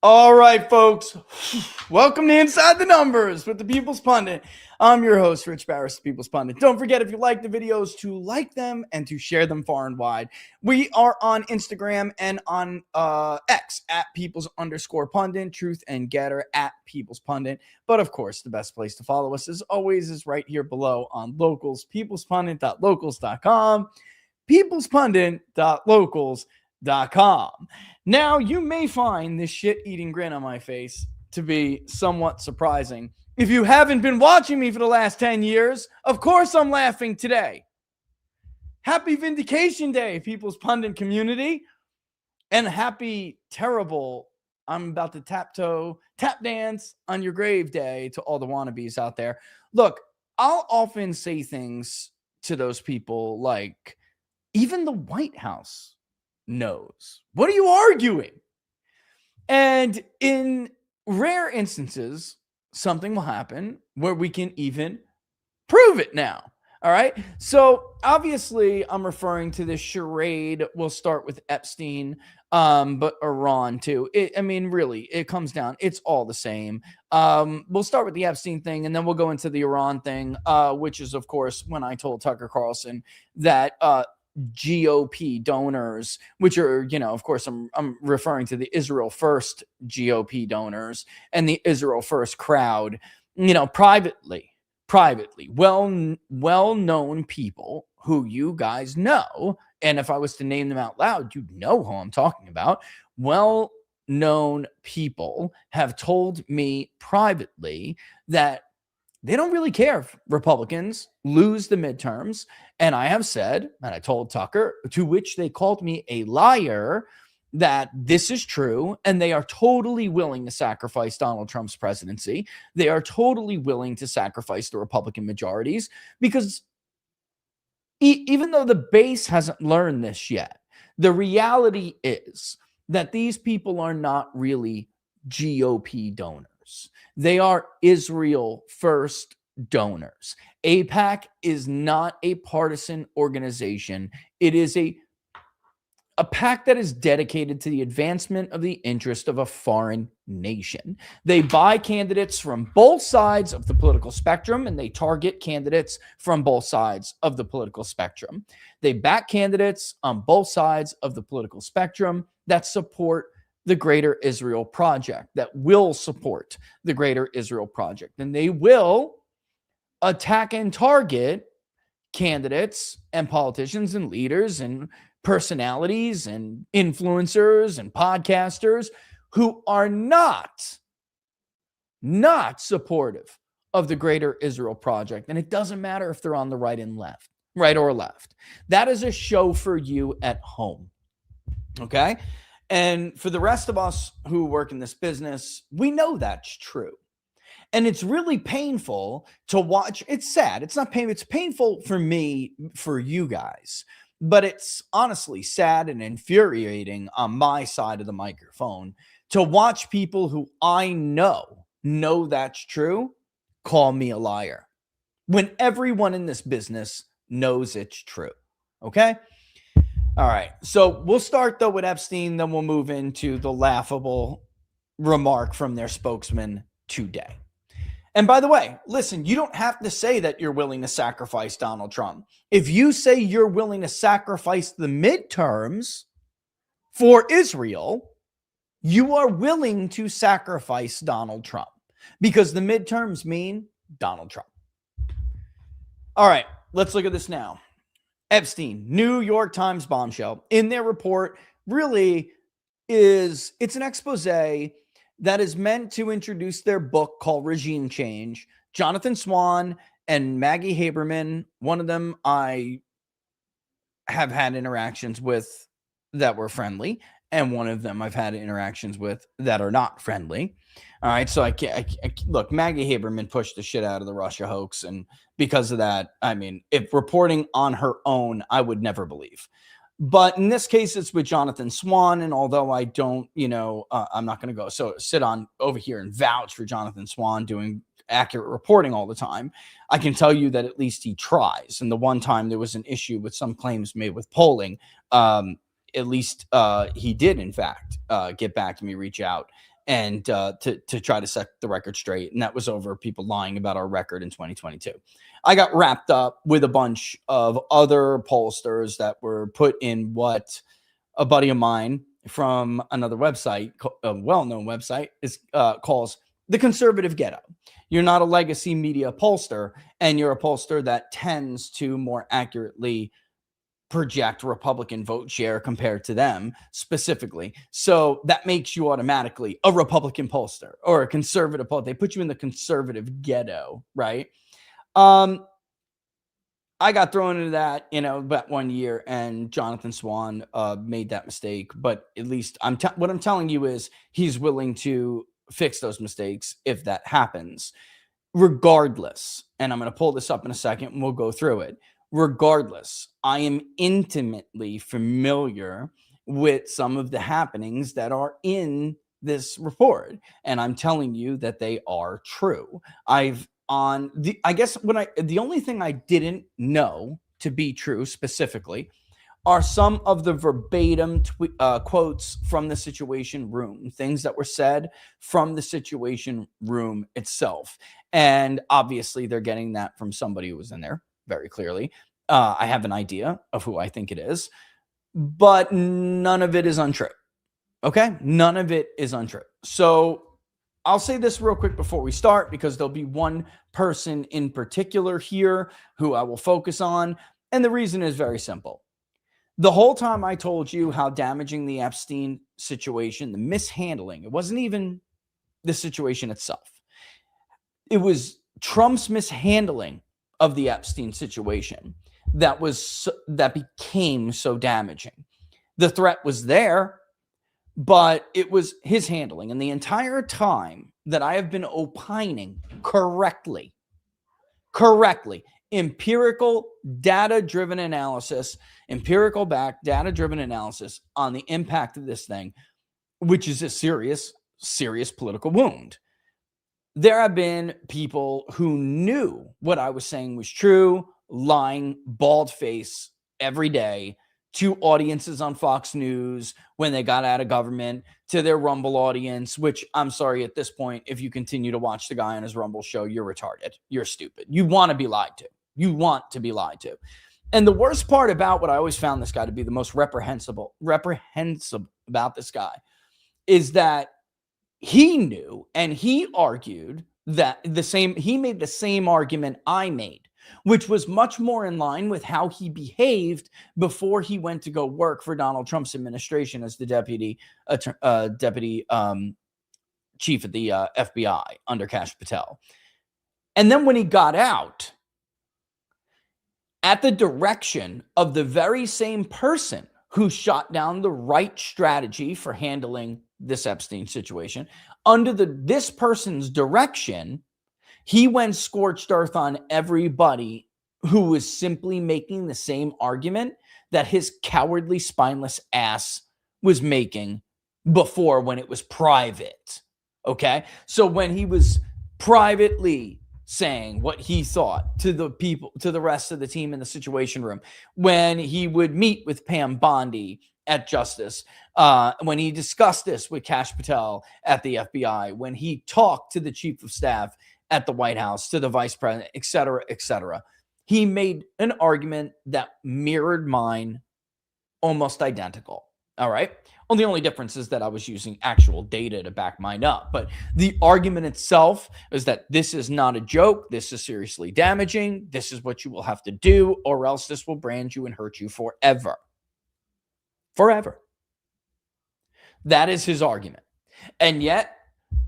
All right, folks. Welcome to Inside the Numbers with the People's Pundit. I'm your host, Rich Barris, the People's Pundit. Don't forget, if you like the videos, to like them and to share them far and wide. We are on Instagram and on X at People's_Pundit, Truth and Getter at People's Pundit. But of course, the best place to follow us, as always, is right here below on Locals, peoplespundit.locals.com, peoplespundit.locals.com. Now, you may find this shit-eating grin on my face to be somewhat surprising. If you haven't been watching me for the last 10 years, of course I'm laughing today. Happy Vindication Day, People's Pundit community. And happy, terrible, I'm about to tap dance on your grave day to all the wannabes out there. Look, I'll often say things to those people like, even the White House knows. What are you arguing? And in rare instances, something will happen where we can even prove it now. All right. So obviously, I'm referring to this charade. We'll start with Epstein, but Iran too. Really, it comes down. It's all the same. We'll start with the Epstein thing, and then we'll go into the Iran thing, which is, of course, when I told Tucker Carlson that GOP donors, which are, of course, I'm referring to the Israel First GOP donors and the Israel First crowd, privately, well-known people who you guys know. And if I was to name them out loud, you'd know who I'm talking about. Well-known people have told me privately that they don't really care if Republicans lose the midterms. And I have said, and I told Tucker, to which they called me a liar, that this is true. And they are totally willing to sacrifice Donald Trump's presidency. They are totally willing to sacrifice the Republican majorities, because even though the base hasn't learned this yet, the reality is that these people are not really GOP donors. They are Israel First donors. AIPAC is not a partisan organization. It is a PAC that is dedicated to the advancement of the interest of a foreign nation. They buy candidates from both sides of the political spectrum, and they target candidates from both sides of the political spectrum. They back candidates on both sides of the political spectrum that support the Greater Israel Project, that will support the Greater Israel Project. And they will attack and target candidates and politicians and leaders and personalities and influencers and podcasters who are not supportive of the Greater Israel Project. And it doesn't matter if they're on the right or left. That is a show for you at home. Okay? And for the rest of us who work in this business, we know that's true. And it's really painful to watch. It's sad. It's not painful. It's painful for me, for you guys. But it's honestly sad and infuriating on my side of the microphone to watch people who I know that's true call me a liar, when everyone in this business knows it's true. Okay? All right. So we'll start, though, with Epstein. Then we'll move into the laughable remark from their spokesman today. And by the way, listen, you don't have to say that you're willing to sacrifice Donald Trump. If you say you're willing to sacrifice the midterms for Israel, you are willing to sacrifice Donald Trump, because the midterms mean Donald Trump. All right, let's look at this now. Epstein, New York Times bombshell. In their report, really it's an expose that is meant to introduce their book called Regime Change. Jonathan Swan and Maggie Haberman, one of them I have had interactions with that were friendly, and one of them I've had interactions with that are not friendly. All right, so I look, Maggie Haberman pushed the shit out of the Russia hoax, and because of that, if reporting on her own, I would never believe. But in this case, it's with Jonathan Swan, and although I don't, I'm not going to go sit on over here and vouch for Jonathan Swan doing accurate reporting all the time, I can tell you that at least he tries. And the one time there was an issue with some claims made with polling, at least he did, in fact, get back to me, reach out, and to try to set the record straight. And that was over people lying about our record in 2022. I got wrapped up with a bunch of other pollsters that were put in what a buddy of mine from another website, a well-known website, is calls the conservative ghetto. You're not a legacy media pollster, and you're a pollster that tends to more accurately project Republican vote share compared to them specifically. So that makes you automatically a Republican pollster or a conservative pollster. They put you in the conservative ghetto, right? I got thrown into that, about 1 year, and Jonathan Swan made that mistake. But at least what I'm telling you is he's willing to fix those mistakes if that happens. Regardless, and I'm going to pull this up in a second and we'll go through it. Regardless, I am intimately familiar with some of the happenings that are in this report, and I'm telling you that they are true. The only thing I didn't know to be true specifically are some of the verbatim quotes from the Situation Room, things that were said from the Situation Room itself. And obviously they're getting that from somebody who was in there very clearly. I have an idea of who I think it is, but none of it is untrue. Okay? None of it is untrue. So I'll say this real quick before we start, because there'll be one person in particular here who I will focus on. And the reason is very simple. The whole time I told you how damaging the Epstein situation, the mishandling, it wasn't even the situation itself. It was Trump's mishandling of the Epstein situation that became so damaging. The threat was there, but it was his handling. And the entire time that I have been opining correctly, empirical data-driven analysis, empirical-backed data-driven analysis on the impact of this thing, which is a serious political wound. There have been people who knew what I was saying was true, lying bald-face every day to audiences on Fox News when they got out of government, to their Rumble audience, which I'm sorry, at this point, if you continue to watch the guy on his Rumble show, you're retarded. You're stupid. You want to be lied to. And the worst part about what I always found this guy to be the most reprehensible about this guy is that he knew, and he argued that he made the same argument I made, which was much more in line with how he behaved before he went to go work for Donald Trump's administration as the deputy chief of the FBI under Kash Patel. And then when he got out, at the direction of the very same person who shot down the right strategy for handling this Epstein situation, under this person's direction, he went scorched earth on everybody who was simply making the same argument that his cowardly, spineless ass was making before, when it was private. Okay? So when he was privately saying what he thought to the people, to the rest of the team in the Situation Room, when he would meet with Pam Bondi at Justice, when he discussed this with Kash Patel at the FBI, when he talked to the chief of staff at the White House, to the vice president, et cetera, he made an argument that mirrored mine, almost identical. All right. Well, the only difference is that I was using actual data to back mine up. But the argument itself is that this is not a joke. This is seriously damaging. This is what you will have to do, or else this will brand you and hurt you forever. Forever. That is his argument. And yet,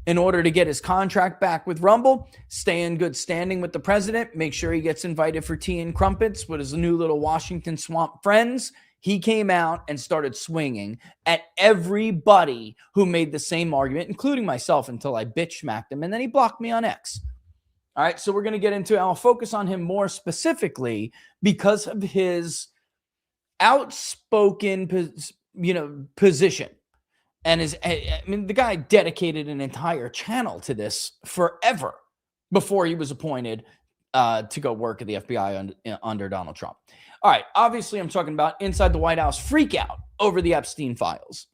in order to get his contract back with Rumble, stay in good standing with the president, make sure he gets invited for tea and crumpets with his new little Washington swamp friends, he came out and started swinging at everybody who made the same argument, including myself, until I bitch smacked him, and then he blocked me on X. All right, so we're going to get into it. I'll focus on him more specifically because of his outspoken position. And the guy dedicated an entire channel to this forever before he was appointed to go work at the FBI under Donald Trump. All right, obviously I'm talking about inside the White House freak out over the Epstein files.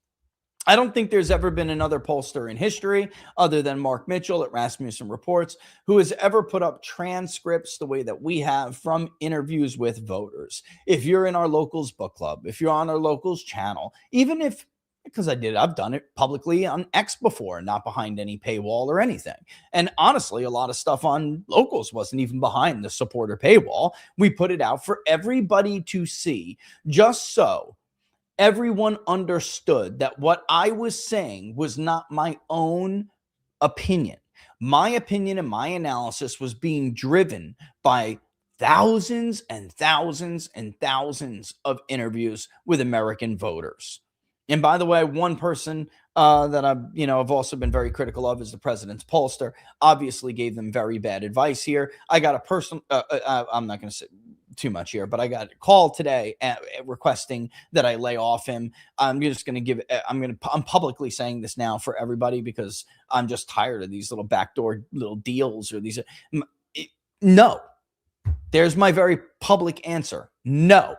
I don't think there's ever been another pollster in history other than Mark Mitchell at Rasmussen Reports who has ever put up transcripts the way that we have from interviews with voters. If you're in our locals book club, if you're on our locals channel, even if, because I've done it publicly on X before, not behind any paywall or anything. And honestly, a lot of stuff on locals wasn't even behind the supporter paywall. We put it out for everybody to see, just so everyone understood that what I was saying was not my own opinion. My opinion and my analysis was being driven by thousands and thousands and thousands of interviews with American voters. And by the way, one person that I've also been very critical of is the president's pollster. Obviously, gave them very bad advice here. I got a person. I'm not going to say too much here, but I got a call today requesting that I lay off him. I'm just going to give. I'm publicly saying this now for everybody because I'm just tired of these little backdoor little deals or these. No, there's my very public answer. No.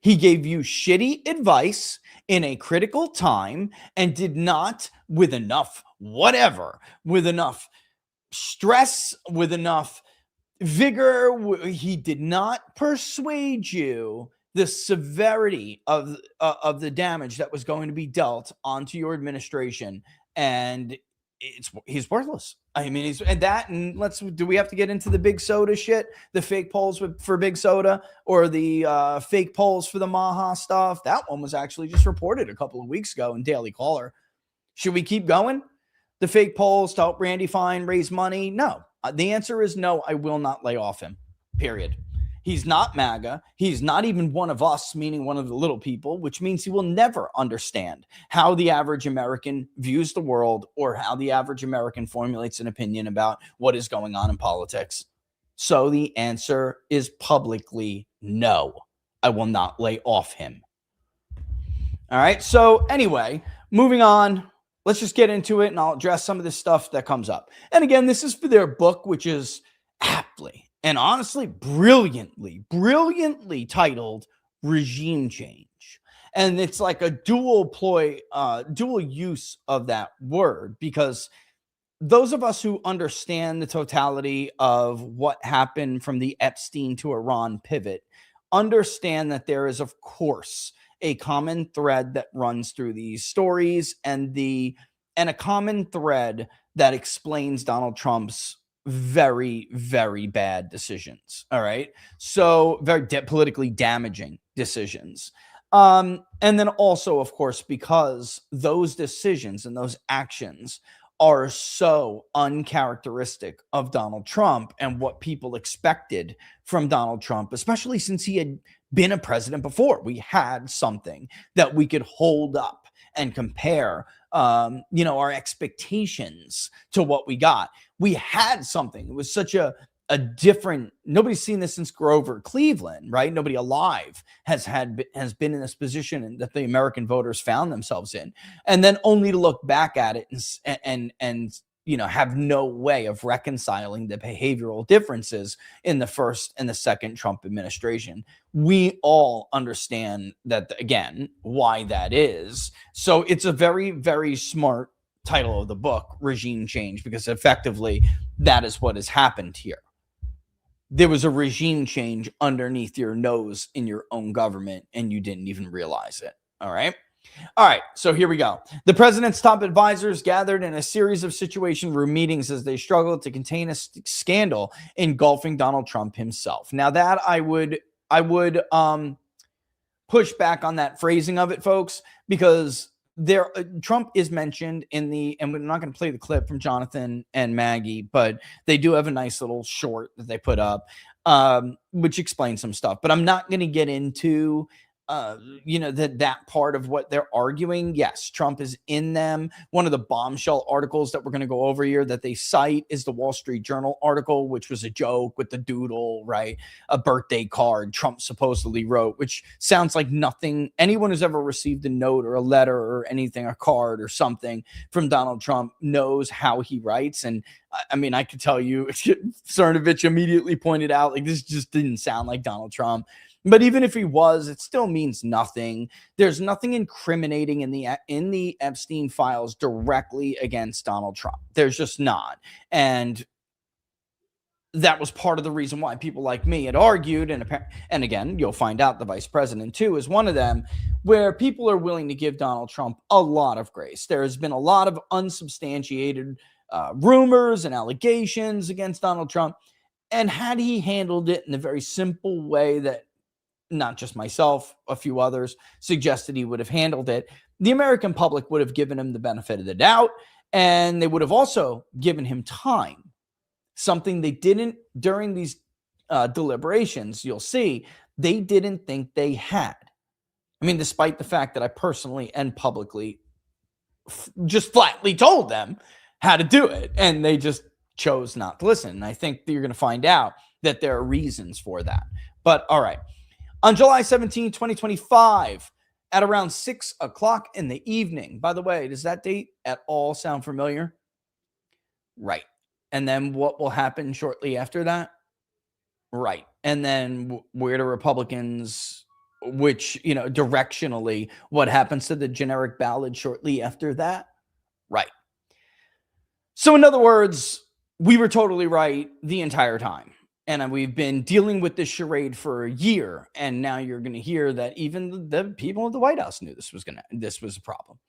He gave you shitty advice in a critical time and did not, with enough stress, with enough vigor, he did not persuade you the severity of the damage that was going to be dealt onto your administration. And he's worthless. I mean, do we have to get into the big soda shit, the fake polls for big soda, or the fake polls for the Maha stuff? That one was actually just reported a couple of weeks ago in Daily Caller. Should we keep going? The fake polls to help Randy Fine raise money? No. The answer is no. I will not lay off him. Period. He's not MAGA. He's not even one of us, meaning one of the little people, which means he will never understand how the average American views the world or how the average American formulates an opinion about what is going on in politics. So the answer is publicly no. I will not lay off him. All right. So anyway, moving on. Let's just get into it and I'll address some of the stuff that comes up. And again, this is for their book, which is aptly and honestly brilliantly titled Regime Change. And it's like a dual use of that word, because those of us who understand the totality of what happened from the Epstein to Iran pivot understand that there is, of course, a common thread that runs through these stories and a common thread that explains Donald Trump's very, very bad decisions. All right. So very politically damaging decisions. And then also, of course, because those decisions and those actions are so uncharacteristic of Donald Trump and what people expected from Donald Trump, especially since he had been a president before. We had something that we could hold up and compare, our expectations to what we got. We had something. It was such a different, nobody's seen this since Grover Cleveland, right? Nobody alive has been in this position that the American voters found themselves in. And then only to look back at it and have no way of reconciling the behavioral differences in the first and the second Trump administration. We all understand that, again, why that is. So it's a very, very smart title of the book, Regime Change, because effectively that is what has happened here. There was a regime change underneath your nose in your own government, and you didn't even realize it. All right. So here we go. The president's top advisors gathered in a series of Situation Room meetings as they struggled to contain a scandal engulfing Donald Trump himself. Now that I would push back on that phrasing of it, folks, because Trump is mentioned and we're not going to play the clip from Jonathan and Maggie, but they do have a nice little short that they put up, which explains some stuff. But I'm not going to get into that part of what they're arguing. Yes, Trump is in them. One of the bombshell articles that we're going to go over here that they cite is the Wall Street Journal article, which was a joke with the doodle, right? A birthday card Trump supposedly wrote, which sounds like nothing. Anyone who's ever received a note or a letter or anything, a card or something from Donald Trump knows how he writes. And I mean, I could tell you, Cernovich immediately pointed out, like, this just didn't sound like Donald Trump. But even if he was, it still means nothing. There's nothing incriminating in the Epstein files directly against Donald Trump. There's just not. And that was part of the reason why people like me had argued. And again, you'll find out the vice president, too, is one of them, where people are willing to give Donald Trump a lot of grace. There has been a lot of unsubstantiated rumors and allegations against Donald Trump. And had he handled it in a very simple way that not just myself, a few others suggested he would have handled it, the American public would have given him the benefit of the doubt. And they would have also given him time. Something they didn't during these deliberations, you'll see, they didn't think they had. I mean, despite the fact that I personally and publicly just flatly told them how to do it, and they just chose not to listen. And I think that you're going to find out that there are reasons for that. But all right. On July 17, 2025, at around 6 o'clock in the evening, by the way, does that date at all sound familiar? Right. And then what will happen shortly after that? Right. And then where do Republicans, which, directionally, what happens to the generic ballot shortly after that? Right. So in other words, we were totally right the entire time. And we've been dealing with this charade for a year. And now you're going to hear that even the people at the White House knew this was a problem.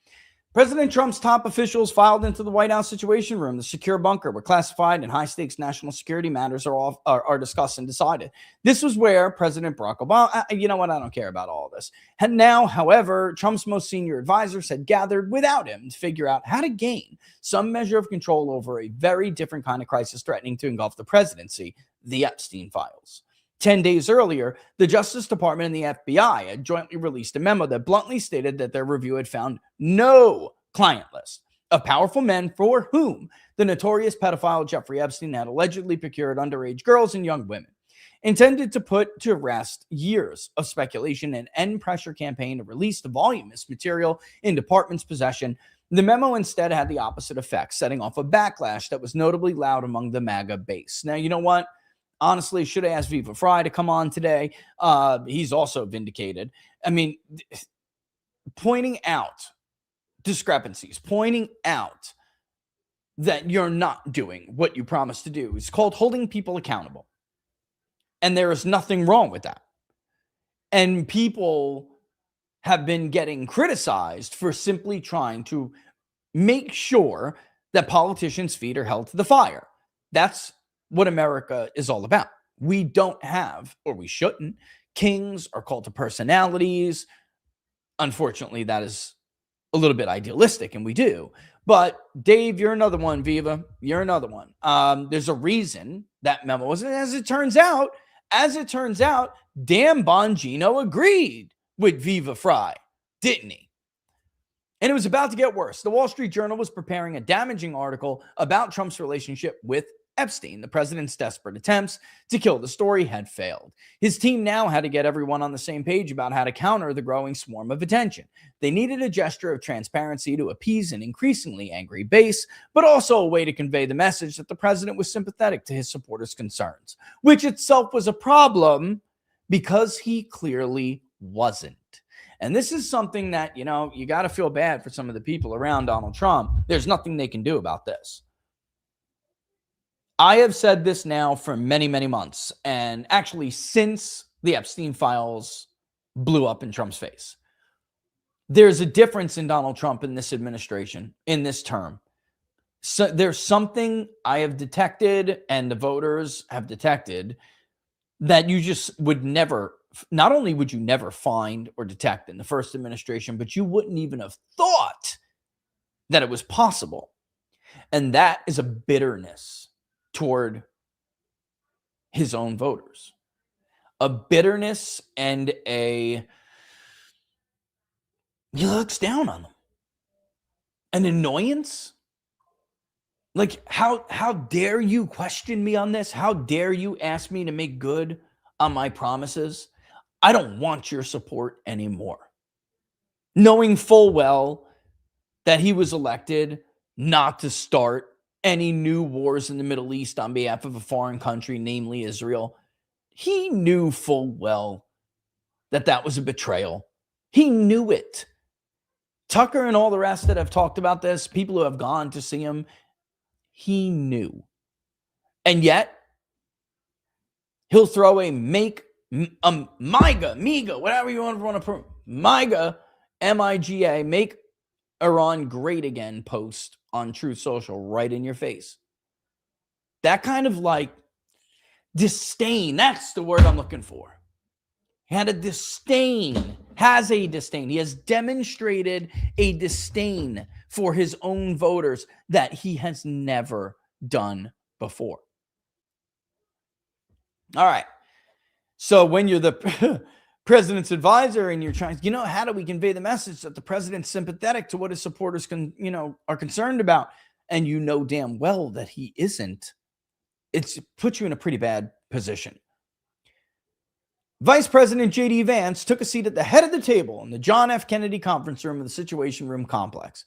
President Trump's top officials filed into the White House Situation Room, the secure bunker where classified and high-stakes national security matters are discussed and decided. This was where President Barack Obama, you know what, I don't care about all of this. And now, however, Trump's most senior advisors had gathered without him to figure out how to gain some measure of control over a very different kind of crisis threatening to engulf the presidency, the Epstein files. 10 days earlier, the Justice Department and the FBI had jointly released a memo that bluntly stated that their review had found no client list of powerful men for whom the notorious pedophile Jeffrey Epstein had allegedly procured underage girls and young women. Intended to put to rest years of speculation and end pressure campaign to release the voluminous material in department's possession, the memo instead had the opposite effect, setting off a backlash that was notably loud among the MAGA base. Now, you know what? Honestly, should have asked Viva Fry to come on today. He's also vindicated. I mean, pointing out discrepancies, pointing out that you're not doing what you promised to do is called holding people accountable. And there is nothing wrong with that. And people have been getting criticized for simply trying to make sure that politicians' feet are held to the fire. That's what America is all about. We don't have, or we shouldn't, kings or cult of personalities. Unfortunately, that is a little bit idealistic, and we do. But Dave, you're another one. Viva, you're another one. There's a reason that memo was, and as it turns out, Dan Bongino agreed with Viva Fry, didn't he? And it was about to get worse. The Wall Street Journal was preparing a damaging article about Trump's relationship with Epstein. The president's desperate attempts to kill the story had failed. His team now had to get everyone on the same page about how to counter the growing swarm of attention. They needed a gesture of transparency to appease an increasingly angry base, but also a way to convey the message that the president was sympathetic to his supporters' concerns, which itself was a problem because he clearly wasn't. And this is something that, you got to feel bad for some of the people around Donald Trump. There's nothing they can do about this. I have said this now for many, many months, and actually since the Epstein files blew up in Trump's face. There's a difference in Donald Trump in this administration, in this term. So there's something I have detected and the voters have detected that you just would never, not only would you never find or detect in the first administration, but you wouldn't even have thought that it was possible. And that is a bitterness toward his own voters, a bitterness and he looks down on them, an annoyance. Like, how dare you question me on this? How dare you ask me to make good on my promises? I don't want your support anymore. Knowing full well that he was elected not to start any new wars in the Middle East on behalf of a foreign country, namely Israel. He knew full well that was a betrayal. He knew it. Tucker and all the rest that have talked about this, people who have gone to see him, he knew. And yet, he'll throw a MIGA, whatever you want to put, MIGA, M-I-G-A, make Iran great again post on Truth Social right in your face. That kind of like disdain, that's the word I'm looking for. He had a disdain, has a disdain. He has demonstrated a disdain for his own voters that he has never done before. All right. So when you're the president's advisor and you're trying, how do we convey the message that the president's sympathetic to what his supporters are concerned about? And you know damn well that he isn't. It puts you in a pretty bad position. Vice President J.D. Vance took a seat at the head of the table in the John F. Kennedy conference room of the Situation Room complex.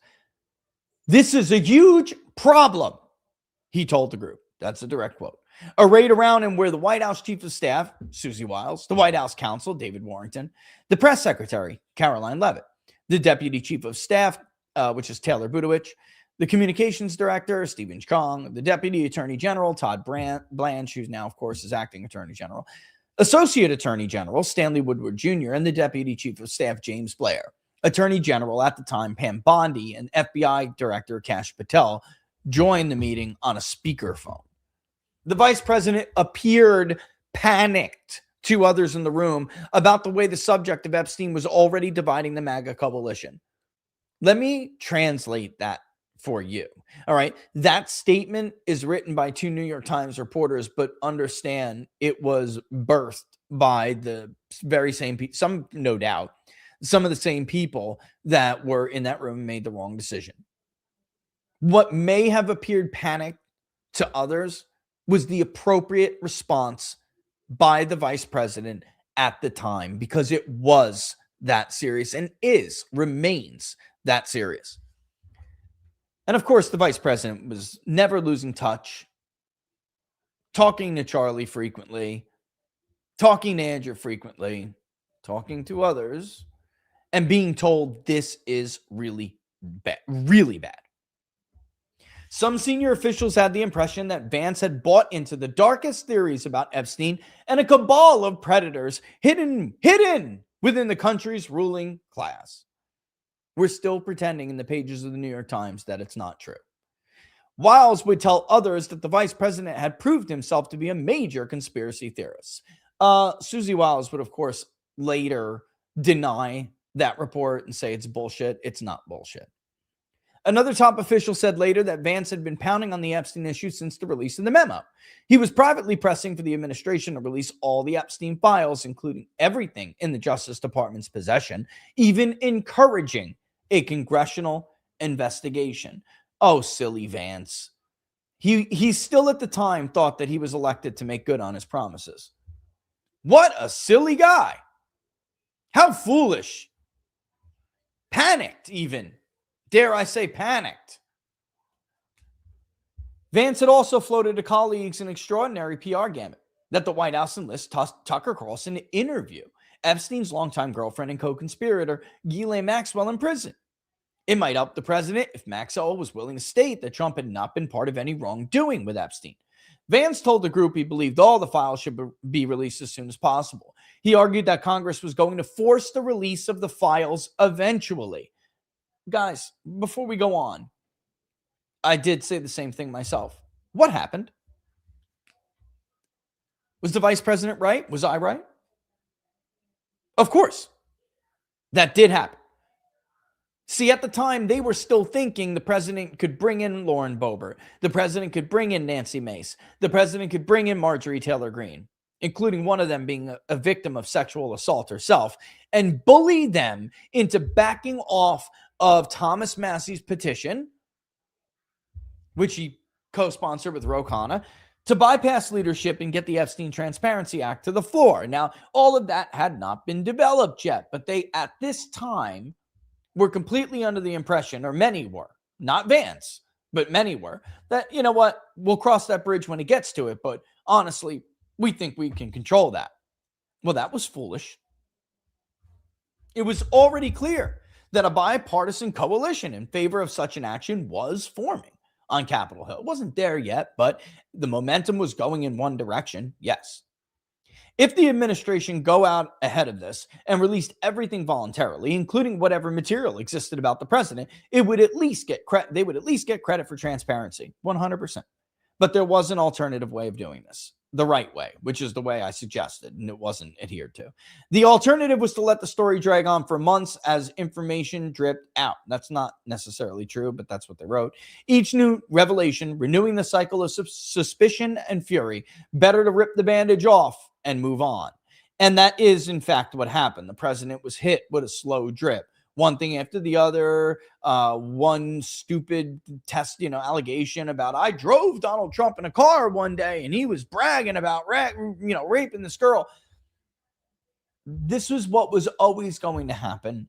This is a huge problem, he told the group. That's a direct quote. Arrayed around him were the White House Chief of Staff, Susie Wiles, the White House Counsel, David Warrington, the Press Secretary, Caroline Leavitt, the Deputy Chief of Staff, which is Taylor Budowich, the Communications Director, Stephen Chong, the Deputy Attorney General, Todd Blanche, who now, of course, is Acting Attorney General, Associate Attorney General, Stanley Woodward Jr., and the Deputy Chief of Staff, James Blair. Attorney General at the time, Pam Bondi, and FBI Director, Kash Patel, joined the meeting on a speakerphone. The vice president appeared panicked to others in the room about the way the subject of Epstein was already dividing the MAGA coalition. Let me translate that for you. All right. That statement is written by two New York Times reporters, but understand it was birthed by the very same people, some, no doubt, some of the same people that were in that room and made the wrong decision. What may have appeared panic to others was the appropriate response by the vice president at the time, because it was that serious and remains that serious. And of course, the vice president was never losing touch, talking to Charlie frequently, talking to Andrew frequently, talking to others, and being told this is really bad, really bad. Some senior officials had the impression that Vance had bought into the darkest theories about Epstein and a cabal of predators hidden within the country's ruling class. We're still pretending in the pages of the New York Times that it's not true. Wiles would tell others that the vice president had proved himself to be a major conspiracy theorist. Susie Wiles would, of course, later deny that report and say it's bullshit. It's not bullshit. Another top official said later that Vance had been pounding on the Epstein issue since the release of the memo. He was privately pressing for the administration to release all the Epstein files, including everything in the Justice Department's possession, even encouraging a congressional investigation. Oh, silly Vance. He still at the time thought that he was elected to make good on his promises. What a silly guy. How foolish. Panicked even. Dare I say panicked. Vance had also floated to colleagues an extraordinary PR gambit that the White House enlist Tucker Carlson to interview Epstein's longtime girlfriend and co-conspirator Ghislaine Maxwell in prison. It might help the president if Maxwell was willing to state that Trump had not been part of any wrongdoing with Epstein. Vance told the group he believed all the files should be released as soon as possible. He argued that Congress was going to force the release of the files eventually. Guys, before we go on, I did say the same thing myself. What happened? Was the vice president right? Was I right? Of course. That did happen. See, at the time, they were still thinking the president could bring in Lauren Boebert. The president could bring in Nancy Mace. The president could bring in Marjorie Taylor Greene, including one of them being a victim of sexual assault herself, and bully them into backing off of Thomas Massey's petition, which he co-sponsored with Ro Khanna, to bypass leadership and get the Epstein Transparency Act to the floor. Now, all of that had not been developed yet, but they, at this time, were completely under the impression, or many were, not Vance, but many were, that, you know what, we'll cross that bridge when it gets to it, but honestly, we think we can control that. Well, that was foolish. It was already clear that a bipartisan coalition in favor of such an action was forming on Capitol Hill. It wasn't there yet, but the momentum was going in one direction, yes. If the administration go out ahead of this and released everything voluntarily, including whatever material existed about the president, it would at least get credit. They would at least get credit for transparency, 100%. But there was an alternative way of doing this, the right way, which is the way I suggested, and it wasn't adhered to. The alternative was to let the story drag on for months as information dripped out. That's not necessarily true, but that's what they wrote. Each new revelation renewing the cycle of suspicion and fury. Better to rip the bandage off and move on. And that is, in fact, what happened. The president was hit with a slow drip. One thing after the other, one stupid test, allegation about I drove Donald Trump in a car one day and he was bragging about, raping this girl. This was what was always going to happen.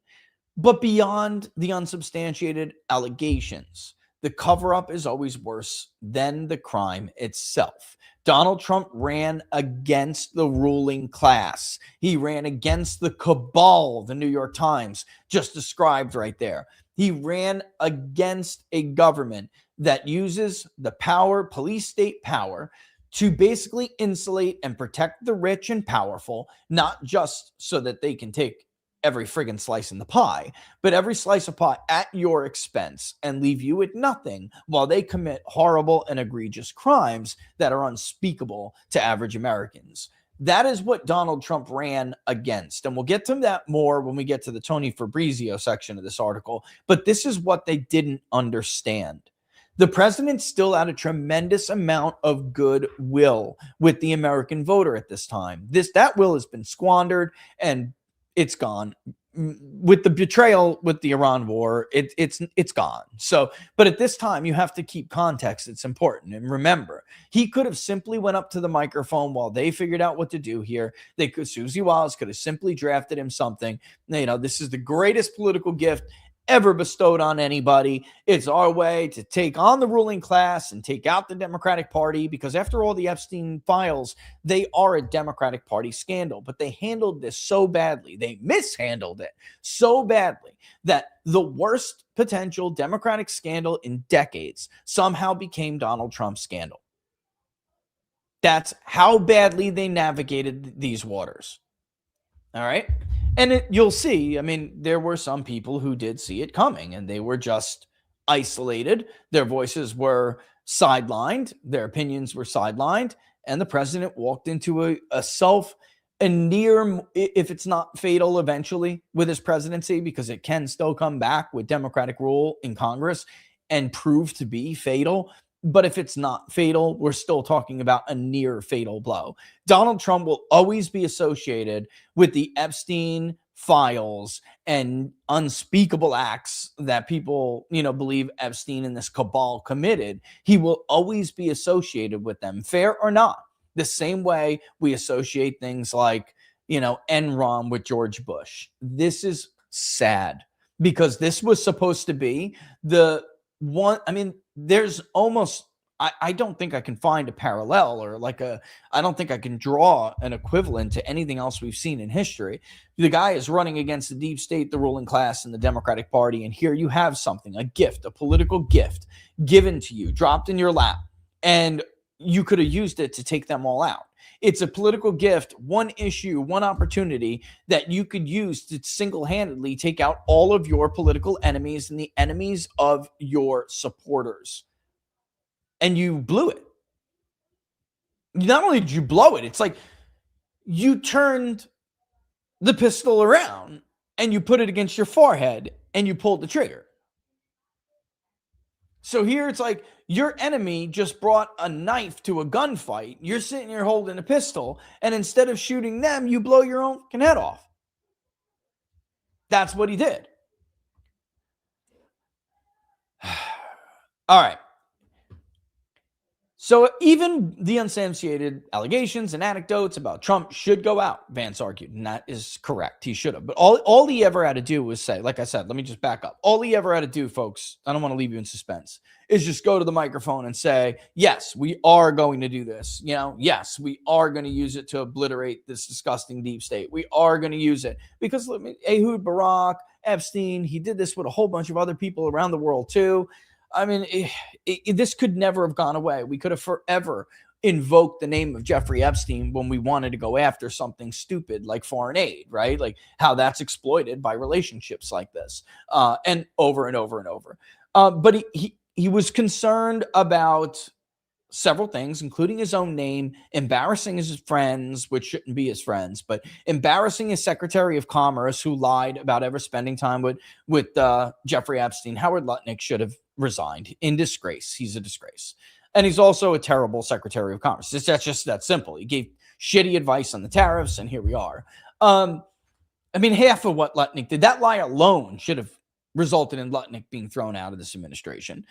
But beyond the unsubstantiated allegations, the cover-up is always worse than the crime itself. Donald Trump ran against the ruling class. He ran against the cabal, the New York Times just described right there. He ran against a government that uses the power, police state power, to basically insulate and protect the rich and powerful, not just so that they can take every friggin' slice in the pie, but every slice of pie at your expense and leave you with nothing while they commit horrible and egregious crimes that are unspeakable to average Americans. That is what Donald Trump ran against. And we'll get to that more when we get to the Tony Fabrizio section of this article. But this is what they didn't understand. The president still had a tremendous amount of goodwill with the American voter at this time. That will has been squandered and it's gone. With the betrayal with the Iran war, it's gone. So, but at this time, you have to keep context. It's important. And remember, he could have simply went up to the microphone while they figured out what to do here. Susie Wiles could have simply drafted him something. This is the greatest political gift ever bestowed on anybody. It's our way to take on the ruling class and take out the Democratic Party, because after all, the Epstein files, they are a Democratic Party scandal, but they handled this so badly. They mishandled it so badly that the worst potential Democratic scandal in decades somehow became Donald Trump's scandal. That's how badly they navigated these waters. All right. And you'll see, there were some people who did see it coming and they were just isolated. Their voices were sidelined. Their opinions were sidelined. And the president walked into a near, if it's not fatal eventually with his presidency, because it can still come back with Democratic rule in Congress and prove to be fatal. But if it's not fatal, we're still talking about a near fatal blow. Donald Trump will always be associated with the Epstein files and unspeakable acts that people, believe Epstein and this cabal committed. He will always be associated with them, fair or not. The same way we associate things like, Enron with George Bush. This is sad because this was supposed to be the one. There's almost, I don't think I can find a parallel or I don't think I can draw an equivalent to anything else we've seen in history. The guy is running against the deep state, the ruling class, and the Democratic Party. And here you have something, a gift, a political gift given to you, dropped in your lap, and you could have used it to take them all out. It's a political gift, one issue, one opportunity that you could use to single-handedly take out all of your political enemies and the enemies of your supporters. And you blew it. Not only did you blow it, it's like you turned the pistol around and you put it against your forehead and you pulled the trigger. So here it's like your enemy just brought a knife to a gunfight. You're sitting here holding a pistol, and instead of shooting them, you blow your own head off. That's what he did. All right. So even the unsubstantiated allegations and anecdotes about Trump should go out, Vance argued, and that is correct. He should have. But all he ever had to do was say, like I said, let me just back up. All he ever had to do, folks, I don't want to leave you in suspense, is just go to the microphone and say, yes, we are going to do this. Yes, we are going to use it to obliterate this disgusting deep state. We are going to use it because Ehud Barak, Epstein, he did this with a whole bunch of other people around the world too. I mean, this could never have gone away. We could have forever invoked the name of Jeffrey Epstein when we wanted to go after something stupid like foreign aid, right? Like how that's exploited by relationships like this, and over and over and over. But he was concerned about several things, including his own name, embarrassing his friends, which shouldn't be his friends, but embarrassing his Secretary of Commerce, who lied about ever spending time with Jeffrey Epstein. Howard Lutnick should have resigned in disgrace. He's a disgrace. And he's also a terrible Secretary of Commerce. That's just that simple. He gave shitty advice on the tariffs, and here we are. I mean, half of what Lutnick did, that lie alone should have resulted in Lutnick being thrown out of this administration.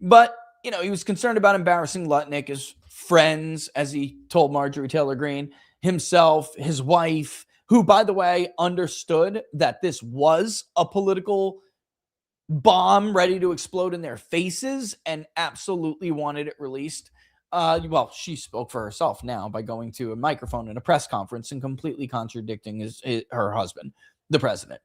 But he was concerned about embarrassing Lutnick, his friends, as he told Marjorie Taylor Greene, himself, his wife, who, by the way, understood that this was a political bomb ready to explode in their faces and absolutely wanted it released. Well, she spoke for herself now by going to a microphone in a press conference and completely contradicting her husband, the president.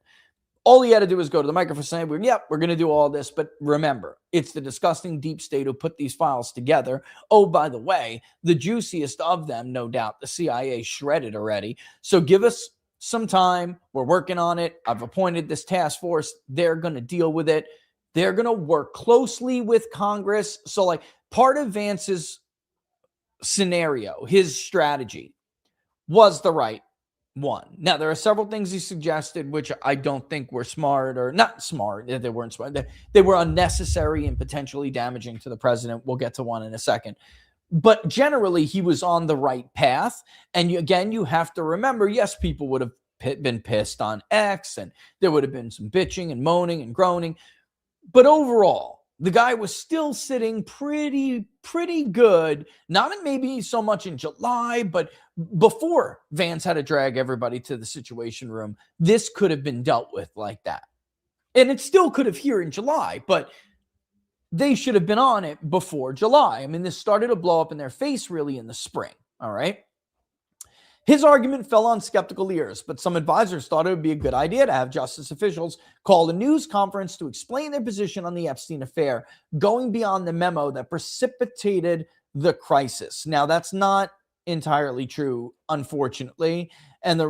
All he had to do was go to the microphone and say, we're going to do all this. But remember, it's the disgusting deep state who put these files together. Oh, by the way, the juiciest of them, no doubt, the CIA shredded already. So give us some time. We're working on it. I've appointed this task force. They're going to deal with it. They're going to work closely with Congress. So like part of Vance's scenario, his strategy was the right one. Now, there are several things he suggested which I don't think were smart, or not smart. They weren't smart. They were unnecessary and potentially damaging to the president. We'll get to one in a second. But generally, he was on the right path. And you have to remember, yes, people would have been pissed on X, and there would have been some bitching and moaning and groaning. But overall, the guy was still sitting pretty good. Not maybe so much in July, but before Vance had to drag everybody to the Situation Room, this could have been dealt with like that. And it still could have here in July, but they should have been on it before July. I mean, this started to blow up in their face really in the spring, all right? His argument fell on skeptical ears, but some advisors thought it would be a good idea to have justice officials call a news conference to explain their position on the Epstein affair, going beyond the memo that precipitated the crisis. Now, that's not entirely true, unfortunately, and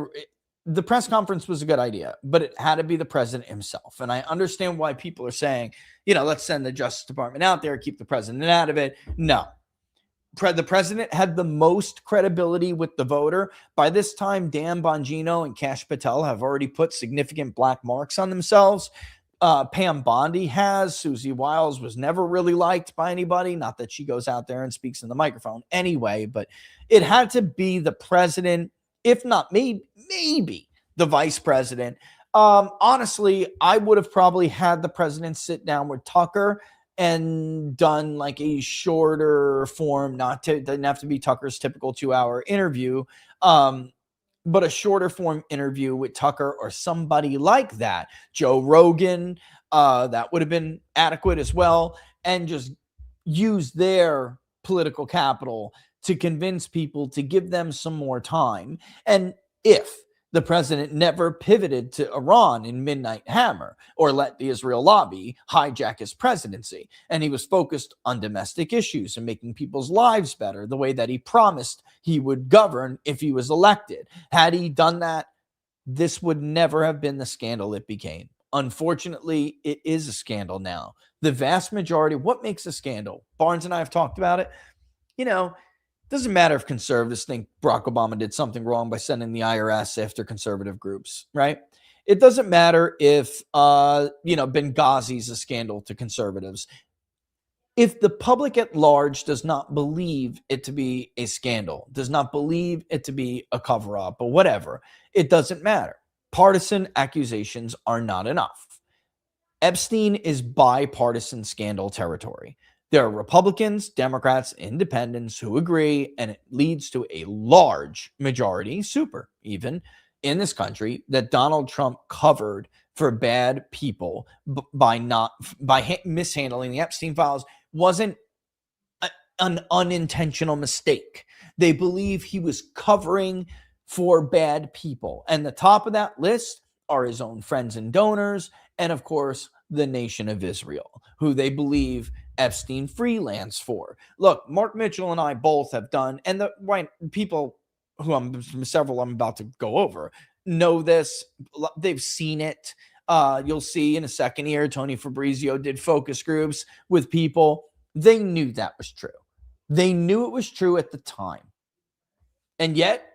the press conference was a good idea, but it had to be the president himself. And I understand why people are saying, let's send the Justice Department out there, keep the president out of it. No. The president had the most credibility with the voter. By this time, Dan Bongino and Kash Patel have already put significant black marks on themselves. Pam Bondi has. Susie Wiles was never really liked by anybody. Not that she goes out there and speaks in the microphone anyway, but it had to be the president, if not maybe the vice president. Honestly, I would have probably had the president sit down with Tucker and done like a shorter form, didn't have to be Tucker's typical 2-hour interview, but a shorter form interview with Tucker or somebody like that. Joe Rogan, that would have been adequate as well, and just use their political capital to convince people to give them some more time. And if the president never pivoted to Iran in Midnight Hammer or let the Israel lobby hijack his presidency, and he was focused on domestic issues and making people's lives better the way that he promised he would govern if he was elected. Had he done that, this would never have been the scandal it became. Unfortunately, it is a scandal now. The vast majority, what makes a scandal? Barnes and I have talked about it. Doesn't matter if conservatives think Barack Obama did something wrong by sending the IRS after conservative groups, right? It doesn't matter if, Benghazi is a scandal to conservatives. If the public at large does not believe it to be a scandal, does not believe it to be a cover-up or whatever, it doesn't matter. Partisan accusations are not enough. Epstein is bipartisan scandal territory. There are Republicans, Democrats, independents who agree, and it leads to a large majority, super even, in this country that Donald Trump covered for bad people by mishandling the Epstein files wasn't an unintentional mistake. They believe he was covering for bad people. And the top of that list are his own friends and donors, and of course, the nation of Israel, who they believe Epstein freelance for. Look, Mark Mitchell and I both have done, and the right people who I'm about to go over know this. They've seen it. You'll see in a second here, Tony Fabrizio did focus groups with people. They knew that was true. They knew it was true at the time. And yet,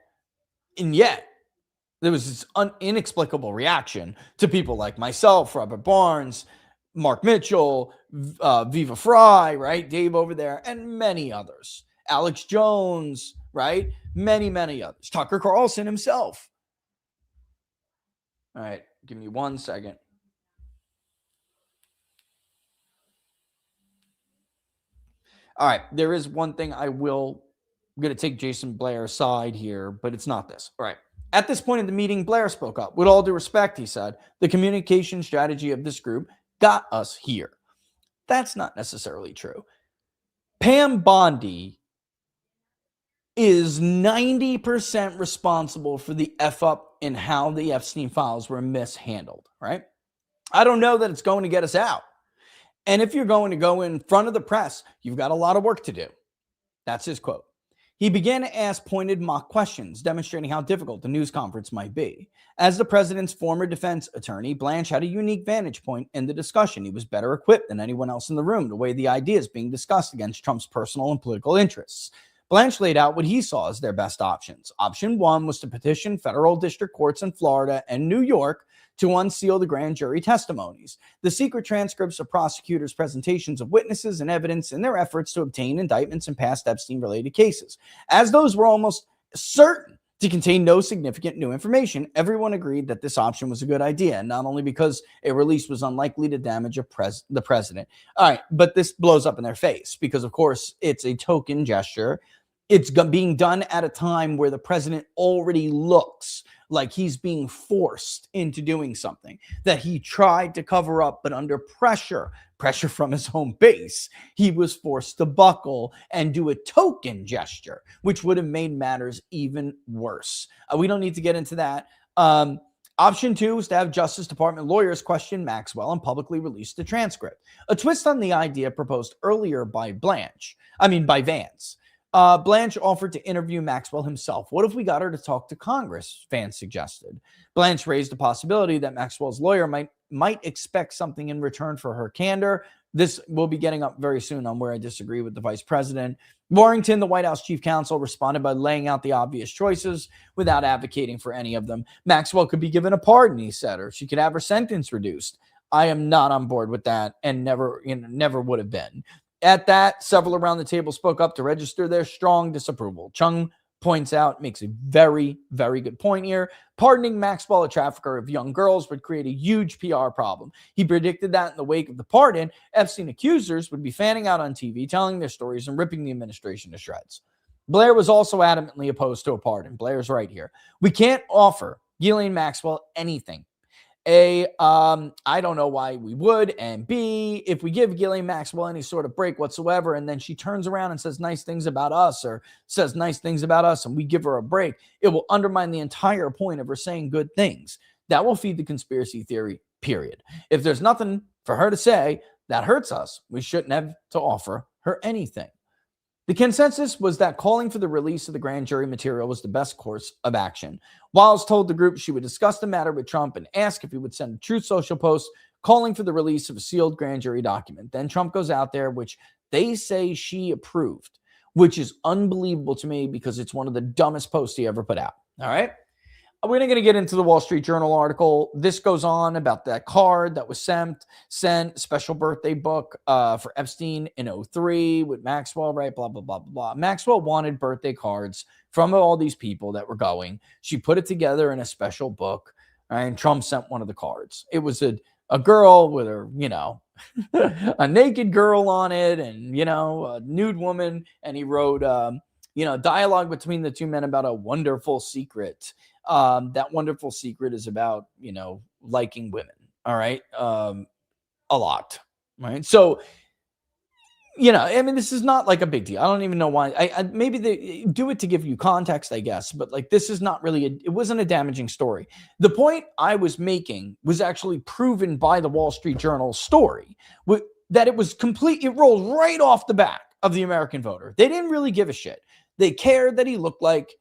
there was this inexplicable reaction to people like myself, Robert Barnes, Mark Mitchell, Viva Fry, right? Dave over there, and many others. Alex Jones, right? Many, many others. Tucker Carlson himself. All right, give me 1 second. All right, there is one thing I'm going to take Jason Blair aside here, but it's not this. All right. At this point in the meeting, Blair spoke up. With all due respect, he said, the communication strategy of this group got us here. That's not necessarily true. Pam Bondi is 90% responsible for the F-up in how the Epstein files were mishandled, right? I don't know that it's going to get us out. And if you're going to go in front of the press, you've got a lot of work to do. That's his quote. He began to ask pointed mock questions, demonstrating how difficult the news conference might be. As the president's former defense attorney, Blanche had a unique vantage point in the discussion. He was better equipped than anyone else in the room to weigh the ideas being discussed against Trump's personal and political interests. Blanche laid out what he saw as their best options. Option one was to petition federal district courts in Florida and New York to unseal the grand jury testimonies, the secret transcripts of prosecutors' presentations of witnesses and evidence in their efforts to obtain indictments in past Epstein-related cases. As those were almost certain to contain no significant new information, everyone agreed that this option was a good idea, not only because a release was unlikely to damage the president. All right, but this blows up in their face because, of course, it's a token gesture. It's being done at a time where the president already looks like he's being forced into doing something that he tried to cover up, but under pressure from his home base, he was forced to buckle and do a token gesture, which would have made matters even worse. We don't need to get into that. Option two is to have Justice Department lawyers question Maxwell and publicly release the transcript. A twist on the idea proposed earlier by Vance. Blanche offered to interview Maxwell himself. What if we got her to talk to Congress? Vance suggested. Blanche raised the possibility that Maxwell's lawyer might expect something in return for her candor. This will be getting up very soon on where I disagree with the vice president. Warrington, the White House chief counsel, responded by laying out the obvious choices without advocating for any of them. Maxwell could be given a pardon, he said, or she could have her sentence reduced. I am not on board with that and never would have been. At that, several around the table spoke up to register their strong disapproval. Chung points out, makes a very, very good point here. Pardoning Maxwell, a trafficker of young girls, would create a huge PR problem. He predicted that in the wake of the pardon, Epstein accusers would be fanning out on TV, telling their stories and ripping the administration to shreds. Blair was also adamantly opposed to a pardon. Blair's right here. We can't offer Ghislaine Maxwell anything. A, I don't know why we would, and B, if we give Ghislaine Maxwell any sort of break whatsoever, and then she turns around and says nice things about us, and we give her a break, it will undermine the entire point of her saying good things. That will feed the conspiracy theory, period. If there's nothing for her to say that hurts us, we shouldn't have to offer her anything. The consensus was that calling for the release of the grand jury material was the best course of action. Wiles told the group she would discuss the matter with Trump and ask if he would send a Truth Social post calling for the release of a sealed grand jury document. Then Trump goes out there, which they say she approved, which is unbelievable to me because it's one of the dumbest posts he ever put out. All right. We're not going to get into the Wall Street Journal article. This goes on about that card that was sent special birthday book for Epstein in 2003 with Maxwell, right? Blah, blah, blah, blah, blah. Maxwell wanted birthday cards from all these people that were going. She put it together in a special book, and Trump sent one of the cards. It was a girl with her, a naked girl on it and, a nude woman. And he wrote, dialogue between the two men about a wonderful secret. That wonderful secret is about, liking women. All right. A lot. Right. So, this is not like a big deal. I don't even know why. I maybe they do it to give you context, I guess. But like, this is not really, it wasn't a damaging story. The point I was making was actually proven by the Wall Street Journal story that it was complete. It rolled right off the back of the American voter. They didn't really give a shit. They cared that he looked like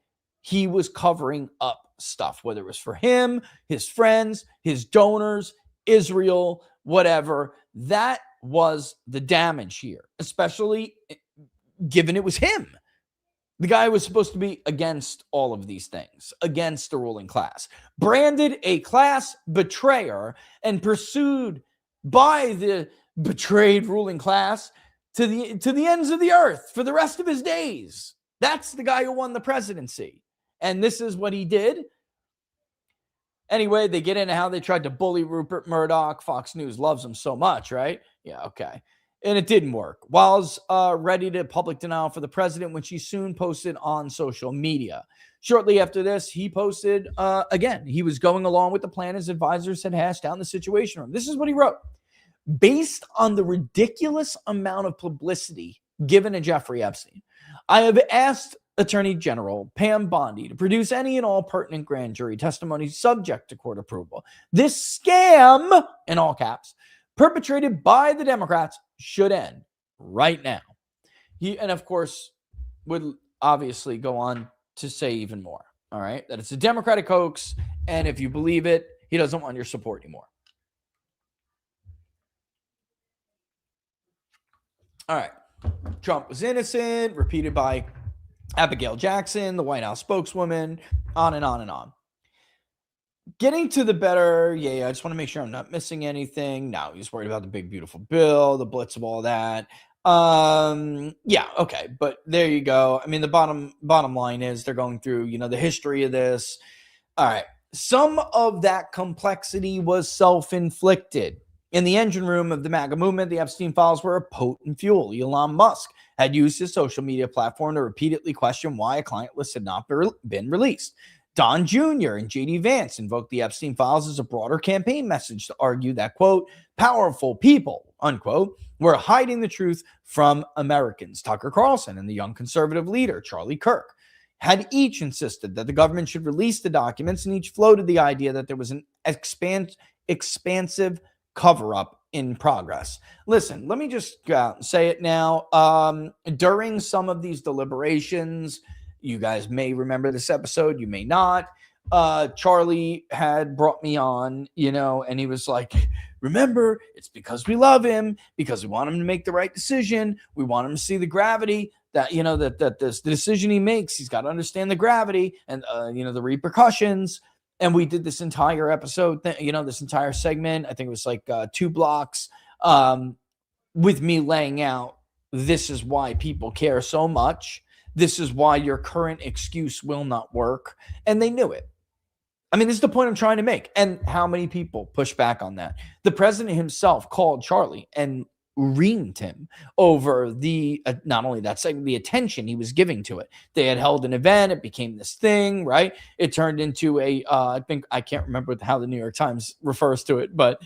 he was covering up stuff, whether it was for him, his friends, his donors, Israel, whatever. That was the damage here, especially given it was him. The guy was supposed to be against all of these things, against the ruling class, branded a class betrayer and pursued by the betrayed ruling class to the ends of the earth for the rest of his days. That's the guy who won the presidency. And this is what he did. Anyway, they get into how they tried to bully Rupert Murdoch. Fox News loves him so much, right? Yeah, okay. And it didn't work. Wild's ready to public denial for the president, which he soon posted on social media. Shortly after this, he posted, again, he was going along with the plan his advisors had hashed out in the Situation Room. This is what he wrote. Based on the ridiculous amount of publicity given to Jeffrey Epstein, I have asked Attorney General Pam Bondi to produce any and all pertinent grand jury testimony subject to court approval. This scam, in all caps, perpetrated by the Democrats should end right now. And of course, would obviously go on to say even more, all right, that it's a Democratic hoax, and if you believe it, he doesn't want your support anymore. All right. Trump was innocent, repeated by Abigail Jackson, the White House spokeswoman, on and on and on. Getting to the better, I just want to make sure I'm not missing anything. No, he's worried about the big, beautiful bill, the blitz of all that. Okay, but there you go. I mean, the bottom line is they're going through, the history of this. All right. Some of that complexity was self-inflicted. In the engine room of the MAGA movement, the Epstein files were a potent fuel. Elon Musk had used his social media platform to repeatedly question why a client list had not been released. Don Jr. and J.D. Vance invoked the Epstein files as a broader campaign message to argue that, quote, powerful people, unquote, were hiding the truth from Americans. Tucker Carlson and the young conservative leader, Charlie Kirk, had each insisted that the government should release the documents, and each floated the idea that there was an expansive cover-up in progress. Listen, let me just say it now. During some of these deliberations, you guys may remember this episode, you may not. Charlie had brought me on, and he was like, remember, it's because we love him, because we want him to make the right decision. We want him to see the gravity that, that the decision he makes, he's got to understand the gravity and, the repercussions. And we did this entire episode, this entire segment, I think it was like 2 blocks, with me laying out, this is why people care so much. This is why your current excuse will not work. And they knew it. I mean, this is the point I'm trying to make. And how many people push back on that? The president himself called Charlie and reamed him over the, not only that segment, the attention he was giving to it. They had held an event. It became this thing, right? It turned into I can't remember how the New York Times refers to it, but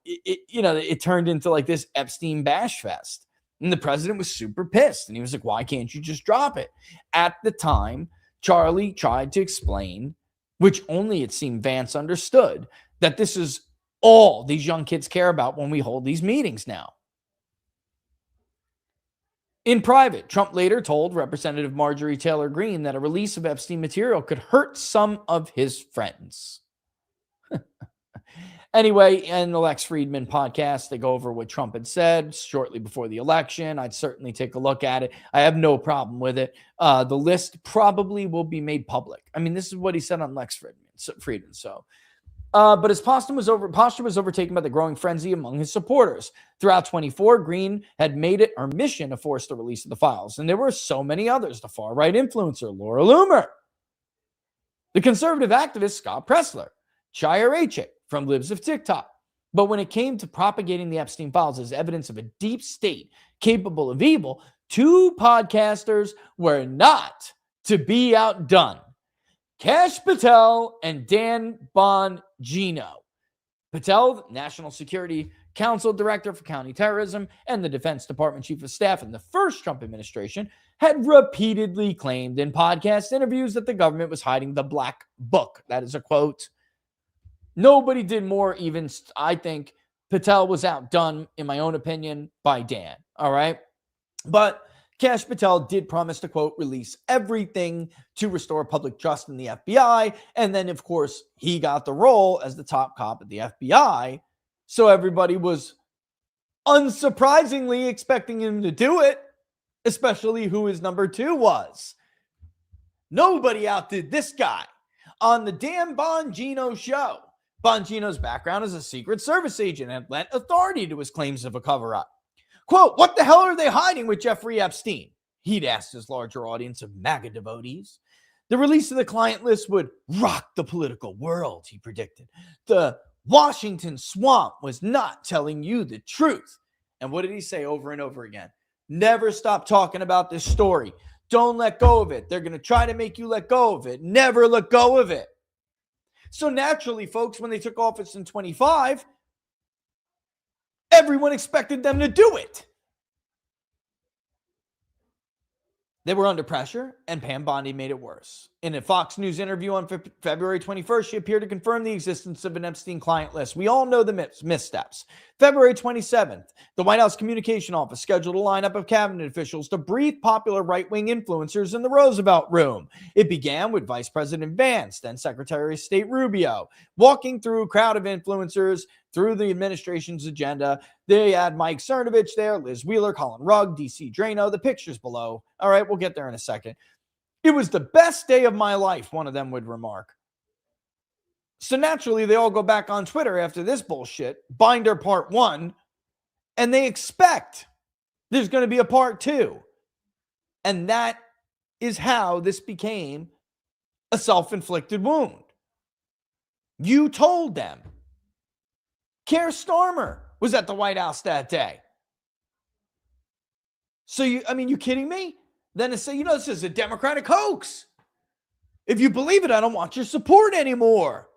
it turned into like this Epstein bash fest. And the president was super pissed. And he was like, why can't you just drop it? At the time, Charlie tried to explain, which only it seemed Vance understood, that this is all these young kids care about when we hold these meetings now. In private, Trump later told Representative Marjorie Taylor Greene that a release of Epstein material could hurt some of his friends. Anyway, in the Lex Friedman podcast, they go over what Trump had said shortly before the election. I'd certainly take a look at it. I have no problem with it. The list probably will be made public. I mean, this is what he said on Lex Friedman. So, but his posture was overtaken by the growing frenzy among his supporters. Throughout 24, Greene had made it her mission to force the release of the files. And there were so many others. The far-right influencer, Laura Loomer. The conservative activist, Scott Pressler. Shia Raichik from Libs of TikTok. But when it came to propagating the Epstein files as evidence of a deep state capable of evil, two podcasters were not to be outdone. Kash Patel and Dan Bongino. Patel, National Security Council Director for Counterterrorism and the Defense Department Chief of Staff in the first Trump administration, had repeatedly claimed in podcast interviews that the government was hiding the black book. That is a quote. Nobody did more. Even I think Patel was outdone, in my own opinion, by Dan. All right. But Kash Patel did promise to, quote, release everything to restore public trust in the FBI. And then, of course, he got the role as the top cop at the FBI. So everybody was unsurprisingly expecting him to do it, especially who his number two was. Nobody outdid this guy. On the Dan Bongino show, Bongino's background as a Secret Service agent had lent authority to his claims of a cover-up. Quote, what the hell are they hiding with Jeffrey Epstein? He'd asked his larger audience of MAGA devotees. The release of the client list would rock the political world, he predicted. The Washington swamp was not telling you the truth. And what did he say over and over again? Never stop talking about this story. Don't let go of it. They're going to try to make you let go of it. Never let go of it. So naturally, folks, when they took office in 25, everyone expected them to do it. They were under pressure, and Pam Bondi made it worse. In a Fox News interview on February 21st, she appeared to confirm the existence of an Epstein client list. We all know the missteps. February 27th, the White House Communication Office scheduled a lineup of cabinet officials to brief popular right-wing influencers in the Roosevelt Room. It began with Vice President Vance, then Secretary of State Rubio, walking through a crowd of influencers through the administration's agenda. They had Mike Cernovich there, Liz Wheeler, Colin Rugg, DC Drano. The picture's below. All right, we'll get there in a second. It was the best day of my life, one of them would remark. So naturally, they all go back on Twitter after this bullshit, Binder Part 1, and they expect there's going to be a Part 2. And that is how this became a self-inflicted wound. You told them. Keir Starmer was at the White House that day. So you kidding me? Then to say, this is a Democratic hoax. If you believe it, I don't want your support anymore.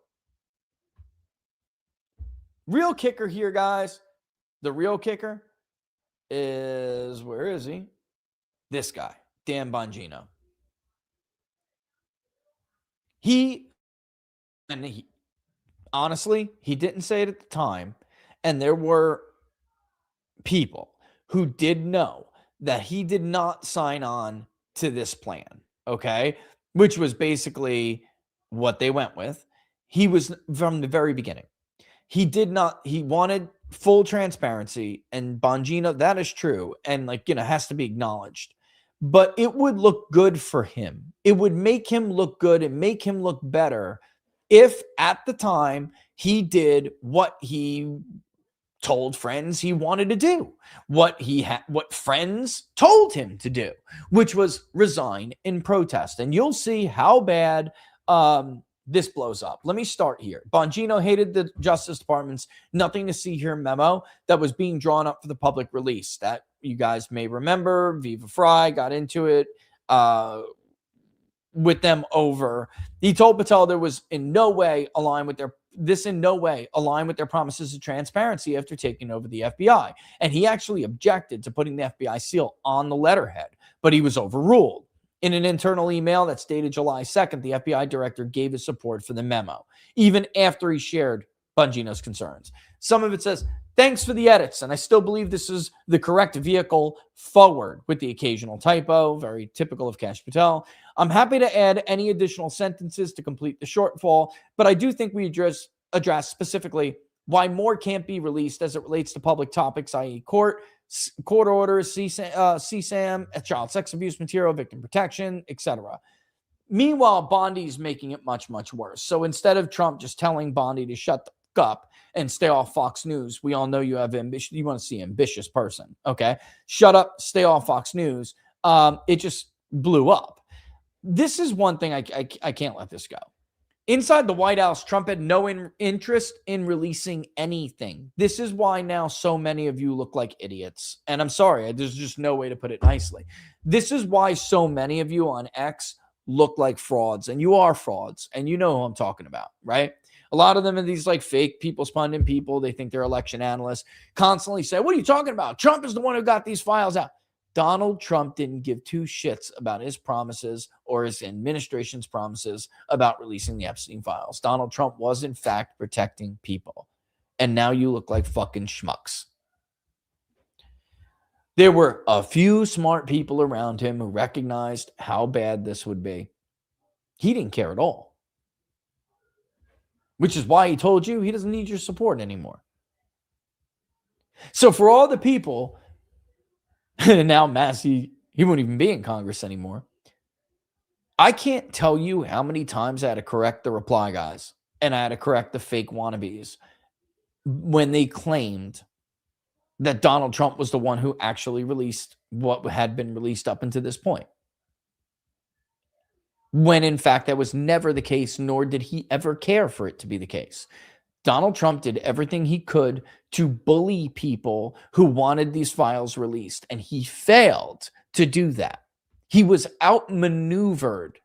Real kicker here, guys. The real kicker is, where is he? This guy, Dan Bongino. Honestly, he didn't say it at the time. And there were people who did know that he did not sign on to this plan, okay? Which was basically what they went with. He was from the very beginning. He wanted full transparency, and Bongino, that is true, and has to be acknowledged. But it would look good for him. It would make him look good and make him look better if at the time he did what he told friends he wanted to do, what friends told him to do, which was resign in protest. And you'll see how bad this blows up. Let me start here. Bongino hated the Justice Department's nothing to see here memo that was being drawn up for the public release. That you guys may remember. Viva Fry got into it with them over. He told Patel there was in no way aligned with their promises of transparency after taking over the FBI. And he actually objected to putting the FBI seal on the letterhead, but he was overruled. In an internal email that's dated July 2nd, the FBI director gave his support for the memo, even after he shared Bongino's concerns. Some of it says, thanks for the edits, and I still believe this is the correct vehicle forward, with the occasional typo, very typical of Kash Patel. I'm happy to add any additional sentences to complete the shortfall, but I do think we address specifically why more can't be released as it relates to public topics, i.e. court orders, CSAM, child sex abuse material, victim protection, etc. Meanwhile, Bondi's making it much, much worse. So instead of Trump just telling Bondi to shut the fuck up and stay off Fox News, we all know you have ambition. You want to see an ambitious person, okay? Shut up, stay off Fox News. It just blew up. This is one thing I can't let this go. Inside the White House, Trump had no interest in releasing anything. This is why now so many of you look like idiots. And I'm sorry, there's just no way to put it nicely. This is why so many of you on X look like frauds, and you are frauds, and you know who I'm talking about, right? A lot of them are these like fake People's Pundit people. They think they're election analysts, constantly say, what are you talking about? Trump is the one who got these files out. Donald Trump didn't give two shits about his promises or his administration's promises about releasing the Epstein files. Donald Trump was, in fact, protecting people. And now you look like fucking schmucks. There were a few smart people around him who recognized how bad this would be. He didn't care at all. Which is why he told you he doesn't need your support anymore. So for all the people, now Massey, he won't even be in Congress anymore. I can't tell you how many times I had to correct the reply guys and I had to correct the fake wannabes when they claimed that Donald Trump was the one who actually released what had been released up until this point. When in fact that was never the case, nor did he ever care for it to be the case. Donald Trump did everything he could to bully people who wanted these files released, and he failed to do that. He was outmaneuvered.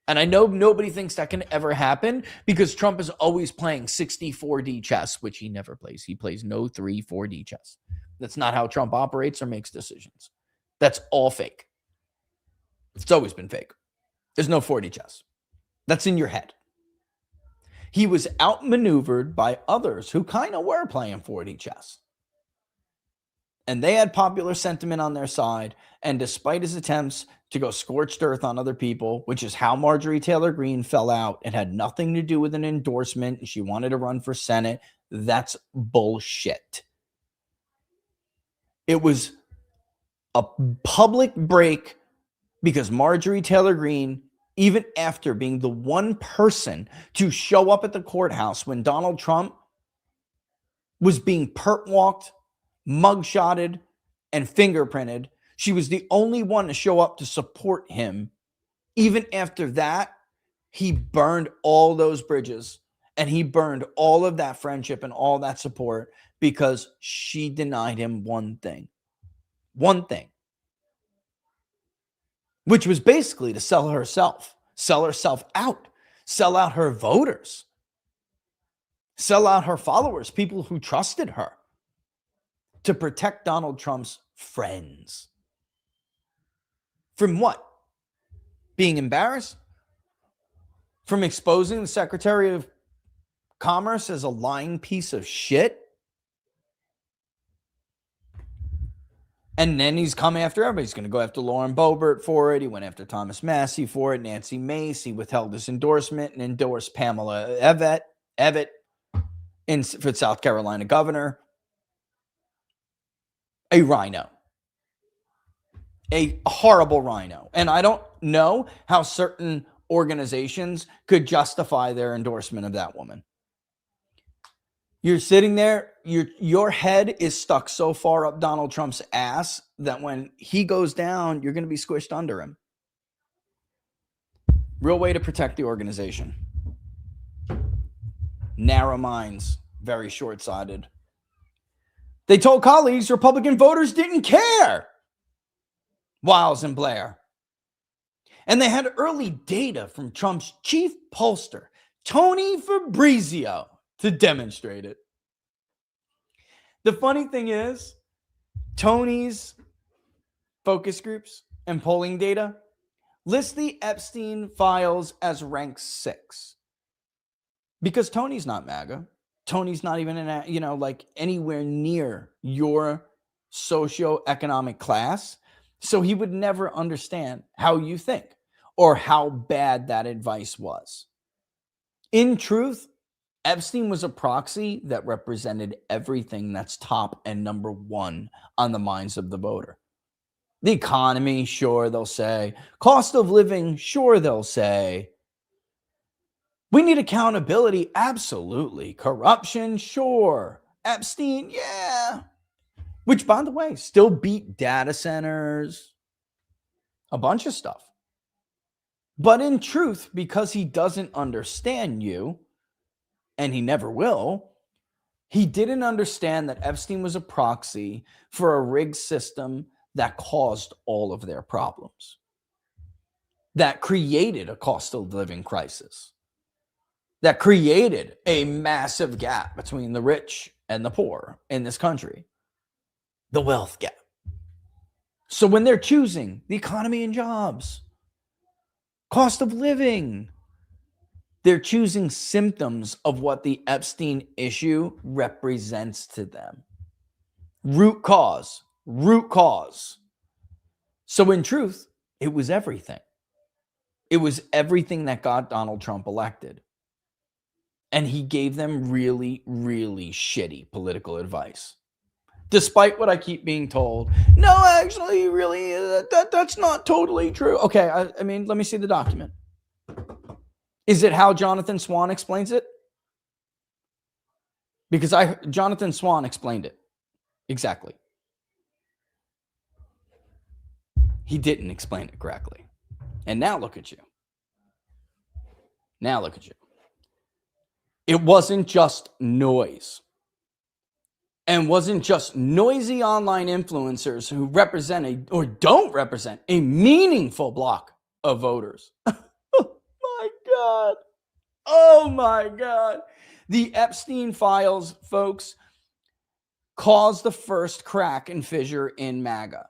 And I know nobody thinks that can ever happen because Trump is always playing 64D chess, which he never plays. He plays no 3-4D chess. That's not how Trump operates or makes decisions. That's all fake. It's always been fake. There's no 4D chess. That's in your head. He was outmaneuvered by others who kind of were playing 4D chess. And they had popular sentiment on their side. And despite his attempts to go scorched earth on other people, which is how Marjorie Taylor Greene fell out, it had nothing to do with an endorsement, and she wanted to run for Senate. That's bullshit. It was a public break because Marjorie Taylor Greene, even after being the one person to show up at the courthouse when Donald Trump was being perp-walked, mugshotted, and fingerprinted, she was the only one to show up to support him. Even after that, he burned all those bridges and he burned all of that friendship and all that support because she denied him one thing, which was basically to sell herself out, sell out her voters, sell out her followers, people who trusted her, to protect Donald Trump's friends. From what? Being embarrassed? From exposing the Secretary of Commerce as a lying piece of shit? And then he's come after everybody. He's going to go after Lauren Boebert for it. He went after Thomas Massie for it. Nancy Mace. He withheld his endorsement and endorsed Pamela Evitt for South Carolina governor. A rhino. A horrible rhino. And I don't know how certain organizations could justify their endorsement of that woman. You're sitting there, your head is stuck so far up Donald Trump's ass that when he goes down, you're going to be squished under him. Real way to protect the organization. Narrow minds, very short-sighted. They told colleagues Republican voters didn't care. Wiles and Blair. And they had early data from Trump's chief pollster, Tony Fabrizio, to demonstrate it. The funny thing is, Tony's focus groups and polling data list the Epstein files as rank 6. Because Tony's not MAGA. Tony's not even anywhere near your socioeconomic class. So he would never understand how you think or how bad that advice was. In truth, Epstein was a proxy that represented everything that's top and number one on the minds of the voter. The economy, sure, they'll say. Cost of living, sure, they'll say. We need accountability, absolutely. Corruption, sure. Epstein, yeah. Which, by the way, still beat data centers, a bunch of stuff. But in truth, because he doesn't understand you, and he never will, he didn't understand that Epstein was a proxy for a rigged system that caused all of their problems, that created a cost of living crisis, that created a massive gap between the rich and the poor in this country, the wealth gap. So when they're choosing the economy and jobs, cost of living, they're choosing symptoms of what the Epstein issue represents to them. Root cause. So in truth, it was everything. It was everything that got Donald Trump elected. And he gave them really, really shitty political advice. Despite what I keep being told, no, actually, really, that's not totally true. Okay, I mean, let me see the document. Is it how Jonathan Swan explains it? Because Jonathan Swan explained it. Exactly. He didn't explain it correctly. And now look at you. It wasn't just noise. And wasn't just noisy online influencers who represent or don't represent a meaningful block of voters. Oh my God. The Epstein files, folks, caused the first crack and fissure in MAGA.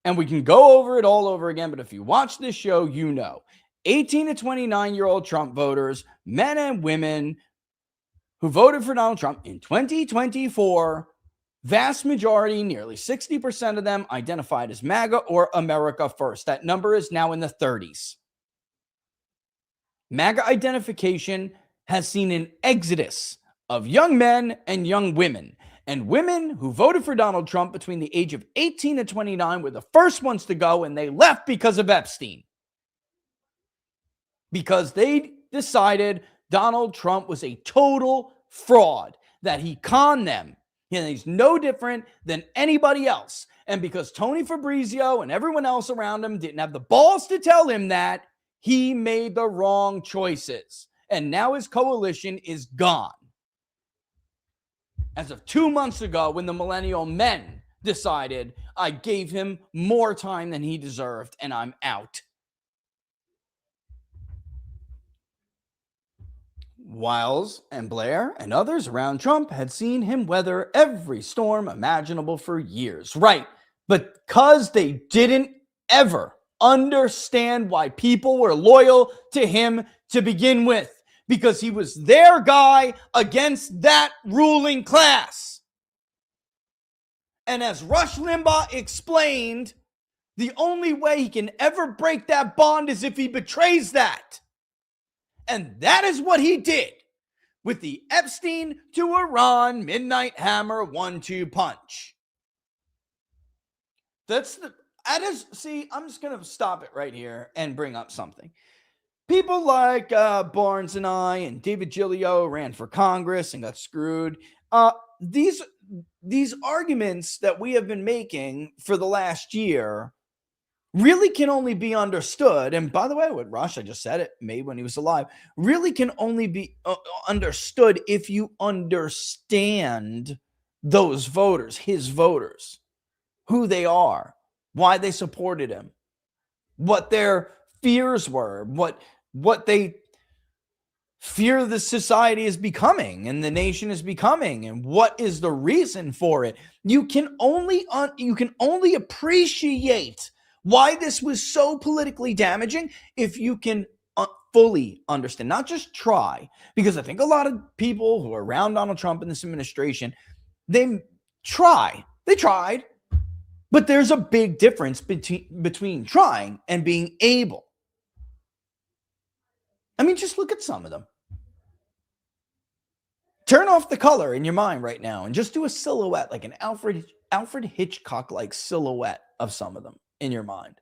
And we can go over it all over again, but if you watch this show, you know. 18 to 29-year-old Trump voters, men and women who voted for Donald Trump in 2024, vast majority, nearly 60% of them identified as MAGA or America First. That number is now in the 30s. MAGA identification has seen an exodus of young men and young women. And women who voted for Donald Trump between the age of 18 and 29 were the first ones to go, and they left because of Epstein. Because they decided Donald Trump was a total fraud, that he conned them. And he's no different than anybody else. And because Tony Fabrizio and everyone else around him didn't have the balls to tell him that, he made the wrong choices. And now his coalition is gone. As of 2 months ago, when the millennial men decided, I gave him more time than he deserved, and I'm out. Wiles and Blair and others around Trump had seen him weather every storm imaginable for years. Right, but because they didn't ever understand why people were loyal to him to begin with. Because he was their guy against that ruling class. And as Rush Limbaugh explained, the only way he can ever break that bond is if he betrays that. And that is what he did with the Epstein to Iran Midnight Hammer 1-2 punch. I'm just going to stop it right here and bring up something. People like Barnes and I and David Giglio ran for Congress and got screwed. These arguments that we have been making for the last year really can only be understood. And by the way, what Rush, I just said it, made when he was alive, really can only be understood if you understand those voters, his voters, who they are, why they supported him, what their fears were, what they fear the society is becoming and the nation is becoming, and what is the reason for it. You can only appreciate why this was so politically damaging if you can fully understand, not just try. Because I think a lot of people who are around Donald Trump in this administration, they tried, but there's a big difference between trying and being able. I mean, just look at some of them. Turn off the color in your mind right now and just do a silhouette, like an Alfred Hitchcock-like silhouette of some of them in your mind.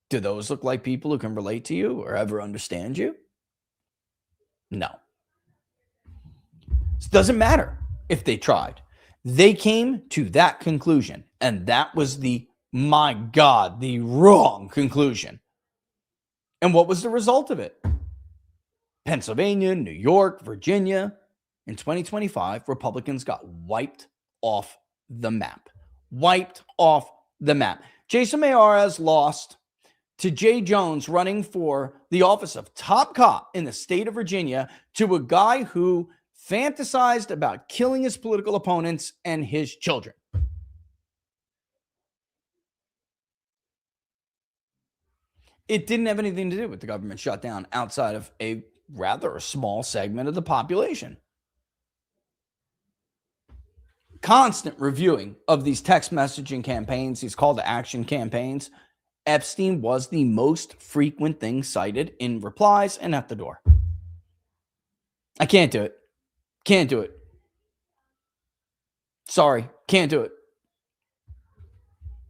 Do those look like people who can relate to you or ever understand you? No. It doesn't matter if they tried. They came to that conclusion, and that was the wrong conclusion. And what was the result of it? Pennsylvania, New York, Virginia. In 2025, Republicans got wiped off the map. Wiped off the map. Jason Mayares lost to Jay Jones running for the office of top cop in the state of Virginia to a guy who fantasized about killing his political opponents and his children. It didn't have anything to do with the government shutdown outside of a rather small segment of the population. Constant reviewing of these text messaging campaigns, these call to action campaigns. Epstein was the most frequent thing cited in replies and at the door. I can't do it. Can't do it. Sorry, can't do it.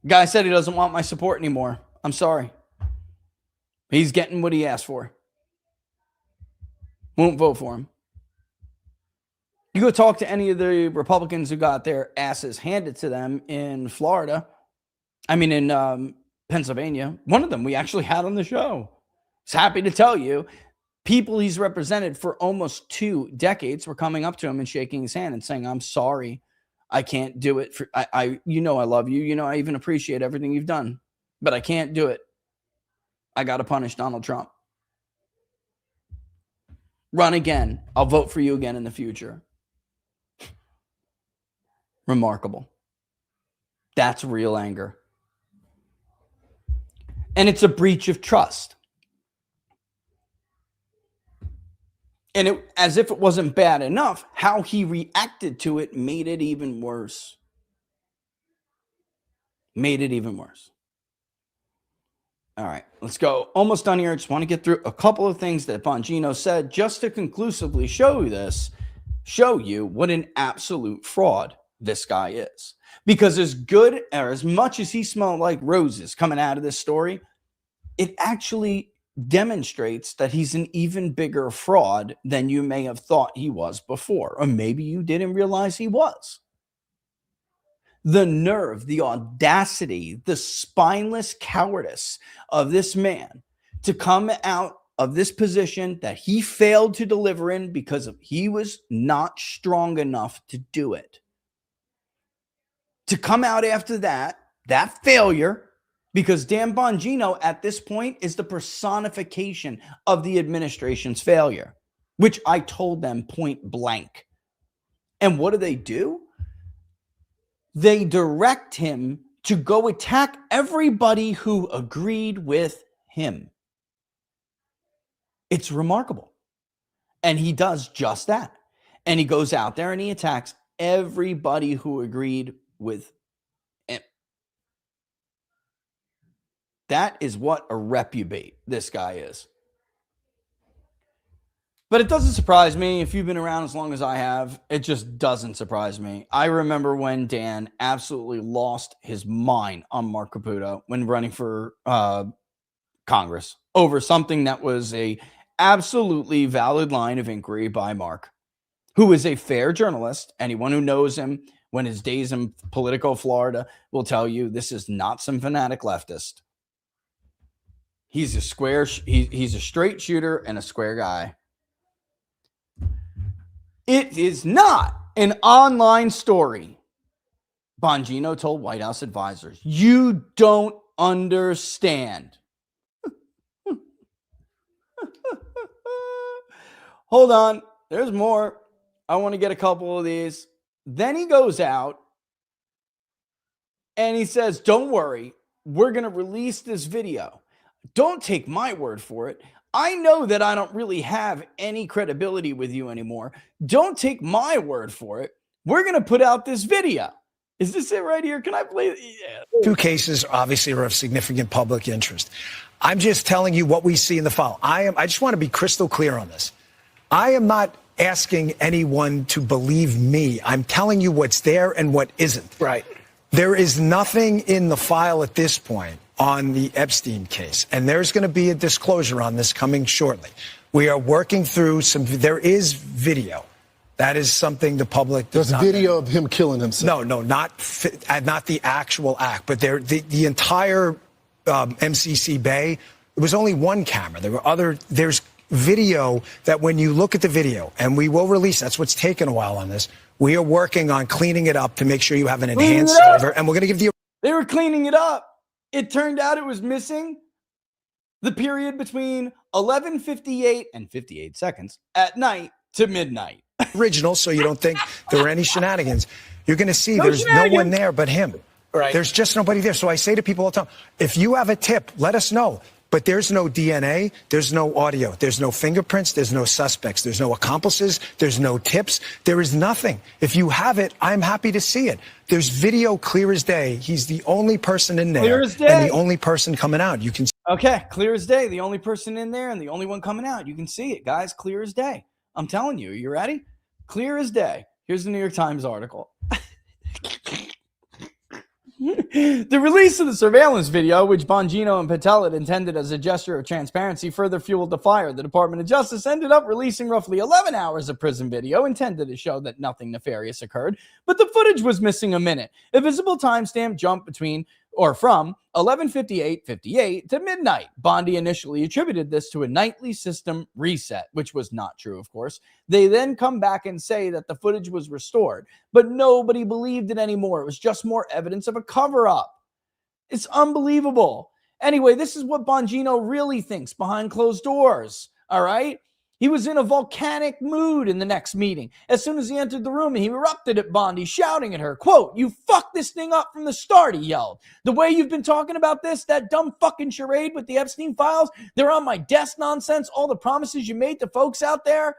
Guy said he doesn't want my support anymore. I'm sorry. He's getting what he asked for. Won't vote for him. You go talk to any of the Republicans who got their asses handed to them in Florida. In Pennsylvania. One of them we actually had on the show. He's happy to tell you, people he's represented for almost 2 decades were coming up to him and shaking his hand and saying, I'm sorry, I can't do it. I love you. I even appreciate everything you've done, but I can't do it. I got to punish Donald Trump. Run again. I'll vote for you again in the future. Remarkable. That's real anger. And it's a breach of trust. And as if it wasn't bad enough, how he reacted to it made it even worse. Made it even worse. All right, let's go. Almost done here. I just want to get through a couple of things that Bongino said just to conclusively show you what an absolute fraud this guy is. Because as good or as much as he smelled like roses coming out of this story, it actually demonstrates that he's an even bigger fraud than you may have thought he was before. Or maybe you didn't realize he was. The nerve, the audacity, the spineless cowardice of this man to come out of this position that he failed to deliver in because he was not strong enough to do it. To come out after that failure, because Dan Bongino at this point is the personification of the administration's failure, which I told them point blank. And what do? They direct him to go attack everybody who agreed with him. It's remarkable. And he does just that. And he goes out there and he attacks everybody who agreed with him. That is what a reprobate this guy is. But it doesn't surprise me. If you've been around as long as I have, it just doesn't surprise me. I remember when Dan absolutely lost his mind on Mark Caputo when running for Congress over something that was a absolutely valid line of inquiry by Mark, who is a fair journalist. Anyone who knows him when his days in Politico Florida will tell you this is not some fanatic leftist. He's a straight shooter and a square guy. It is not an online story. Bongino told White House advisors, you don't understand. Hold on. There's more. I want to get a couple of these. Then he goes out and he says, don't worry. We're going to release this video. Don't take my word for it. I know that I don't really have any credibility with you anymore. Don't take my word for it. We're going to put out this video. Is this it right here? Can I play it? Yeah. 2 cases obviously are of significant public interest. I'm just telling you what we see in the file. I just want to be crystal clear on this. I am not asking anyone to believe me. I'm telling you what's there and what isn't. Right. There is nothing in the file at this point on the Epstein case, and there's going to be a disclosure on this coming shortly. We are working through there is video. That is something the public does not. There's video of him killing himself. No, not the actual act, but the entire MCC Bay It was only one camera. There's video that when you look at the video, and we will release, that's what's taken a while on this. We are working on cleaning it up to make sure you have an enhanced server, and we're going to give you. They were cleaning it up. It turned out it was missing the period between 11:58 and 58 seconds at night to midnight. Original, so you don't think there were any shenanigans. You're going to see there's no one there but him. Right. There's just nobody there. So I say to people all the time, if you have a tip, let us know. But there's no DNA, there's no audio, there's no fingerprints, there's no suspects, there's no accomplices, there's no tips, there is nothing. If you have it, I'm happy to see it. There's video clear as day. He's the only person in there Clear as day. and the only person coming out. You can. Okay, clear as day. The only person in there and the only one coming out. You can see it, guys. Clear as day. I'm telling you. You ready? Clear as day. Here's the New York Times article. The release of the surveillance video, which Bongino and Patel had intended as a gesture of transparency, further fueled the fire. The Department of Justice ended up releasing roughly 11 hours of prison video intended to show that nothing nefarious occurred, but the footage was missing a minute. A visible timestamp jumped from 11:58:58 to midnight. Bondi initially attributed this to a nightly system reset, which was not true, of course. They then come back and say that the footage was restored, but nobody believed it anymore. It was just more evidence of a cover-up. It's unbelievable. Anyway, this is what Bongino really thinks behind closed doors, all right? He was in a volcanic mood in the next meeting. As soon as he entered the room, he erupted at Bondi, shouting at her, quote, "You fucked this thing up from the start," he yelled. "The way you've been talking about this, that dumb fucking charade with the Epstein files, they're on my desk nonsense, all the promises you made to folks out there.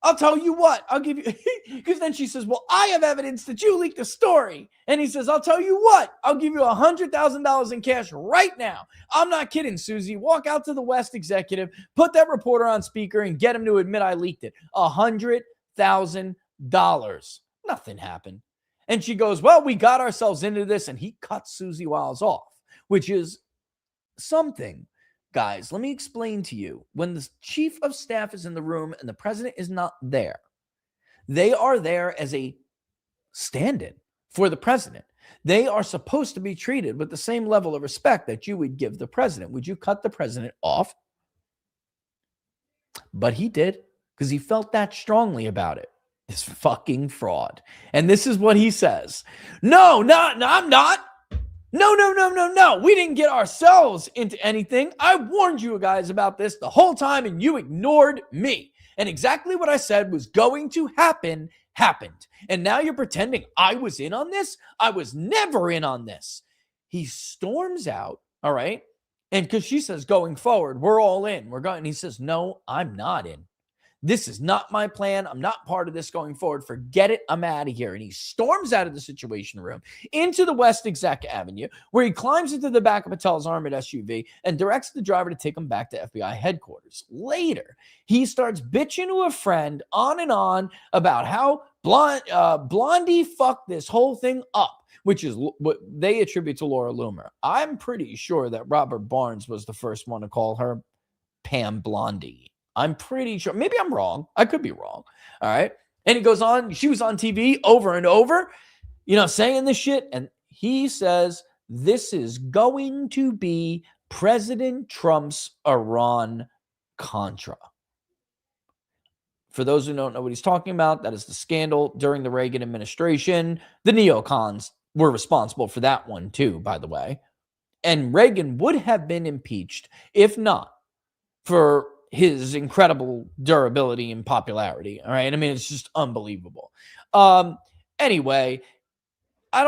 I'll tell you what, I'll give you," because then she says, "Well, I have evidence that you leaked the story." And he says, "I'll tell you what, I'll give you $100,000 in cash right now." I'm not kidding, Susie. Walk out to the West executive, put that reporter on speaker, and get him to admit I leaked it. $100,000. Nothing happened. And she goes, "Well, we got ourselves into this," and he cuts Susie Wiles off, which is something. Guys, let me explain to you. When the chief of staff is in the room and the president is not there, they are there as a stand-in for the president. They are supposed to be treated with the same level of respect that you would give the president. Would you cut the president off? But he did, because he felt that strongly about it. This fucking fraud. And this is what he says. No, I'm not. No. We didn't get ourselves into anything. I warned you guys about this the whole time, and you ignored me. And exactly what I said was going to happen, happened. And now you're pretending I was in on this? I was never in on this. He storms out, all right? And because she says, going forward, we're all in. We're going. And he says, no, I'm not in. This is not my plan. I'm not part of this going forward. Forget it. I'm out of here. And he storms out of the Situation Room into the West Exec Avenue, where he climbs into the back of Patel's armored SUV and directs the driver to take him back to FBI headquarters. Later, he starts bitching to a friend on and on about how Blondie fucked this whole thing up, which is what they attribute to Laura Loomer. I'm pretty sure that Robert Barnes was the first one to call her Pam Blondie. I'm pretty sure. Maybe I'm wrong. I could be wrong. All right. And he goes on. She was on TV over and over, saying this shit. And he says, this is going to be President Trump's Iran-Contra. For those who don't know what he's talking about, that is the scandal during the Reagan administration. The neocons were responsible for that one too, by the way. And Reagan would have been impeached if not for his incredible durability and popularity. All right. I mean, it's just unbelievable. Anyway,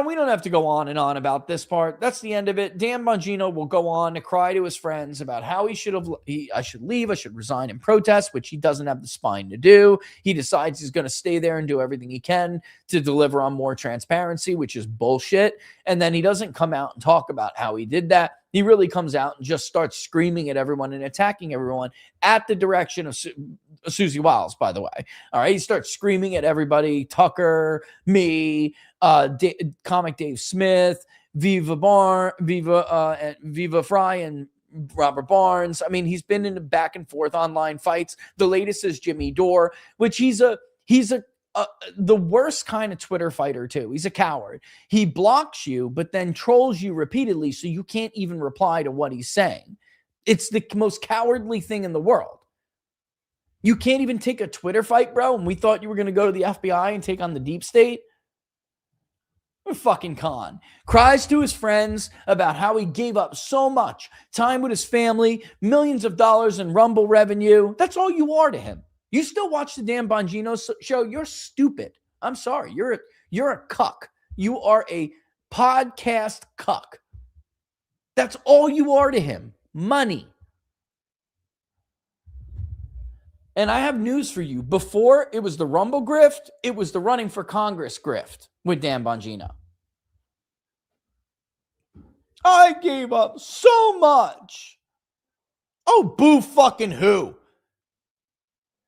we don't have to go on and on about this part. That's the end of it. Dan Bongino will go on to cry to his friends about how I should leave. I should resign and protest, which he doesn't have the spine to do. He decides he's going to stay there and do everything he can to deliver on more transparency, which is bullshit. And then he doesn't come out and talk about how he did that. He really comes out and just starts screaming at everyone and attacking everyone at the direction of Susie Wiles, by the way. All right. He starts screaming at everybody, Tucker, me, comic Dave Smith, Viva Fry, and Robert Barnes. I mean, he's been in the back and forth online fights. The latest is Jimmy Dore, which he's the worst kind of Twitter fighter too. He's a coward. He blocks you, but then trolls you repeatedly, so you can't even reply to what he's saying. It's the most cowardly thing in the world. You can't even take a Twitter fight, bro, and we thought you were going to go to the FBI and take on the deep state? A fucking con. Cries to his friends about how he gave up so much time with his family, millions of dollars in Rumble revenue. That's all you are to him. You still watch the Dan Bongino show? You're stupid. I'm sorry. You're a cuck. You are a podcast cuck. That's all you are to him. Money. And I have news for you. Before it was the Rumble grift, it was the running for Congress grift with Dan Bongino. I gave up so much. Oh, boo fucking who?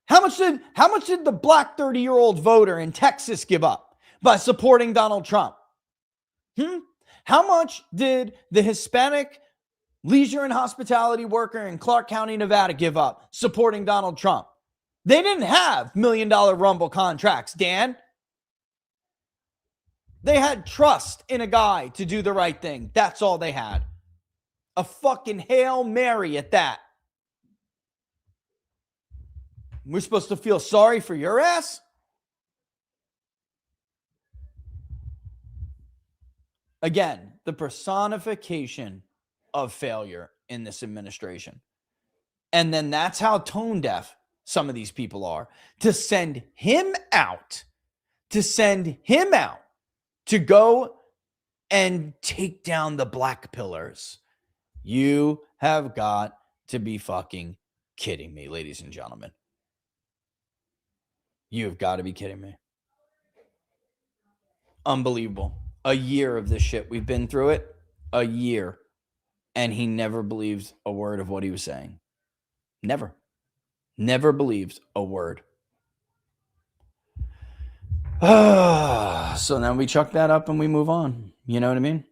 How much did the black 30-year-old voter in Texas give up by supporting Donald Trump? How much did the Hispanic leisure and hospitality worker in Clark County, Nevada give up supporting Donald Trump? They didn't have $1 million Rumble contracts, Dan. They had trust in a guy to do the right thing. That's all they had. A fucking Hail Mary at that. We're supposed to feel sorry for your ass? Again, the personification of failure in this administration. And then that's how tone deaf some of these people are. To send him out, to go and take down the black pillars. You have got to be fucking kidding me, ladies and gentlemen. You've got to be kidding me. Unbelievable. A year of this shit. We've been through it. A year. And he never believed a word of what he was saying. Never. Never believed a word. So then we chuck that up and we move on. You know what I mean?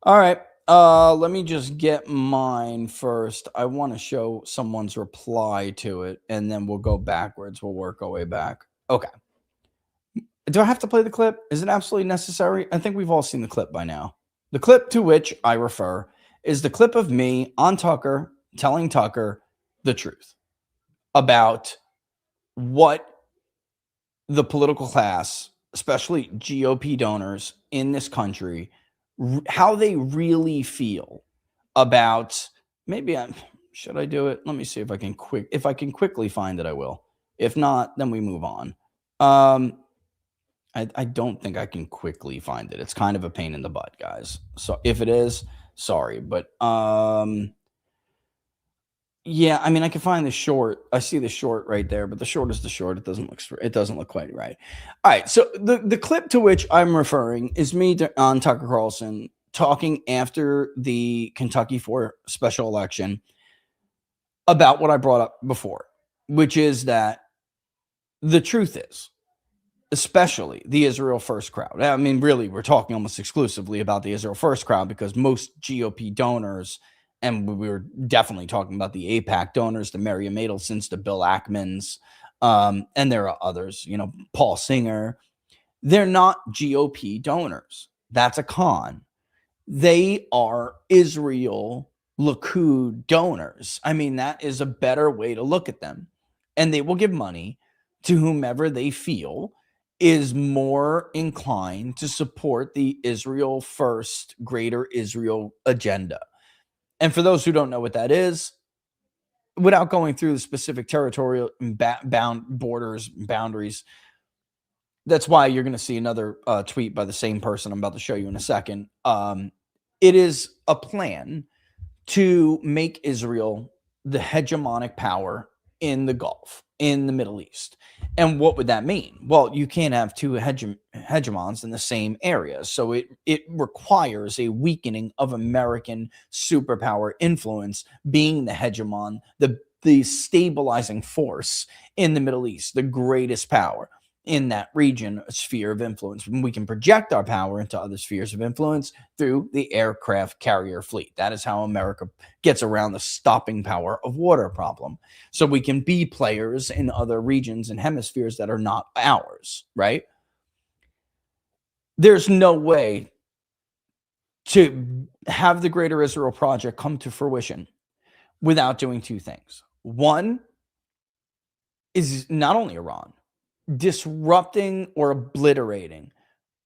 All right. Let me just get mine first. I want to show someone's reply to it, and then we'll go backwards. We'll work our way back. Okay. Do I have to play the clip? Is it absolutely necessary? I think we've all seen the clip by now. The clip to which I refer is the clip of me on Tucker telling Tucker the truth about what the political class, especially GOP donors in this country, how they really feel about, should I do it? Let me see if I can quickly find it, I will. If not, then we move on. I don't think I can quickly find it. It's kind of a pain in the butt, guys. So if it is, sorry, but yeah, I mean, I can find the short. I see the short right there, but the short is the short. It doesn't look quite right. All right, so the clip to which I'm referring is me on Tucker Carlson talking after the Kentucky 4 special election about what I brought up before, which is that the truth is, especially the Israel First crowd. I mean, really, we're talking almost exclusively about the Israel First crowd because most GOP donors, and we were definitely talking about the AIPAC donors, the Miriam Adelsons, the Bill Ackmans, and there are others, Paul Singer. They're not GOP donors. That's a con. They are Israel Likud donors. I mean, that is a better way to look at them. And they will give money to whomever they feel is more inclined to support the Israel First, Greater Israel agenda. And for those who don't know what that is, without going through the specific territorial boundaries, that's why you're going to see another tweet by the same person I'm about to show you in a second. It is a plan to make Israel the hegemonic power in the Gulf, in the Middle East. And what would that mean? Well, you can't have two hegemons in the same area. So it requires a weakening of American superpower influence being the hegemon, the stabilizing force in the Middle East, the greatest power in that region, sphere of influence. We can project our power into other spheres of influence through the aircraft carrier fleet. That is how America gets around the stopping power of water problem. So we can be players in other regions and hemispheres that are not ours, right? There's no way to have the Greater Israel Project come to fruition without doing two things. One is not only Iran, disrupting or obliterating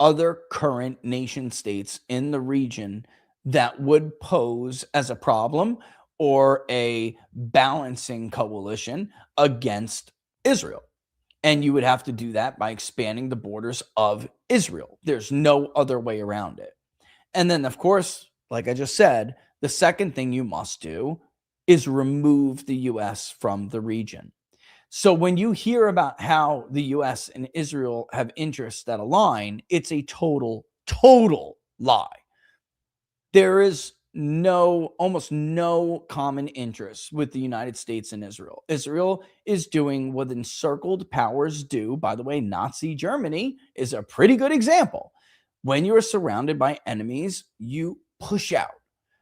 other current nation states in the region that would pose as a problem or a balancing coalition against Israel. And you would have to do that by expanding the borders of Israel. There's no other way around it. And then, of course, like I just said, the second thing you must do is remove the U.S. from the region. So when you hear about how the U.S. and Israel have interests that align, it's a total lie. There is almost no common interest with the United States and Israel. Israel is doing what encircled powers do. By the way, Nazi Germany is a pretty good example. When you are surrounded by enemies, you push out.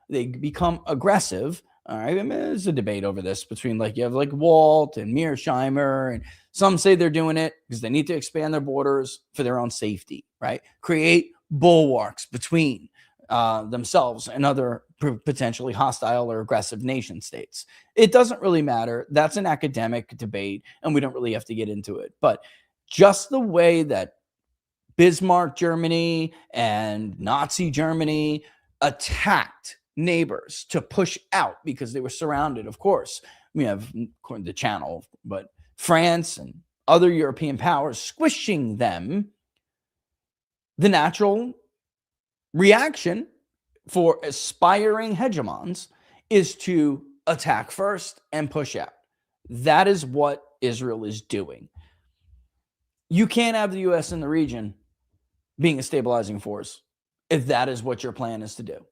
They become aggressive. All right. I mean, there's a debate over this between you have Walt and Mearsheimer, and some say they're doing it because they need to expand their borders for their own safety, right? Create bulwarks between themselves and other potentially hostile or aggressive nation states. It doesn't really matter. That's an academic debate, and we don't really have to get into it. But just the way that Bismarck Germany and Nazi Germany attacked neighbors to push out because they were surrounded, of course. We have, according to the channel, but France and other European powers squishing them. The natural reaction for aspiring hegemons is to attack first and push out. That is what Israel is doing. You can't have the U.S. in the region being a stabilizing force if that is what your plan is to do.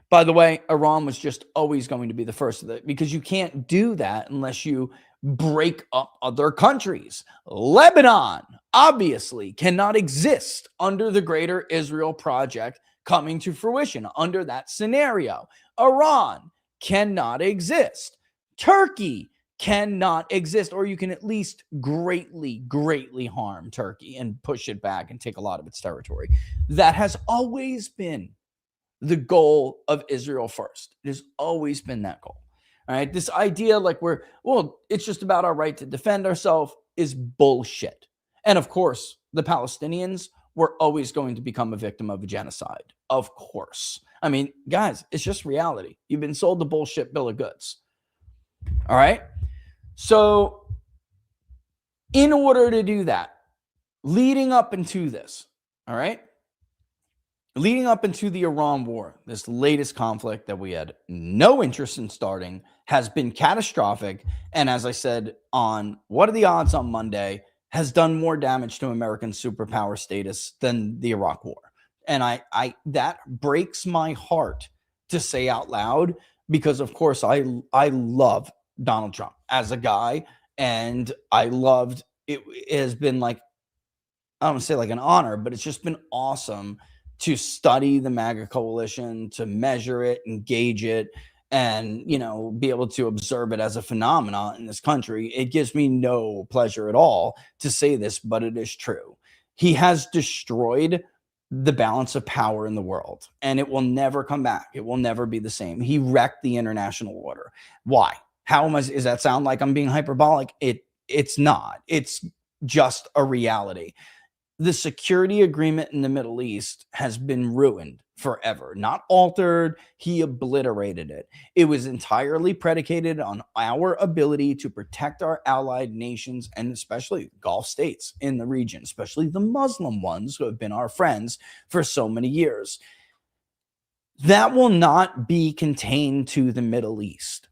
By the way, Iran was just always going to be the first of it, because you can't do that unless you break up other countries. Lebanon obviously cannot exist under the Greater Israel Project coming to fruition under that scenario. Iran cannot exist. Turkey cannot exist, or you can at least greatly harm Turkey and push it back and take a lot of its territory. That has always been the goal of Israel first. It has always been that goal. All right. This idea it's just about our right to defend ourselves is bullshit. And of course, the Palestinians were always going to become a victim of a genocide. Of course. I mean, guys, it's just reality. You've been sold the bullshit bill of goods. All right. So in order to do that, leading up into this, all right, leading up into the Iran war, this latest conflict that we had no interest in starting has been catastrophic. And as I said on What Are the Odds on Monday, has done more damage to American superpower status than the Iraq war. And I that breaks my heart to say out loud, because of course I love Donald Trump as a guy, and I loved it. It has been I don't want to say an honor, but it's just been awesome to study the MAGA coalition, to measure it, engage it, and, be able to observe it as a phenomenon in this country. It gives me no pleasure at all to say this, but it is true. He has destroyed the balance of power in the world, and it will never come back. It will never be the same. He wrecked the international order. Why? Does that sound like I'm being hyperbolic? It's not. It's just a reality. The security agreement in the Middle East has been ruined forever, not altered. He obliterated it. It was entirely predicated on our ability to protect our allied nations, and especially Gulf states in the region, especially the Muslim ones who have been our friends for so many years. That will not be contained to the Middle East.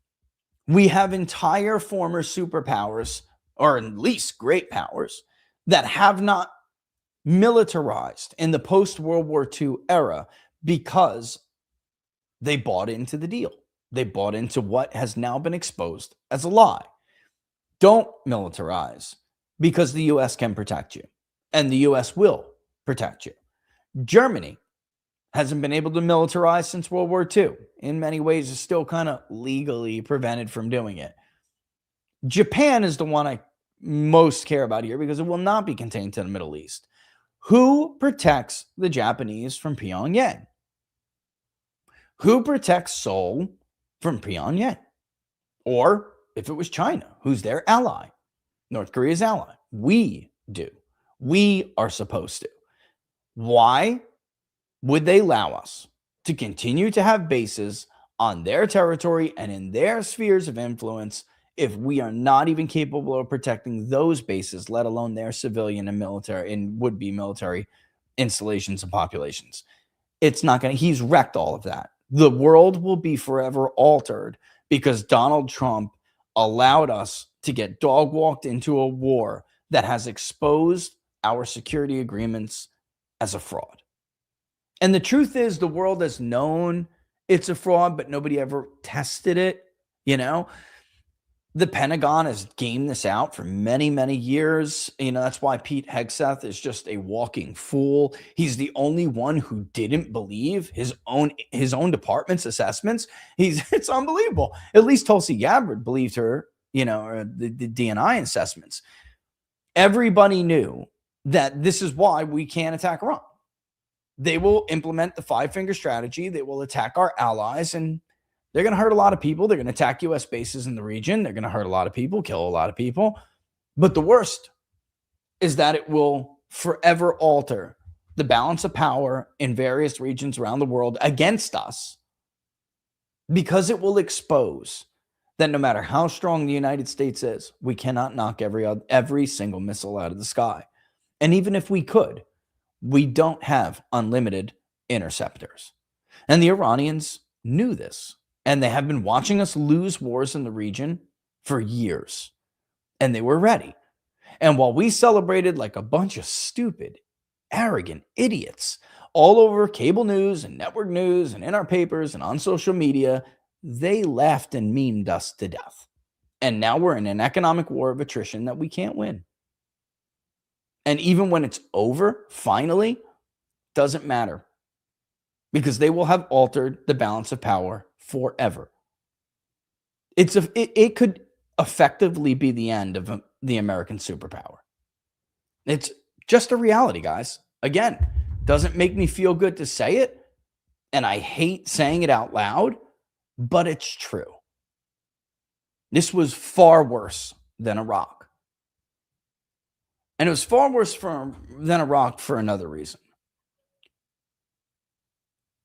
We have entire former superpowers, or at least great powers, that have not militarized in the post-World War II era because they bought into the deal. They bought into what has now been exposed as a lie. Don't militarize, because the U.S. can protect you, and the U.S. will protect you. Germany hasn't been able to militarize since World War II. In many ways, is still kind of legally prevented from doing it. Japan is the one I most care about here, because it will not be contained to the Middle East. Who protects the Japanese from Pyongyang? Who protects Seoul from Pyongyang? Or if it was China, who's their ally, North Korea's ally. We do. We are supposed to. Why would they allow us to continue to have bases on their territory and in their spheres of influence if we are not even capable of protecting those bases, let alone their civilian and military and would-be military installations and populations? It's not going to, he's wrecked all of that. The world will be forever altered because Donald Trump allowed us to get dog walked into a war that has exposed our security agreements as a fraud. And the truth is, the world has known it's a fraud, but nobody ever tested it. You know, the Pentagon has gamed this out for many, many years. You know, that's why Pete Hegseth is just a walking fool. He's the only one who didn't believe his own department's assessments. It's unbelievable. At least Tulsi Gabbard believed her, you know, or the DNI assessments. Everybody knew that this is why we can't attack Iran. They will implement the five-finger strategy. They will attack our allies, and they're going to hurt a lot of people. They're going to attack U.S. bases in the region. They're going to hurt a lot of people, kill a lot of people. But the worst is that it will forever alter the balance of power in various regions around the world against us, because it will expose that no matter how strong the United States is, we cannot knock every single missile out of the sky. And even if we could, we don't have unlimited interceptors. And the Iranians knew this. And they have been watching us lose wars in the region for years. And they were ready. And while we celebrated like a bunch of stupid, arrogant idiots all over cable news and network news and in our papers and on social media, they laughed and memed us to death. And now we're in an economic war of attrition that we can't win. And even when it's over, finally, doesn't matter. Because they will have altered the balance of power forever. It could effectively be the end of the American superpower. It's just a reality, guys. Again, doesn't make me feel good to say it, and I hate saying it out loud, but it's true. This was far worse than Iraq. And it was far worse than Iraq for another reason.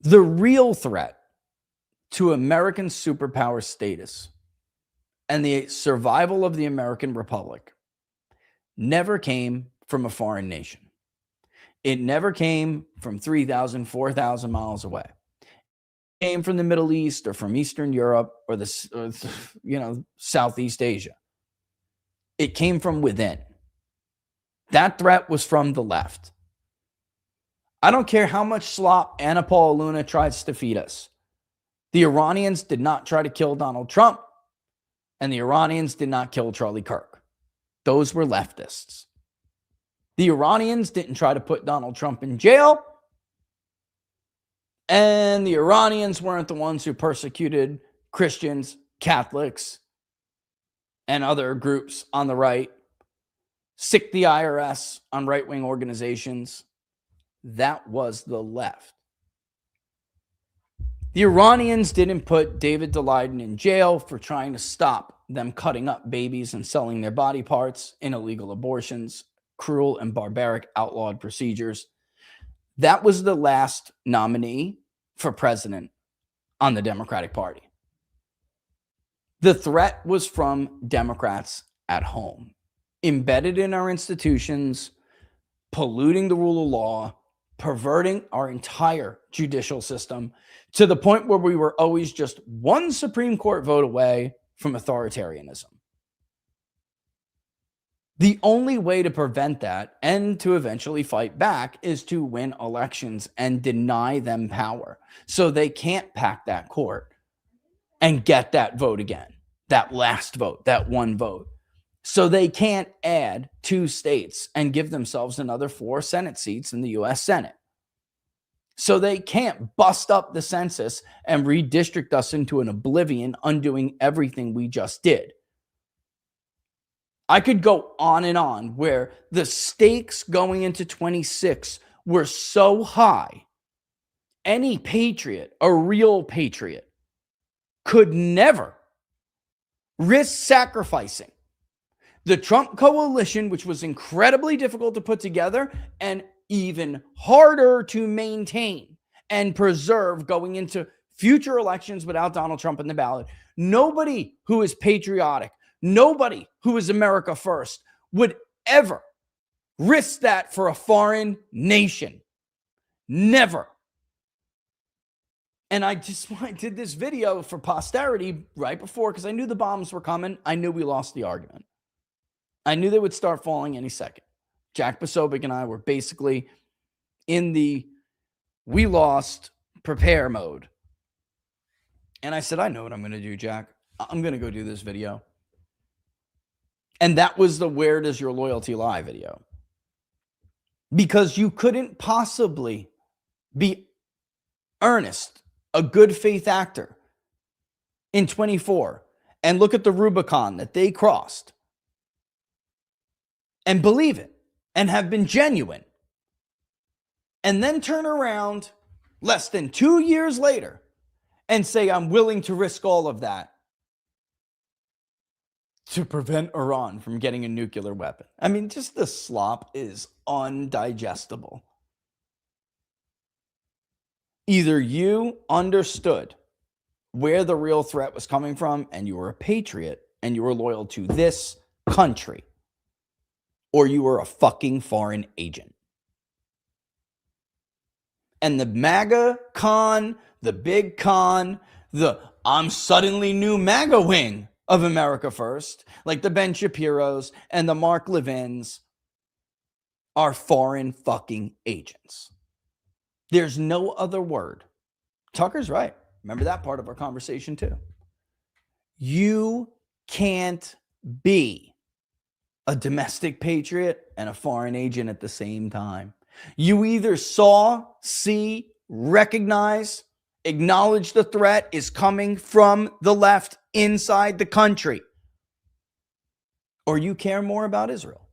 The real threat to American superpower status and the survival of the American Republic never came from a foreign nation. It never came from 3,000, 4,000 miles away. It came from the Middle East or from Eastern Europe or Southeast Asia. It came from within. That threat was from the left. I don't care how much slop Anna Paula Luna tries to feed us. The Iranians did not try to kill Donald Trump, and the Iranians did not kill Charlie Kirk. Those were leftists. The Iranians didn't try to put Donald Trump in jail, and the Iranians weren't the ones who persecuted Christians, Catholics, and other groups on the right, sicked the IRS on right-wing organizations. That was the left. The Iranians didn't put David Daleiden in jail for trying to stop them cutting up babies and selling their body parts in illegal abortions, cruel and barbaric outlawed procedures. That was the last nominee for president on the Democratic Party. The threat was from Democrats at home, embedded in our institutions, polluting the rule of law, perverting our entire judicial system to the point where we were always just one Supreme Court vote away from authoritarianism. The only way to prevent that and to eventually fight back is to win elections and deny them power so they can't pack that court and get that vote again, that last vote, that one vote. So they can't add 2 states and give themselves another 4 Senate seats in the U.S. Senate. So they can't bust up the census and redistrict us into an oblivion, undoing everything we just did. I could go on and on where the stakes going into 26 were so high, any patriot, a real patriot, could never risk sacrificing the Trump coalition, which was incredibly difficult to put together and even harder to maintain and preserve going into future elections without Donald Trump in the ballot. Nobody who is patriotic, nobody who is America first would ever risk that for a foreign nation. Never. And I did this video for posterity right before, because I knew the bombs were coming. I knew we lost the argument. I knew they would start falling any second. Jack Posobiec and I were basically in the we lost, prepare mode. And I said, I know what I'm going to do, Jack. I'm going to go do this video. And that was the where does your loyalty lie video. Because you couldn't possibly be earnest, a good faith actor in 24 and look at the Rubicon that they crossed and believe it and have been genuine, and then turn around less than 2 years later and say, I'm willing to risk all of that to prevent Iran from getting a nuclear weapon. I mean, just the slop is undigestible. Either you understood where the real threat was coming from and you were a patriot and you were loyal to this country, or you were a fucking foreign agent. And the MAGA con, the big con, the I'm suddenly new MAGA wing of America First, like the Ben Shapiros and the Mark Levins, are foreign fucking agents. There's no other word. Tucker's right. Remember that part of our conversation too. You can't be a domestic patriot and a foreign agent at the same time. You either saw, see, recognize, acknowledge the threat is coming from the left inside the country, or you care more about Israel.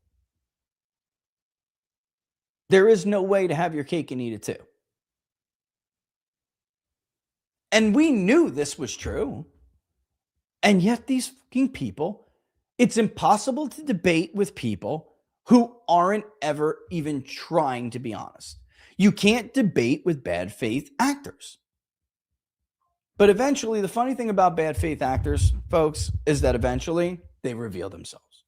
There is no way to have your cake and eat it too. And we knew this was true. And yet these fucking people, it's impossible to debate with people who aren't ever even trying to be honest. You can't debate with bad faith actors. But eventually, the funny thing about bad faith actors, folks, is that eventually they reveal themselves.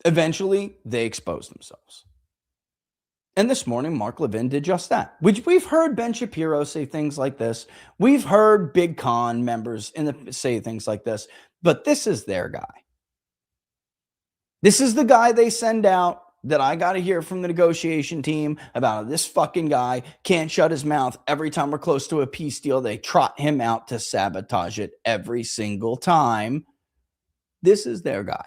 Eventually, they expose themselves. And this morning, Mark Levin did just that. We've heard Ben Shapiro say things like this. We've heard Big Con members say things like this. But this is their guy. This is the guy they send out that I got to hear from the negotiation team about. This fucking guy can't shut his mouth. Every time we're close to a peace deal, they trot him out to sabotage it every single time. This is their guy.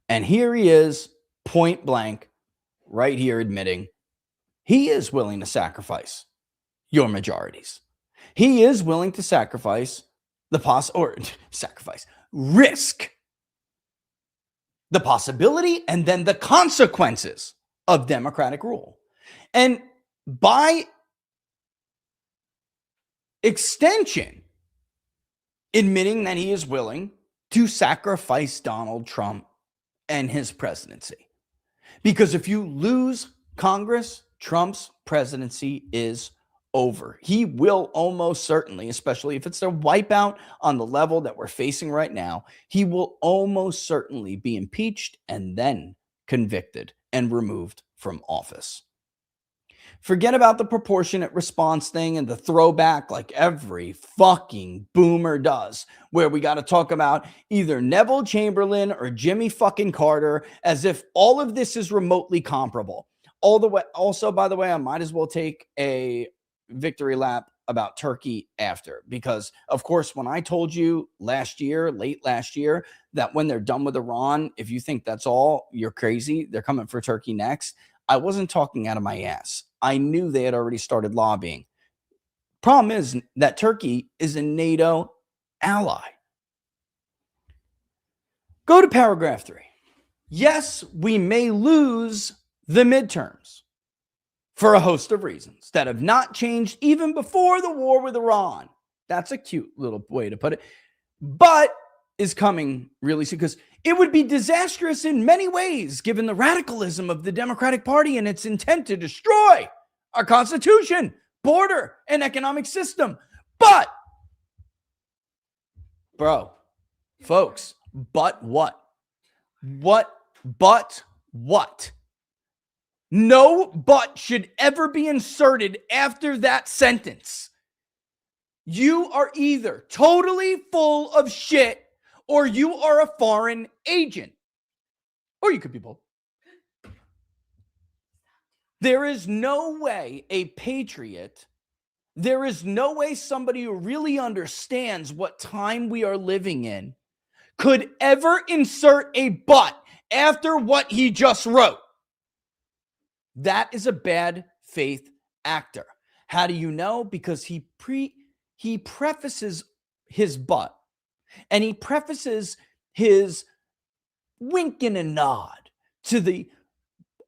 And here he is, point blank, right here admitting he is willing to sacrifice your majorities. He is willing to sacrifice risk the possibility and then the consequences of democratic rule. And by extension, admitting that he is willing to sacrifice Donald Trump and his presidency. Because if you lose Congress, Trump's presidency is over. He will almost certainly, especially if it's a wipeout on the level that we're facing right now, he will almost certainly be impeached and then convicted and removed from office. Forget about the proportionate response thing and the throwback like every fucking boomer does, where we got to talk about either Neville Chamberlain or Jimmy fucking Carter as if all of this is remotely comparable. All the way. Also, by the way, I might as well take a victory lap about Turkey after, because of course, when I told you late last year, that when they're done with Iran, if you think that's all, you're crazy. They're coming for Turkey next. I wasn't talking out of my ass. I knew they had already started lobbying. Problem is that Turkey is a NATO ally. Go to paragraph 3. Yes, we may lose the midterms for a host of reasons that have not changed even before the war with Iran. That's a cute little way to put it. but is coming really soon, because it would be disastrous in many ways given the radicalism of the Democratic Party and its intent to destroy our Constitution, border, and economic system. But, folks, but what? But what? No but should ever be inserted after that sentence. You are either totally full of shit or you are a foreign agent. Or you could be both. There is no way a patriot, there is no way somebody who really understands what time we are living in could ever insert a but after what he just wrote. That is a bad faith actor. How do you know? Because he prefaces his but, and he prefaces his wink and a nod to the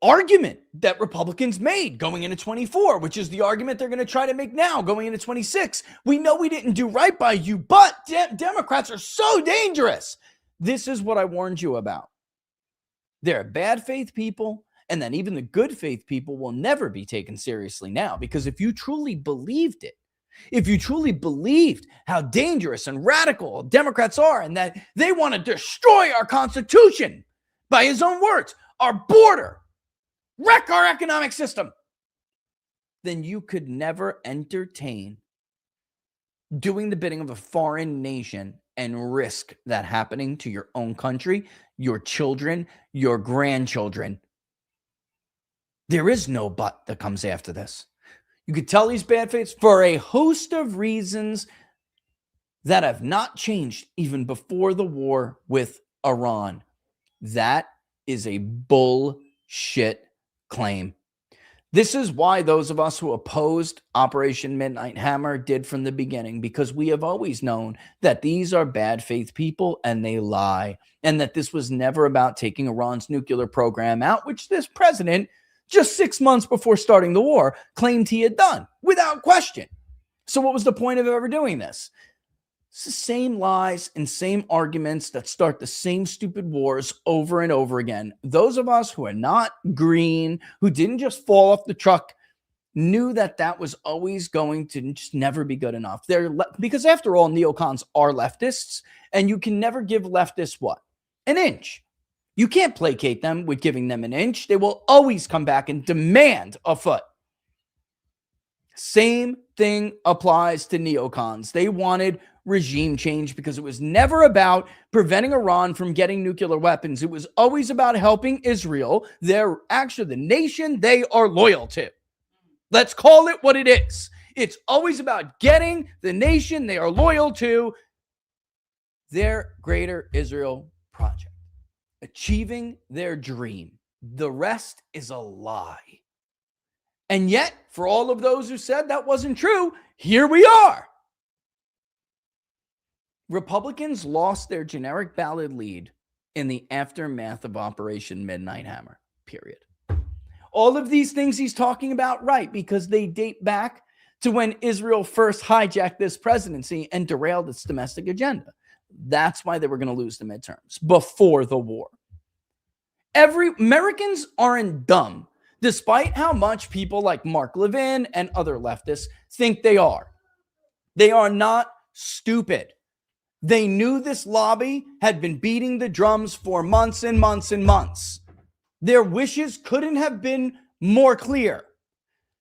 argument that Republicans made going into 24, which is the argument they're going to try to make now going into 26. We know we didn't do right by you, but Democrats are so dangerous. This is what I warned you about. There are bad faith people, and then even the good faith people will never be taken seriously now, because if you truly believed it, if you truly believed how dangerous and radical Democrats are and that they want to destroy our Constitution, by his own words, our border, wreck our economic system, then you could never entertain doing the bidding of a foreign nation and risk that happening to your own country, your children, your grandchildren. There is no but that comes after this. You could tell these bad faiths for a host of reasons that have not changed even before the war with Iran. That is a bullshit claim. This is why those of us who opposed Operation Midnight Hammer did from the beginning, because we have always known that these are bad faith people and they lie, and that this was never about taking Iran's nuclear program out, which this president, just 6 months before starting the war, claimed he had done without question. So what was the point of ever doing this? It's the same lies and same arguments that start the same stupid wars over and over again. Those of us who are not green, who didn't just fall off the truck, knew that that was always going to just never be good enough. Because after all, neocons are leftists, and you can never give leftists what? An inch. You can't placate them with giving them an inch. They will always come back and demand a foot. Same thing applies to neocons. They wanted regime change because it was never about preventing Iran from getting nuclear weapons. It was always about helping Israel. They're actually the nation they are loyal to. Let's call it what it is. It's always about getting the nation they are loyal to, their greater Israel project, achieving their dream. The rest is a lie. And yet, for all of those who said that wasn't true, here we are. Republicans lost their generic ballot lead in the aftermath of Operation Midnight Hammer, period. All of these things he's talking about, right, because they date back to when Israel first hijacked this presidency and derailed its domestic agenda. That's why they were going to lose the midterms before the war. Americans aren't dumb, despite how much people like Mark Levin and other leftists think they are. They are not stupid. They knew this lobby had been beating the drums for months and months and months. Their wishes couldn't have been more clear.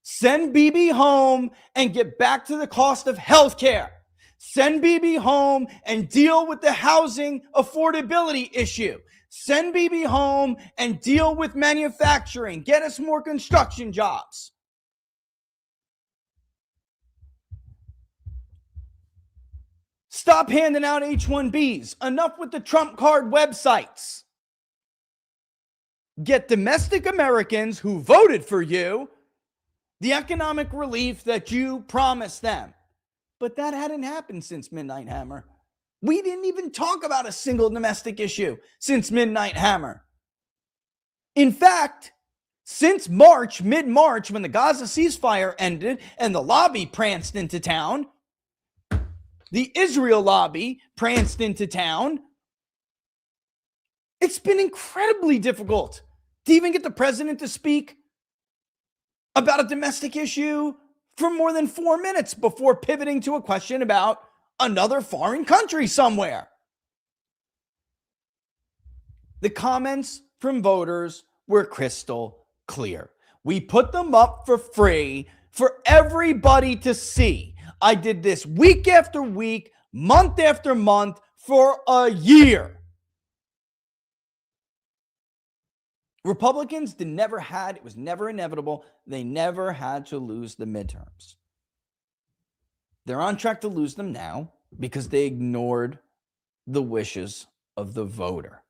Send Bibi home and get back to the cost of health care. Send Bibi home and deal with the housing affordability issue. Send Bibi home and deal with manufacturing. Get us more construction jobs. Stop handing out H-1Bs. Enough with the Trump card websites. Get domestic Americans who voted for you the economic relief that you promised them. But that hadn't happened since Midnight Hammer. We didn't even talk about a single domestic issue since Midnight Hammer. In fact, since March, mid-March, when the Gaza ceasefire ended and the lobby pranced into town, The Israel lobby pranced into town. It's been incredibly difficult to even get the president to speak about a domestic issue for more than 4 minutes before pivoting to a question about another foreign country somewhere. The comments from voters were crystal clear. We put them up for free for everybody to see. I did this week after week, month after month for a year. Republicans it was never inevitable. They never had to lose the midterms. They're on track to lose them now because they ignored the wishes of the voter.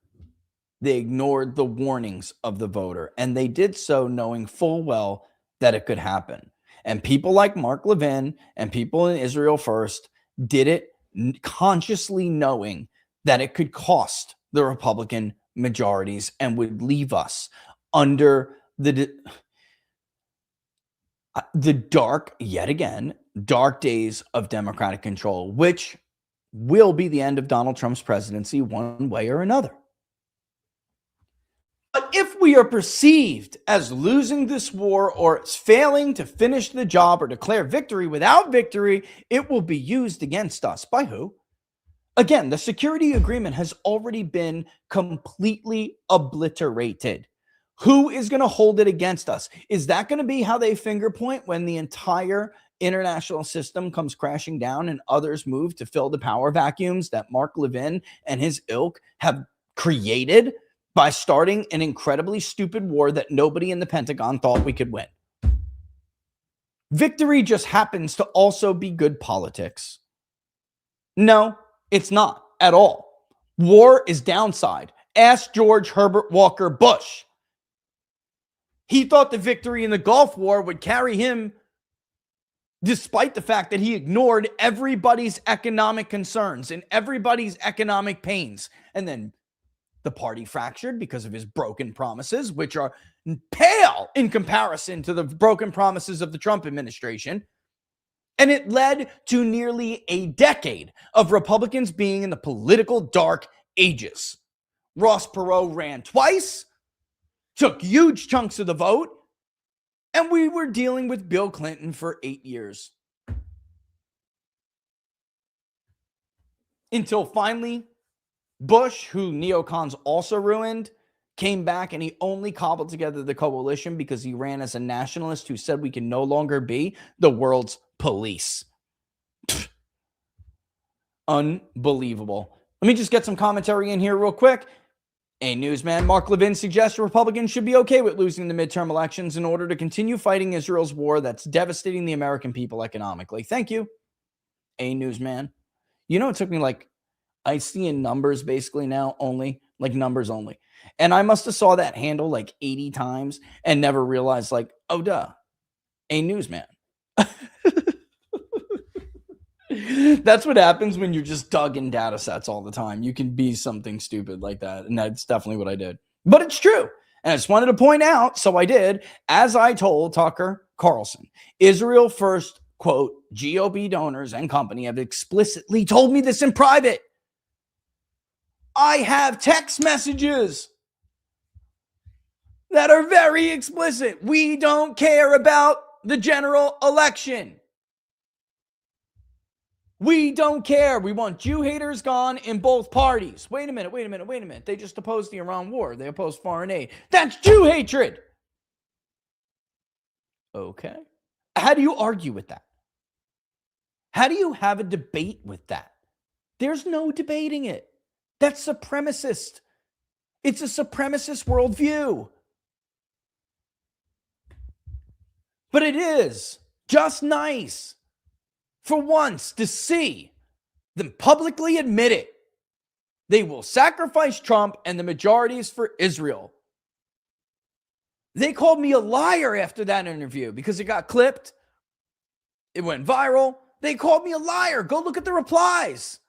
They ignored the warnings of the voter, and they did so knowing full well that it could happen. And people like Mark Levin and people in Israel First did it consciously knowing that it could cost the Republican majorities and would leave us under the dark days of Democratic control, which will be the end of Donald Trump's presidency one way or another. But if we are perceived as losing this war or failing to finish the job or declare victory without victory, it will be used against us. By who? Again, the security agreement has already been completely obliterated. Who is going to hold it against us? Is that going to be how they finger point when the entire international system comes crashing down and others move to fill the power vacuums that Mark Levin and his ilk have created by starting an incredibly stupid war that nobody in the Pentagon thought we could win? Victory just happens to also be good politics. No, it's not at all. War is downside. Ask George Herbert Walker Bush. He thought the victory in the Gulf War would carry him despite the fact that he ignored everybody's economic concerns and everybody's economic pains. And then the party fractured because of his broken promises, which are pale in comparison to the broken promises of the Trump administration. And it led to nearly a decade of Republicans being in the political dark ages. Ross Perot ran twice, took huge chunks of the vote, and we were dealing with Bill Clinton for 8 years. Until finally, Bush, who neocons also ruined, came back and he only cobbled together the coalition because he ran as a nationalist who said we can no longer be the world's police. Pfft. Unbelievable. Let me just get some commentary in here real quick. A newsman, Mark Levin, suggests Republicans should be okay with losing the midterm elections in order to continue fighting Israel's war that's devastating the American people economically. Thank you. A newsman. You know, it took me I see in numbers basically now only, numbers only. And I must have saw that handle 80 times and never realized oh, duh, a newsman. That's what happens when you're just dug in data sets all the time. You can be something stupid like that. And that's definitely what I did. But it's true. And I just wanted to point out, so I did, as I told Tucker Carlson, Israel First, quote, GOP donors and company have explicitly told me this in private. I have text messages that are very explicit. We don't care about the general election. We don't care. We want Jew haters gone in both parties. Wait a minute. They just opposed the Iran war. They opposed foreign aid. That's Jew hatred. Okay. How do you argue with that? How do you have a debate with that? There's no debating it. That's supremacist. It's a supremacist worldview. But it is just nice for once to see them publicly admit it. They will sacrifice Trump and the majorities for Israel. They called me a liar after that interview because it got clipped. It went viral. They called me a liar. Go look at the replies.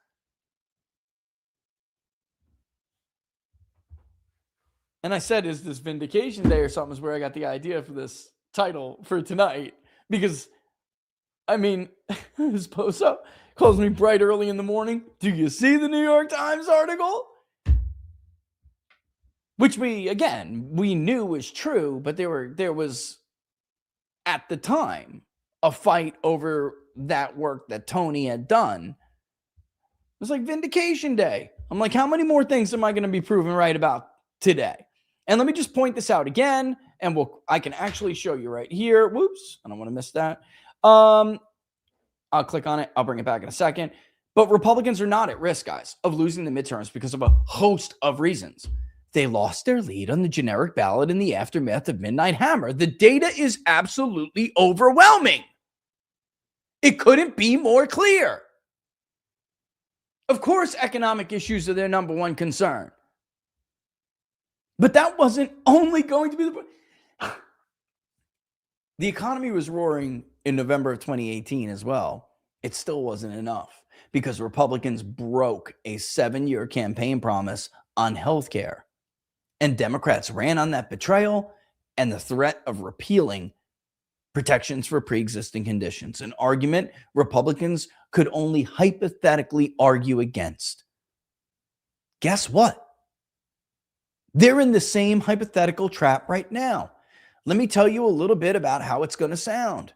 And I said, is this Vindication Day or something? Is where I got the idea for this title for tonight. Because, I mean, this post up Calls me bright early in the morning. Do you see the New York Times article? Which we knew was true, but there was, at the time, a fight over that work that Tony had done. It was like Vindication Day. I'm like, how many more things am I going to be proven right about today? And let me just point this out again, and I can actually show you right here. Whoops, I don't want to miss that. I'll click on it. I'll bring it back in a second. But Republicans are not at risk, guys, of losing the midterms because of a host of reasons. They lost their lead on the generic ballot in the aftermath of Midnight Hammer. The data is absolutely overwhelming. It couldn't be more clear. Of course, economic issues are their number one concern. But that wasn't only going to be the point. The economy was roaring in November of 2018 as well. It still wasn't enough because Republicans broke a 7-year campaign promise on health care. And Democrats ran on that betrayal and the threat of repealing protections for pre-existing conditions, an argument Republicans could only hypothetically argue against. Guess what? They're in the same hypothetical trap right now. Let me tell you a little bit about how it's going to sound.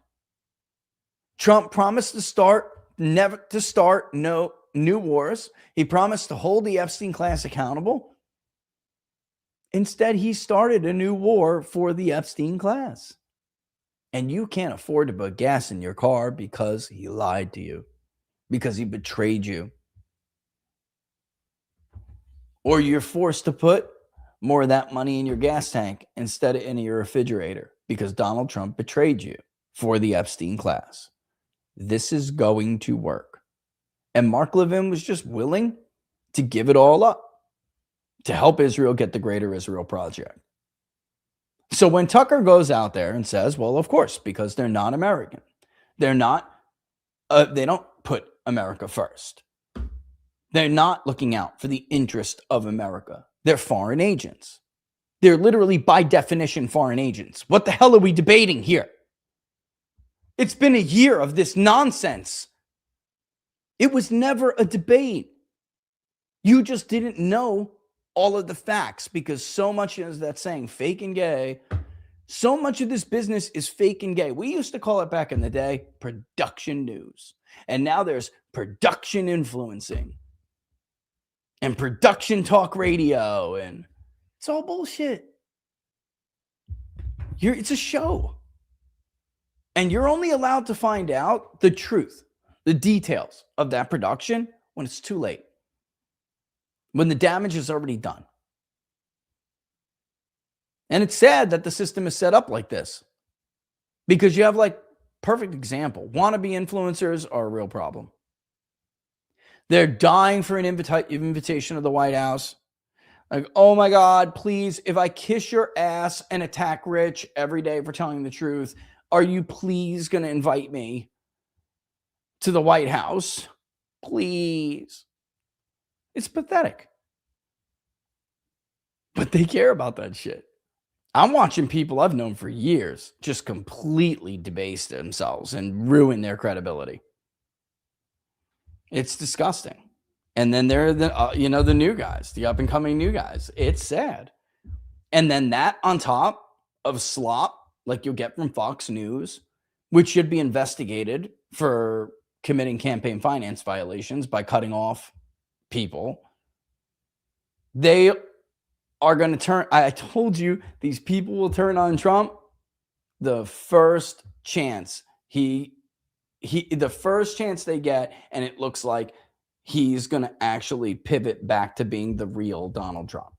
Trump promised never to start no new wars. He promised to hold the Epstein class accountable. Instead, he started a new war for the Epstein class. And you can't afford to put gas in your car because he lied to you, because he betrayed you. Or you're forced to put more of that money in your gas tank instead of in your refrigerator because Donald Trump betrayed you for the Epstein class. This is going to work. And Mark Levin was just willing to give it all up to help Israel get the Greater Israel Project. So when Tucker goes out there and says, well, of course, because they're not American, they don't put America first. They're not looking out for the interest of America. They're foreign agents. They're literally, by definition, foreign agents. What the hell are we debating here? It's been a year of this nonsense. It was never a debate. You just didn't know all of the facts because so much is that saying fake and gay. So much of this business is fake and gay. We used to call it back in the day production news. And now there's production influencing and production talk radio. And it's all bullshit. It's a show. And you're only allowed to find out the truth, the details of that production when it's too late. When the damage is already done. And it's sad that the system is set up like this. Because you have perfect example. Wannabe influencers are a real problem. They're dying for an invitation to the White House. Like, oh my God, please, if I kiss your ass and attack Rich every day for telling the truth, are you please going to invite me to the White House? Please. It's pathetic. But they care about that shit. I'm watching people I've known for years just completely debase themselves and ruin their credibility. It's disgusting. And then there are the new guys, the up and coming new guys. It's sad. And then that on top of slop like you'll get from Fox News, which should be investigated for committing campaign finance violations by cutting off people. They are going to turn, I told you, these people will turn on Trump the first chance the first chance they get, and it looks like he's going to actually pivot back to being the real Donald Trump.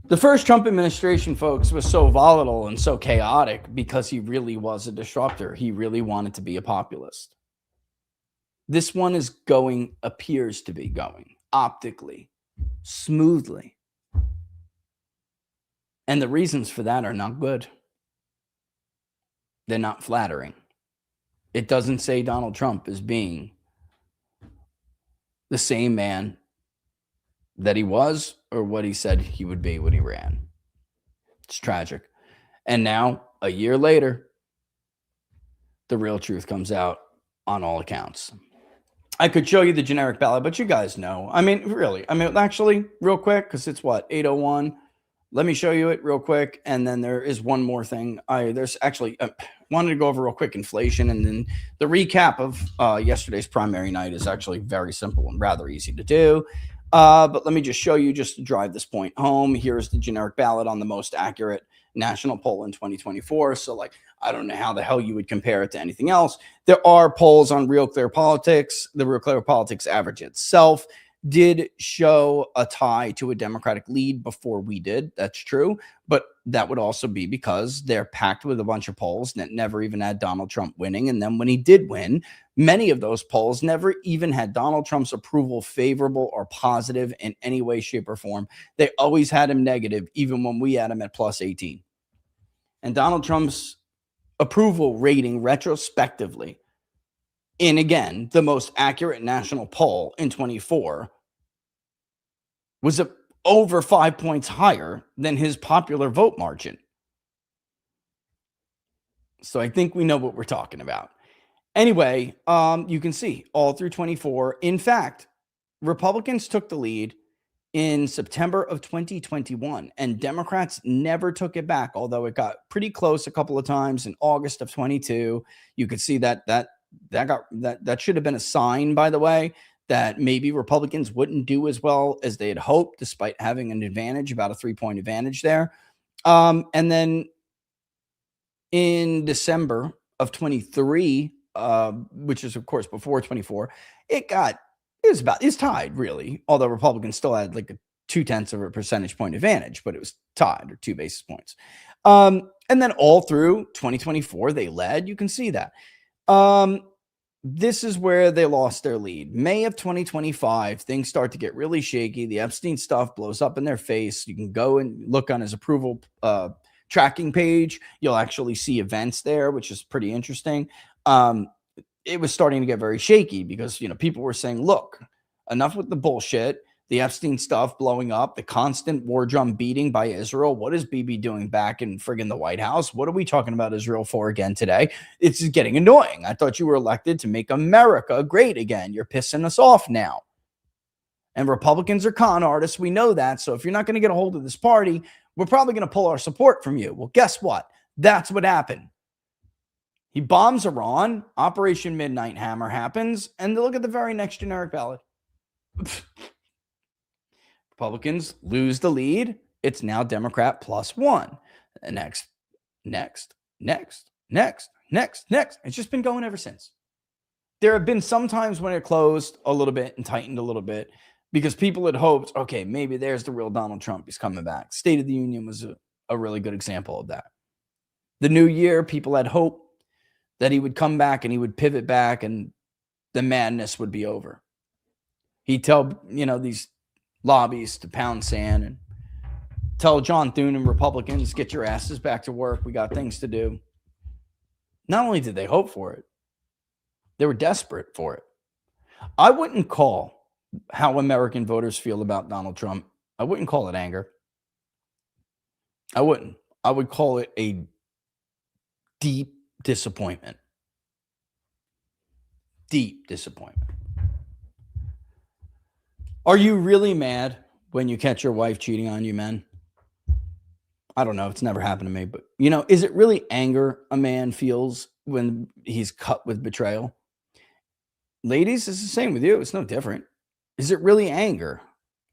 The first Trump administration, folks, was so volatile and so chaotic because he really was a disruptor. He really wanted to be a populist. This one appears to be going optically, smoothly. And the reasons for that are not good. They're not flattering. It doesn't say Donald Trump is being the same man that he was or what he said he would be when he ran. It's tragic. And now, a year later, the real truth comes out on all accounts. I could show you the generic ballot, but you guys know. I mean, really. I mean, actually, real quick, because it's what, 8:01. Let me show you it real quick. And then there is one more thing. There's actually wanted to go over real quick inflation. And then the recap of yesterday's primary night is actually very simple and rather easy to do. But let me just show you, just to drive this point home. Here's the generic ballot on the most accurate national poll in 2024. So, like, I don't know how the hell you would compare it to anything else. There are polls on Real Clear Politics. The Real Clear Politics average itself did show a tie to a Democratic lead before we did. That's true. But that would also be because they're packed with a bunch of polls that never even had Donald Trump winning. And then when he did win, many of those polls never even had Donald Trump's approval favorable or positive in any way, shape, or form. They always had him negative, even when we had him at plus 18. And Donald Trump's approval rating retrospectively in, again, the most accurate national poll in 24 was over 5 points higher than his popular vote margin. So I think we know what we're talking about. Anyway, you can see all through 24. In fact, Republicans took the lead in September of 2021, and Democrats never took it back, although it got pretty close a couple of times in August of 22. You could see that should have been a sign, by the way, that maybe Republicans wouldn't do as well as they had hoped, despite having an advantage, about a 3-point advantage there. And then in December of 23, which is, of course, before 24, it's tied, really, although Republicans still had like a 0.2 of a percentage point advantage, but it was tied, or 2 basis points. And then all through 2024, they led. You can see that. This is where they lost their lead. May of 2025, things start to get really shaky. The Epstein stuff blows up in their face. You can go and look on his approval tracking page. You'll actually see events there, which is pretty interesting. It was starting to get very shaky because, people were saying, look, enough with the bullshit, the Epstein stuff blowing up, the constant war drum beating by Israel. What is Bibi doing back in friggin' the White House? What are we talking about Israel for again today? It's getting annoying. I thought you were elected to make America great again. You're pissing us off now. And Republicans are con artists. We know that. So if you're not going to get a hold of this party, we're probably going to pull our support from you. Well, guess what? That's what happened. He bombs Iran. Operation Midnight Hammer happens. And look at the very next generic ballot. Republicans lose the lead. It's now Democrat +1. Next. It's just been going ever since. There have been some times when it closed a little bit and tightened a little bit because people had hoped, okay, maybe there's the real Donald Trump. He's coming back. State of the Union was a really good example of that. The new year, people had hope that he would come back and he would pivot back and the madness would be over. He'd tell, these lobbies to pound sand and tell John Thune and Republicans, get your asses back to work. We got things to do. Not only did they hope for it, they were desperate for it. I wouldn't call how American voters feel about Donald Trump. I wouldn't call it anger. I wouldn't. I would call it a deep disappointment. Deep disappointment. Are you really mad when you catch your wife cheating on you, men? I don't know. It's never happened to me. But, is it really anger a man feels when he's cut with betrayal? Ladies, it's the same with you. It's no different. Is it really anger?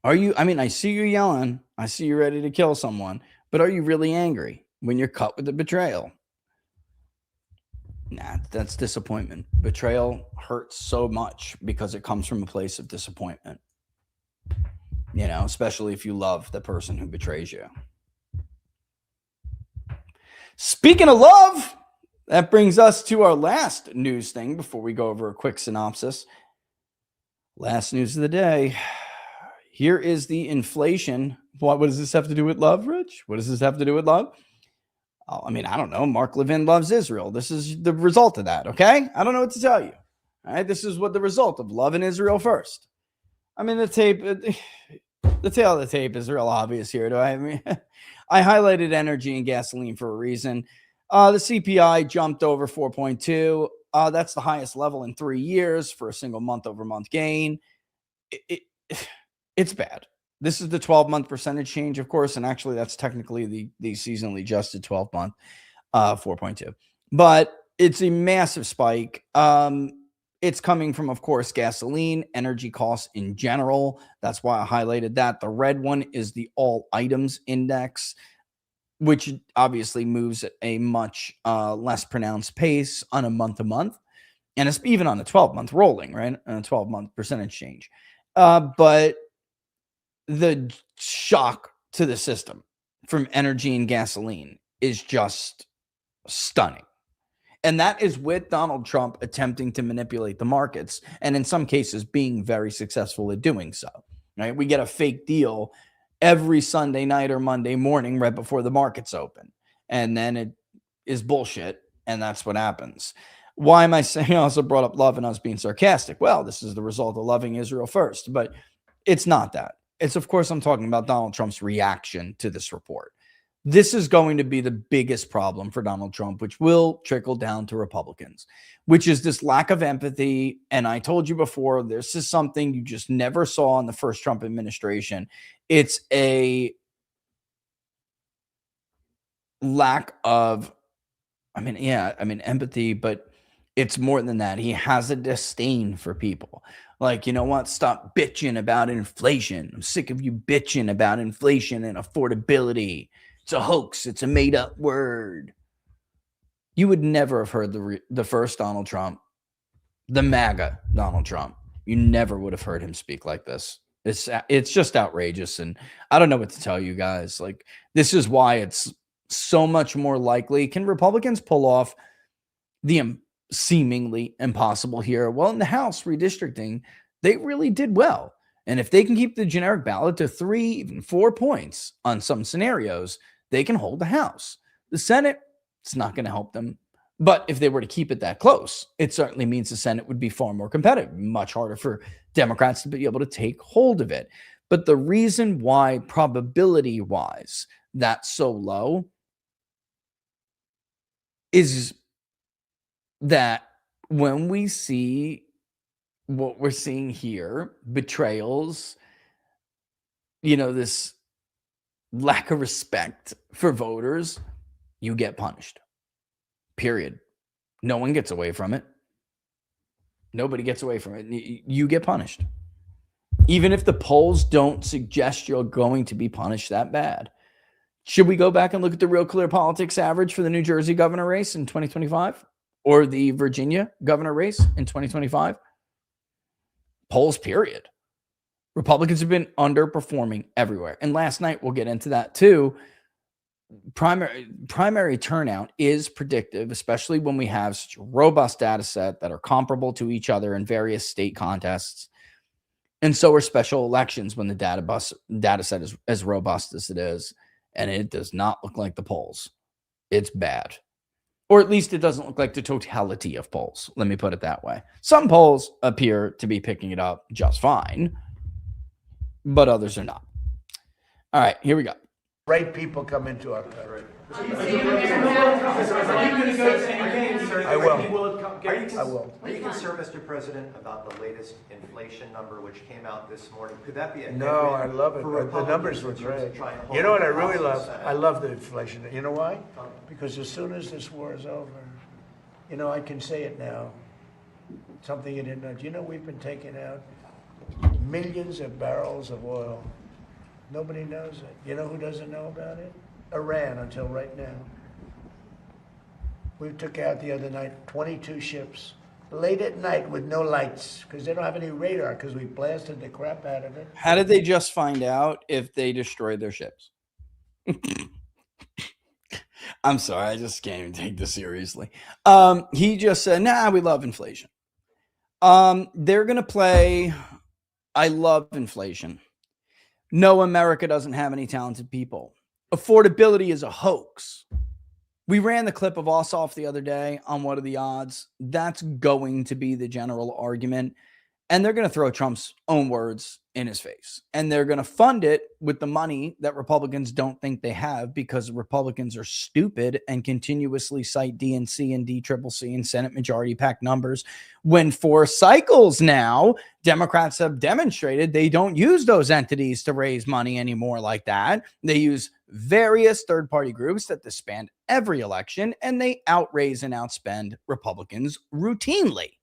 I see you yelling. I see you ready to kill someone. But are you really angry when you're cut with the betrayal? Nah, that's disappointment. Betrayal hurts so much because it comes from a place of disappointment. Especially if you love the person who betrays you. Speaking of love, that brings us to our last news thing before we go over a quick synopsis. Last news of the day. Here is the inflation. What does this have to do with love, Rich? What does this have to do with love? I don't know. Mark Levin loves Israel. This is the result of that, okay? I don't know what to tell you. All right, this is what the result of loving Israel first. The tail of the tape is real obvious here. I highlighted energy and gasoline for a reason. The CPI jumped over 4.2. That's the highest level in 3 years for a single month-over-month gain. It's bad. This is the 12-month percentage change, of course, and actually that's technically the seasonally adjusted 12-month 4.2. But it's a massive spike. It's coming from, of course, gasoline, energy costs in general. That's why I highlighted that. The red one is the all items index, which obviously moves at a much less pronounced pace on a month-to-month. And it's even on a 12-month rolling, right? On a 12-month percentage change. But the shock to the system from energy and gasoline is just stunning. And that is with Donald Trump attempting to manipulate the markets, and in some cases being very successful at doing so. Right? We get a fake deal every Sunday night or Monday morning right before the markets open. And then it is bullshit, and that's what happens. Why am I saying I also brought up love and us being sarcastic? Well, this is the result of loving Israel first, but it's not that. It's, of course, I'm talking about Donald Trump's reaction to this report. This is going to be the biggest problem for Donald Trump, which will trickle down to Republicans, which is this lack of empathy. And I told you before, this is something you just never saw in the first Trump administration. It's a lack of, empathy, but it's more than that. He has a disdain for people. Like, you know what? Stop bitching about inflation. I'm sick of you bitching about inflation and affordability. It's a hoax. It's a made-up word. You would never have heard the first Donald Trump, the MAGA Donald Trump. You never would have heard him speak like this. It's just outrageous, and I don't know what to tell you guys. Like, this is why it's so much more likely. Can Republicans pull off the seemingly impossible here? Well, in the House redistricting, they really did well. And if they can keep the generic ballot to 3, even 4 points on some scenarios, they can hold the House. The Senate, it's not going to help them. But if they were to keep it that close, it certainly means the Senate would be far more competitive, much harder for Democrats to be able to take hold of it. But the reason why probability-wise that's so low is that when we see what we're seeing here, betrayals, this lack of respect for voters, you get punished. Period. No one gets away from it. Nobody gets away from it. You get punished. Even if the polls don't suggest you're going to be punished that bad. Should we go back and look at the Real Clear Politics average for the New Jersey governor race in 2025? Or the Virginia governor race in 2025? Polls, period. Republicans have been underperforming everywhere. And last night, we'll get into that too. Primary turnout is predictive, especially when we have such a robust data set that are comparable to each other in various state contests. And so are special elections when the data set is as robust as it is. And it does not look like the polls. It's bad. Or at least it doesn't look like the totality of polls. Let me put it that way. Some polls appear to be picking it up just fine, but others are not. All right, here we go. Right people come into our country. Are you going to go to any games? I will. I will. Are you concerned, Mr. President, about the latest inflation number which came out this morning? Could that be a No, headwind I love it. for The Republicans numbers were in terms of great. trying to hold You know what I up the really House and love? the Senate? I love the inflation. You know why? Because as soon as this war is over, I can say it now. Something you didn't know. Do you know we've been taking out millions of barrels of oil? Nobody knows it. You know who doesn't know about it? Iran, until right now. We took out the other night 22 ships, late at night with no lights, because they don't have any radar, because we blasted the crap out of it. How did they just find out if they destroyed their ships? I'm sorry, I just can't even take this seriously. He just said, nah, we love inflation. They're going to play, I love inflation. No, America doesn't have any talented people. Affordability is a hoax. We ran the clip of Ossoff the other day on what are the odds. That's going to be the general argument. And they're going to throw Trump's own words in his face. And they're going to fund it with the money that Republicans don't think they have, because Republicans are stupid and continuously cite DNC and DCCC and Senate Majority PAC numbers, when for cycles now, Democrats have demonstrated they don't use those entities to raise money anymore like that. They use various third-party groups that disband every election, and they outraise and outspend Republicans routinely.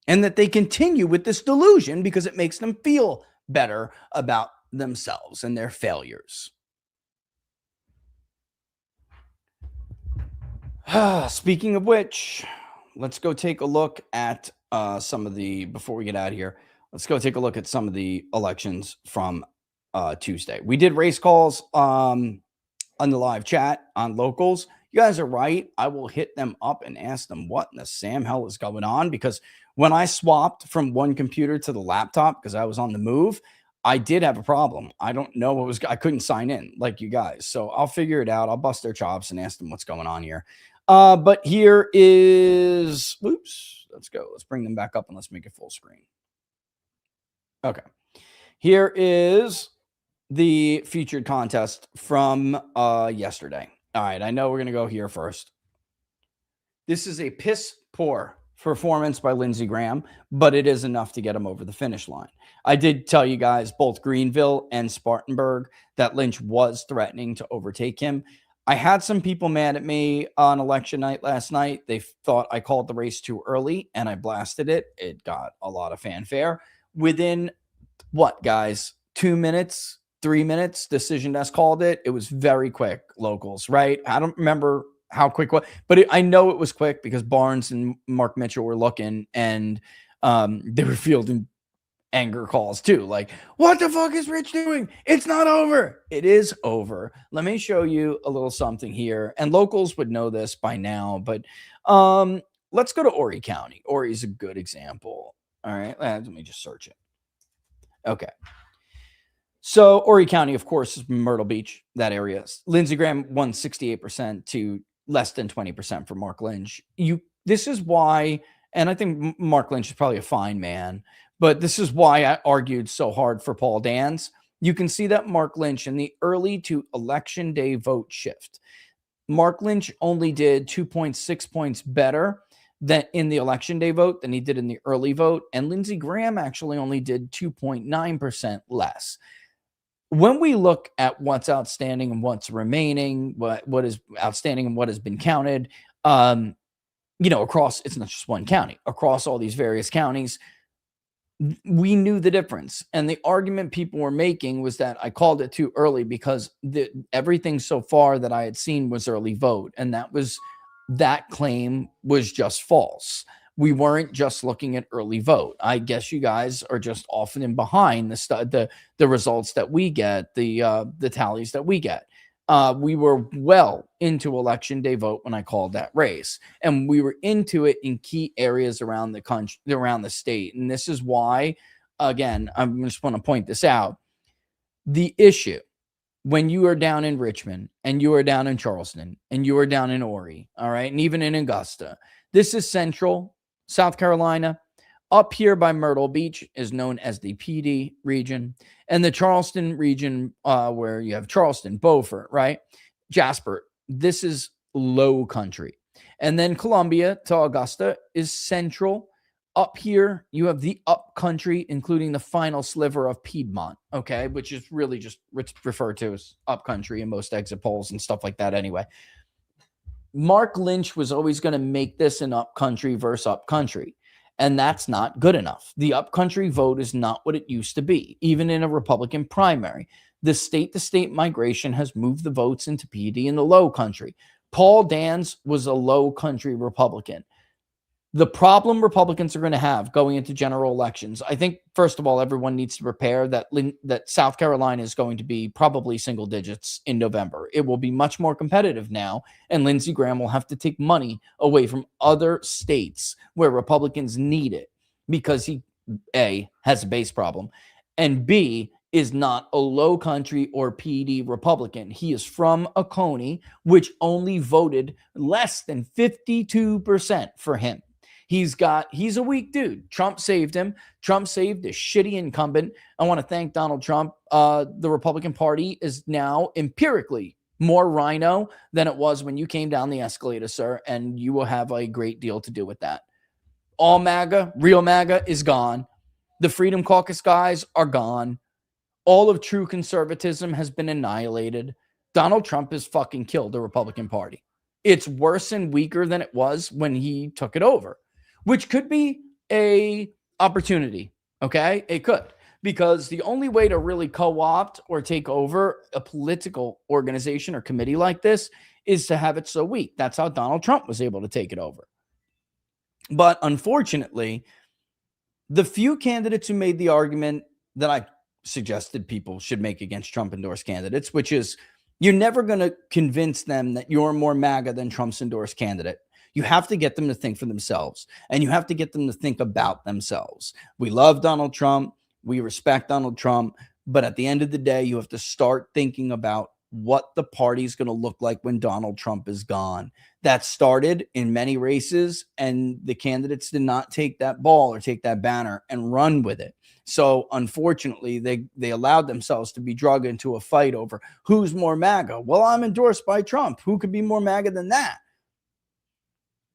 And that they continue with this delusion because it makes them feel better about themselves and their failures. Speaking of which, let's go take a look at some of the, before we get out of here, let's go take a look at some of the elections from Tuesday. We did race calls on the live chat on locals. You guys are right. I will hit them up and ask them what in the Sam hell is going on, because when I swapped from one computer to the laptop, because I was on the move, I did have a problem. I don't know what was, I couldn't sign in like you guys. So I'll figure it out. I'll bust their chops and ask them what's going on here. But here is, oops, let's go. Let's bring them back up and let's make it full screen. Okay. Here is the featured contest from yesterday. All right, I know we're going to go here first. This is a piss poor performance by Lindsey Graham, but it is enough to get him over the finish line. I did tell you guys, both Greenville and Spartanburg, that Lynch was threatening to overtake him. I had some people mad at me on election night last night. They thought I called the race too early, and I blasted it. It got a lot of fanfare. Within, what, guys, 2 minutes, 3 minutes, Decision Desk called it. It was very quick, locals, right? I don't remember how quick, but I know it was quick because Barnes and Mark Mitchell were looking, and they were fielding anger calls too. Like, what the fuck is Rich doing? It's not over. It is over. Let me show you a little something here. And locals would know this by now, but let's go to Horry County. Horry is a good example. All right, let me just search it. Okay. So Horry County, of course, is Myrtle Beach, that area. Lindsey Graham won 68% to less than 20% for Mark Lynch. This is why, and I think Mark Lynch is probably a fine man, but this is why I argued so hard for Paul Dans. You can see that Mark Lynch in the early to election day vote shift. Mark Lynch only did 2.6 points better than in the election day vote than he did in the early vote. And Lindsey Graham actually only did 2.9% less. When we look at what's outstanding and what's remaining, what is outstanding and what has been counted, across, it's not just one county, across all these various counties, we knew the difference. And the argument people were making was that I called it too early because everything so far that I had seen was early vote. And that claim was just false. We weren't just looking at early vote. I guess you guys are just often in behind the results that we get, the tallies that we get. We were well into election day vote when I called that race, and we were into it in key areas around the country, around the state. And this is why, again, I just want to point this out. The issue when you are down in Richmond and you are down in Charleston and you are down in Horry, all right, and even in Augusta, this is central South Carolina. Up here by Myrtle Beach is known as the PD region, and the Charleston region, where you have Charleston, Beaufort, right? Jasper, this is low country. And then Columbia to Augusta is central. Up here, you have the up country, including the final sliver of Piedmont, okay, which is really just referred to as up country in most exit polls and stuff like that anyway. Mark Lynch was always going to make this an up country versus up country. And that's not good enough. The upcountry vote is not what it used to be, even in a Republican primary. The state-to-state migration has moved the votes into PD in the low country. Paul Dans was a low country Republican. The problem Republicans are going to have going into general elections, I think, first of all, everyone needs to prepare that South Carolina is going to be probably single digits in November. It will be much more competitive now, and Lindsey Graham will have to take money away from other states where Republicans need it because he, A, has a base problem, and B, is not a low country or PD Republican. He is from Oconee, which only voted less than 52% for him. He's a weak dude. Trump saved him. Trump saved a shitty incumbent. I want to thank Donald Trump. The Republican Party is now empirically more rhino than it was when you came down the escalator, sir, and you will have a great deal to do with that. All MAGA, real MAGA is gone. The Freedom Caucus guys are gone. All of true conservatism has been annihilated. Donald Trump has fucking killed the Republican Party. It's worse and weaker than it was when he took it over, which could be a opportunity. Okay, it could, because the only way to really co-opt or take over a political organization or committee like this is to have it so weak. That's how Donald Trump was able to take it over. But unfortunately, the few candidates who made the argument that I suggested people should make against Trump endorsed candidates, which is you're never going to convince them that you're more MAGA than Trump's endorsed candidate. You have to get them to think for themselves, and you have to get them to think about themselves. We love Donald Trump. We respect Donald Trump. But at the end of the day, you have to start thinking about what the party is going to look like when Donald Trump is gone. That started in many races, and the candidates did not take that ball or take that banner and run with it. So unfortunately, they allowed themselves to be dragged into a fight over who's more MAGA. Well, I'm endorsed by Trump. Who could be more MAGA than that?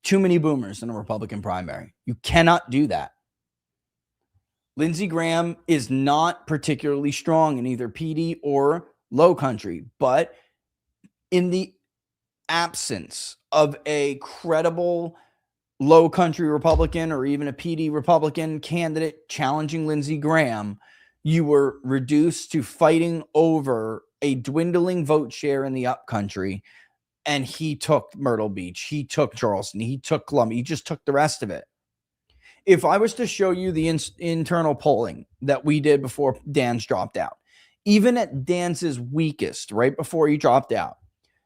Too many boomers in a Republican primary. You cannot do that. Lindsey Graham is not particularly strong in either PD or low country, but in the absence of a credible low country Republican or even a PD Republican candidate challenging Lindsey Graham, you were reduced to fighting over a dwindling vote share in the upcountry. And he took Myrtle Beach. He took Charleston. He took Columbia. He just took the rest of it. If I was to show you the internal polling that we did before Dan's dropped out, even at Dan's weakest, right before he dropped out,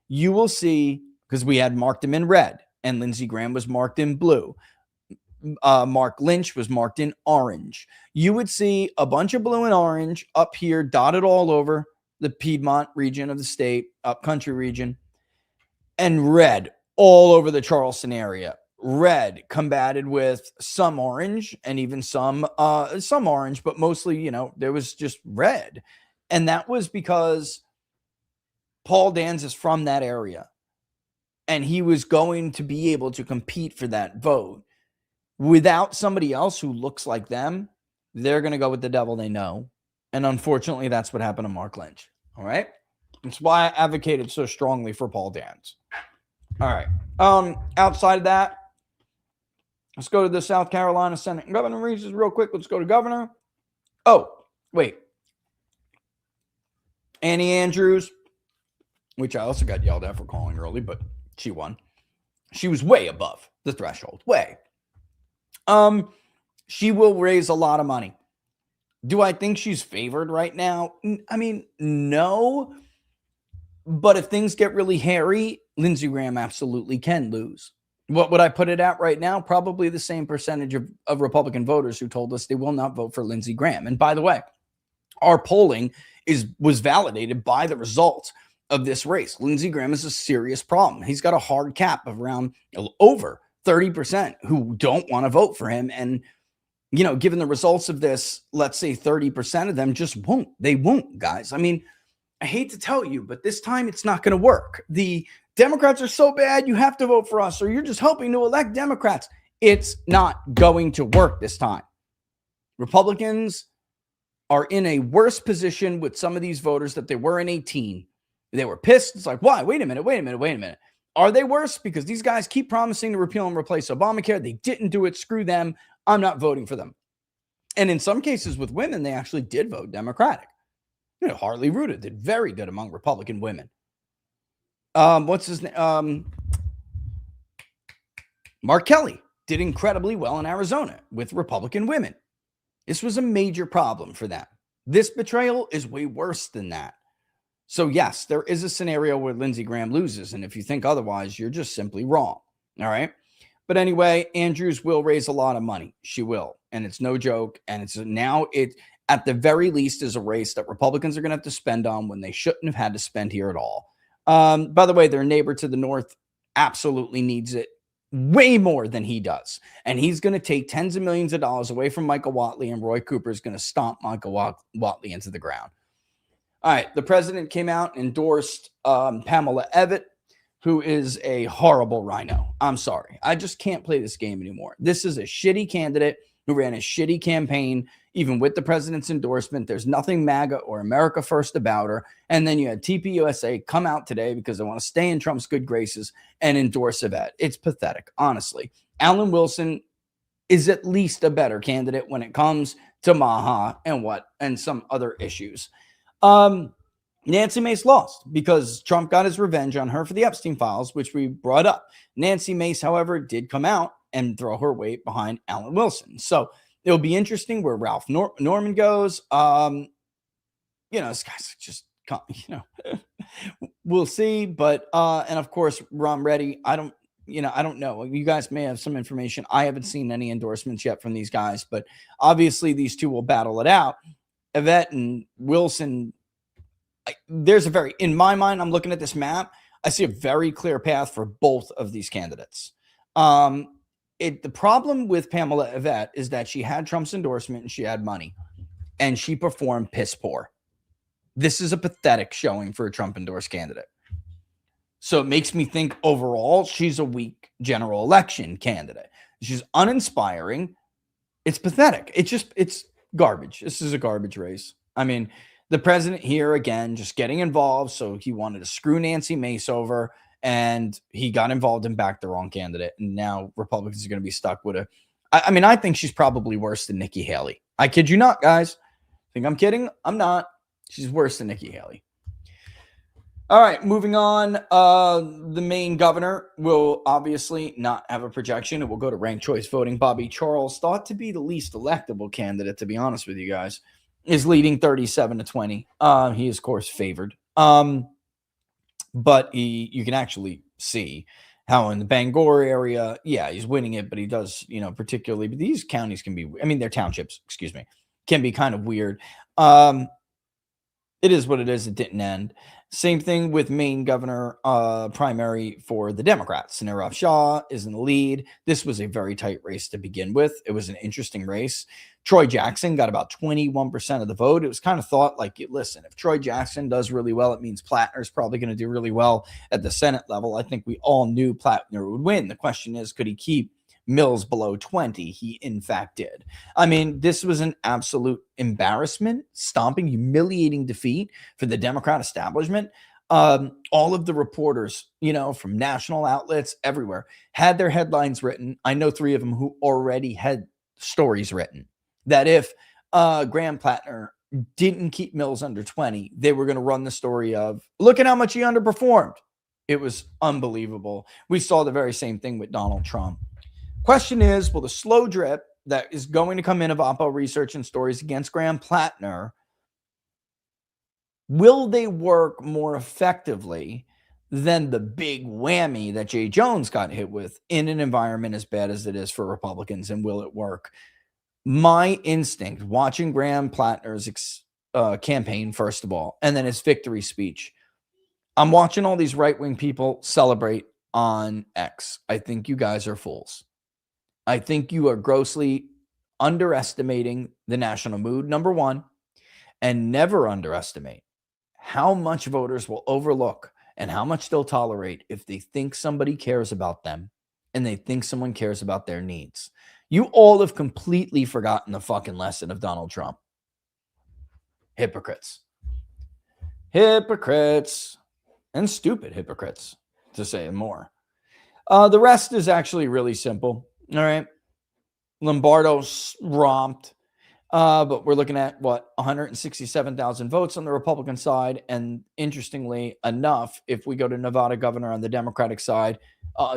you will see, because we had marked him in red, and Lindsey Graham was marked in blue. Mark Lynch was marked in orange. You would see a bunch of blue and orange up here, dotted all over the Piedmont region of the state, upcountry region, and red all over the Charleston area. Red combated with some orange and even some orange, but mostly, there was just red. And that was because Paul Danz is from that area, and he was going to be able to compete for that vote. Without somebody else who looks like them, they're going to go with the devil they know. And unfortunately, that's what happened to Mark Lynch. All right. That's why I advocated so strongly for Paul Danz. All right. Outside of that, let's go to the South Carolina Senate and governor races real quick. Let's go to governor. Oh, wait. Annie Andrews, which I also got yelled at for calling early, but she won. She was way above the threshold. Way. She will raise a lot of money. Do I think she's favored right now? I mean, no. But if things get really hairy, Lindsey Graham absolutely can lose. What would I put it at right now? Probably the same percentage of Republican voters who told us they will not vote for Lindsey Graham. And by the way, our polling was validated by the results of this race. Lindsey Graham is a serious problem. He's got a hard cap of around over 30% who don't want to vote for him. And, given the results of this, let's say 30% of them just won't. They won't, guys. I mean, I hate to tell you, but this time it's not going to work. The Democrats are so bad, you have to vote for us, or you're just helping to elect Democrats. It's not going to work this time. Republicans are in a worse position with some of these voters that they were in 2018. They were pissed. It's like, why? Wait a minute. Are they worse? Because these guys keep promising to repeal and replace Obamacare. They didn't do it. Screw them. I'm not voting for them. And in some cases with women, they actually did vote Democratic. Harley Rudder did very good among Republican women. What's his name? Mark Kelly did incredibly well in Arizona with Republican women. This was a major problem for them. This betrayal is way worse than that. So yes, there is a scenario where Lindsey Graham loses. And if you think otherwise, you're just simply wrong. All right. But anyway, Andrews will raise a lot of money. She will. And it's no joke. And it at the very least is a race that Republicans are going to have to spend on when they shouldn't have had to spend here at all. By the way, their neighbor to the north absolutely needs it. way more than he does. And he's going to take tens of millions of dollars away from Michael Watley, and Roy Cooper is going to stomp Michael Watley into the ground. All right. The president came out and endorsed Pamela Evitt, who is a horrible rhino. I'm sorry. I just can't play this game anymore. This is a shitty candidate who ran a shitty campaign, even with the president's endorsement. There's nothing MAGA or America First about her. And then you had TPUSA come out today because they want to stay in Trump's good graces and endorse Yvette. It's pathetic, honestly. Alan Wilson is at least a better candidate when it comes to Maha and some other issues. Nancy Mace lost because Trump got his revenge on her for the Epstein files, which we brought up. Nancy Mace, however, did come out and throw her weight behind Alan Wilson. So it'll be interesting where Ralph Norman goes. This guy's just, we'll see. But, and of course, Ron Reddy, I don't know. You guys may have some information. I haven't seen any endorsements yet from these guys, but obviously these two will battle it out. Yvette and Wilson, in my mind, I'm looking at this map. I see a very clear path for both of these candidates. The problem with Pamela Yvette is that she had Trump's endorsement and she had money, and she performed piss poor. This is a pathetic showing for a Trump endorsed candidate. So it makes me think overall she's a weak general election candidate. She's uninspiring. It's pathetic. It's garbage. This is a garbage race. I mean, the president here, again, just getting involved. So he wanted to screw Nancy Mace over, and he got involved and backed the wrong candidate. And now Republicans are going to be stuck with I think she's probably worse than Nikki Haley. I kid you not, guys. Think I'm kidding? I'm not. She's worse than Nikki Haley. All right, moving on. The Maine governor will obviously not have a projection. It will go to ranked choice voting. Bobby Charles, thought to be the least electable candidate, to be honest with you guys, is leading 37-20. He is, of course, favored. But you can actually see how in the Bangor area, yeah, he's winning it, but he does, particularly, but these counties can be, they're townships, can be kind of weird. It is what it is. It didn't end. Same thing with Maine governor primary for the Democrats. Nirav Shah is in the lead. This was a very tight race to begin with. It was an interesting race. Troy Jackson got about 21% of the vote. It was kind of thought like, listen, if Troy Jackson does really well, it means Plattner's probably going to do really well at the Senate level. I think we all knew Plattner would win. The question is, could he keep Mills below 20? He in fact did. This was an absolute embarrassment, stomping, humiliating defeat for the Democrat establishment. All of the reporters, from national outlets everywhere, had their headlines written. I know 3 of them who already had stories written that if Graham Plattner didn't keep Mills under 20, they were going to run the story of, look at how much he underperformed. It was unbelievable. We saw the very same thing with Donald Trump. Question is, will the slow drip that is going to come in of Oppo research and stories against Graham Plattner, will they work more effectively than the big whammy that Jay Jones got hit with in an environment as bad as it is for Republicans? And will it work? My instinct, watching Graham Plattner's campaign, first of all, and then his victory speech, I'm watching all these right-wing people celebrate on X. I think you guys are fools. I think you are grossly underestimating the national mood, number one, and never underestimate how much voters will overlook and how much they'll tolerate if they think somebody cares about them and they think someone cares about their needs. You all have completely forgotten the fucking lesson of Donald Trump. Hypocrites. Hypocrites. And stupid hypocrites, to say more. The rest is actually really simple. All right. Lombardo romped. But we're looking at 167,000 votes on the Republican side. And interestingly enough, if we go to Nevada governor on the Democratic side,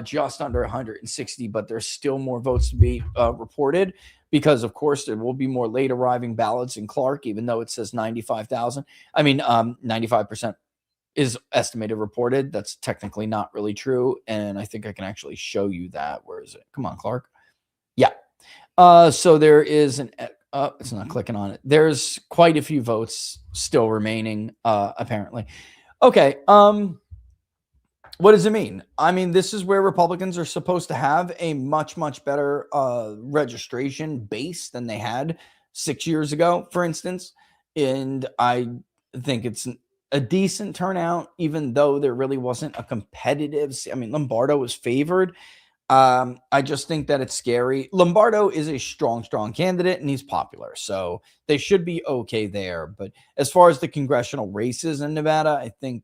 just under 160, but there's still more votes to be reported because, of course, there will be more late arriving ballots in Clark, even though it says 95,000. 95% is estimated reported. That's technically not really true. And I think I can actually show you that. Where is it? Come on, Clark. Yeah. So there is it's not clicking on it. There's quite a few votes still remaining, apparently. Okay. What does it mean? I mean, this is where Republicans are supposed to have a much, much better registration base than they had 6 years ago, for instance. And I think it's a decent turnout, even though there really wasn't a competitive. I mean, Lombardo was favored. I just think that it's scary. Lombardo is a strong, strong candidate, and he's popular, so they should be okay there. But as far as the congressional races in Nevada, I think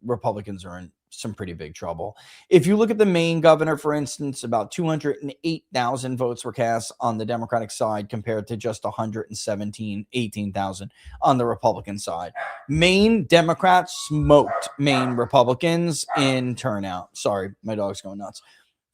Republicans are in some pretty big trouble. If you look at the Maine governor, for instance, about 208,000 votes were cast on the Democratic side compared to just 18,000 on the Republican side. Maine Democrats smoked Maine Republicans in turnout. Sorry, my dog's going nuts.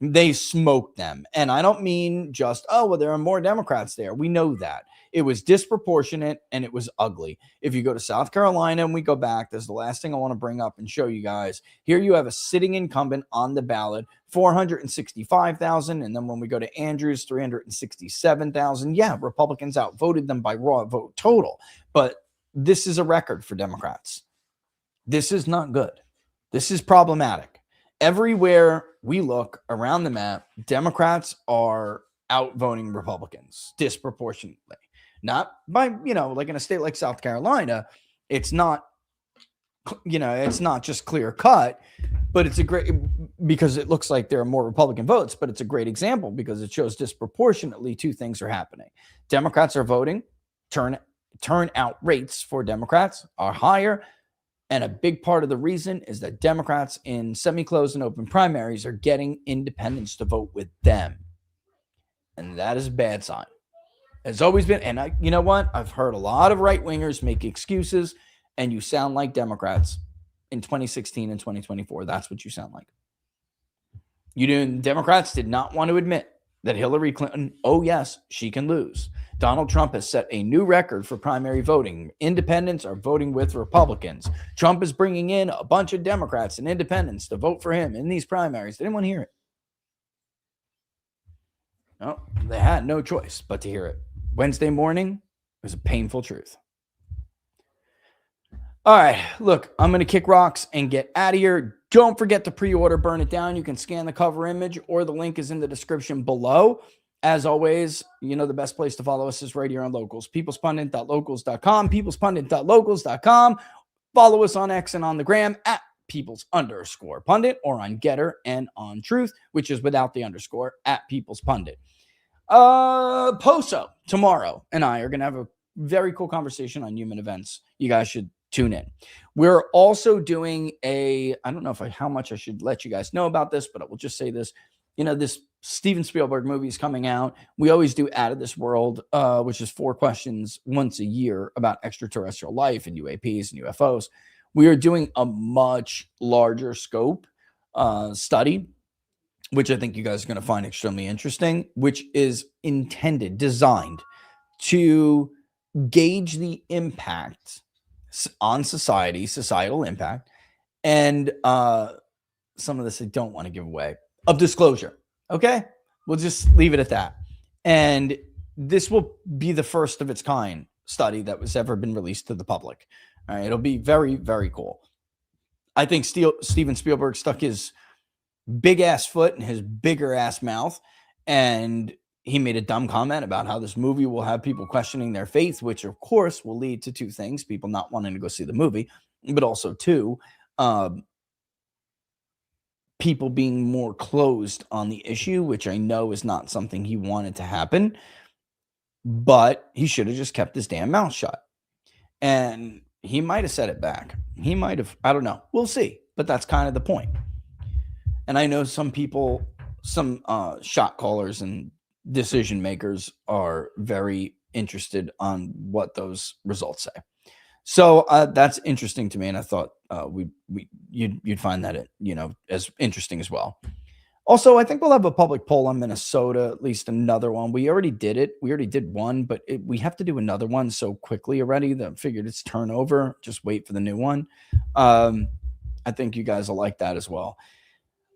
They smoked them. And I don't mean just, oh, well, there are more Democrats there. We know that. It was disproportionate and it was ugly. If you go to South Carolina and we go back, there's the last thing I want to bring up and show you guys. Here you have a sitting incumbent on the ballot, 465,000. And then when we go to Andrews, 367,000. Yeah, Republicans outvoted them by raw vote total. But this is a record for Democrats. This is not good. This is problematic. Everywhere we look around the map, Democrats are outvoting Republicans disproportionately. Not by, like in a state like South Carolina, it's not, it's not just clear cut, but it's a great, because it looks like there are more Republican votes, but it's a great example because it shows disproportionately two things are happening. Democrats are voting, turnout rates for Democrats are higher. And a big part of the reason is that Democrats in semi-closed and open primaries are getting independents to vote with them. And that is a bad sign. It's always been, and you know what? I've heard a lot of right-wingers make excuses, and you sound like Democrats in 2016 and 2024. That's what you sound like. Democrats did not want to admit that Hillary Clinton, oh yes, she can lose. Donald Trump has set a new record for primary voting. Independents are voting with Republicans. Trump is bringing in a bunch of Democrats and independents to vote for him in these primaries. They didn't want to hear it. No, they had no choice but to hear it. Wednesday morning was a painful truth. All right, look, I'm going to kick rocks and get out of here. Don't forget to pre-order Burn It Down. You can scan the cover image or the link is in the description below. As always, the best place to follow us is right here on Locals. peoplespundit.locals.com, peoplespundit.locals.com. Follow us on X and on the gram at peoples_pundit or on Getter and on Truth, which is without the underscore, at People's Pundit. Poso tomorrow and I are going to have a very cool conversation on human events. You guys should tune in. We're also doing I don't know how much I should let you guys know about this, but I will just say this. This Steven Spielberg movie is coming out. We always do Out of This World, which is 4 questions once a year about extraterrestrial life and UAPs and UFOs. We are doing a much larger scope study, which I think you guys are going to find extremely interesting, which is designed to gauge the impact on societal impact, and some of this I don't want to give away, of disclosure. Okay? We'll just leave it at that. And this will be the first of its kind study that was ever been released to the public. All right? It'll be very, very cool. I think Steven Spielberg stuck his big ass foot in his bigger ass mouth, and he made a dumb comment about how this movie will have people questioning their faith, which of course will lead to 2 things: people not wanting to go see the movie, but also 2, people being more closed on the issue, which I know is not something he wanted to happen, but he should have just kept his damn mouth shut. And he might have said it back. He might have, I don't know. We'll see. But that's kind of the point. And I know some people, some shot callers and decision makers are very interested on what those results say. So that's interesting to me, and I thought you'd find that as interesting as well. Also, I think we'll have a public poll on Minnesota, at least another one. We already did it. We already did one, but we have to do another one so quickly already that I figured it's turnover. Just wait for the new one. I think you guys will like that as well.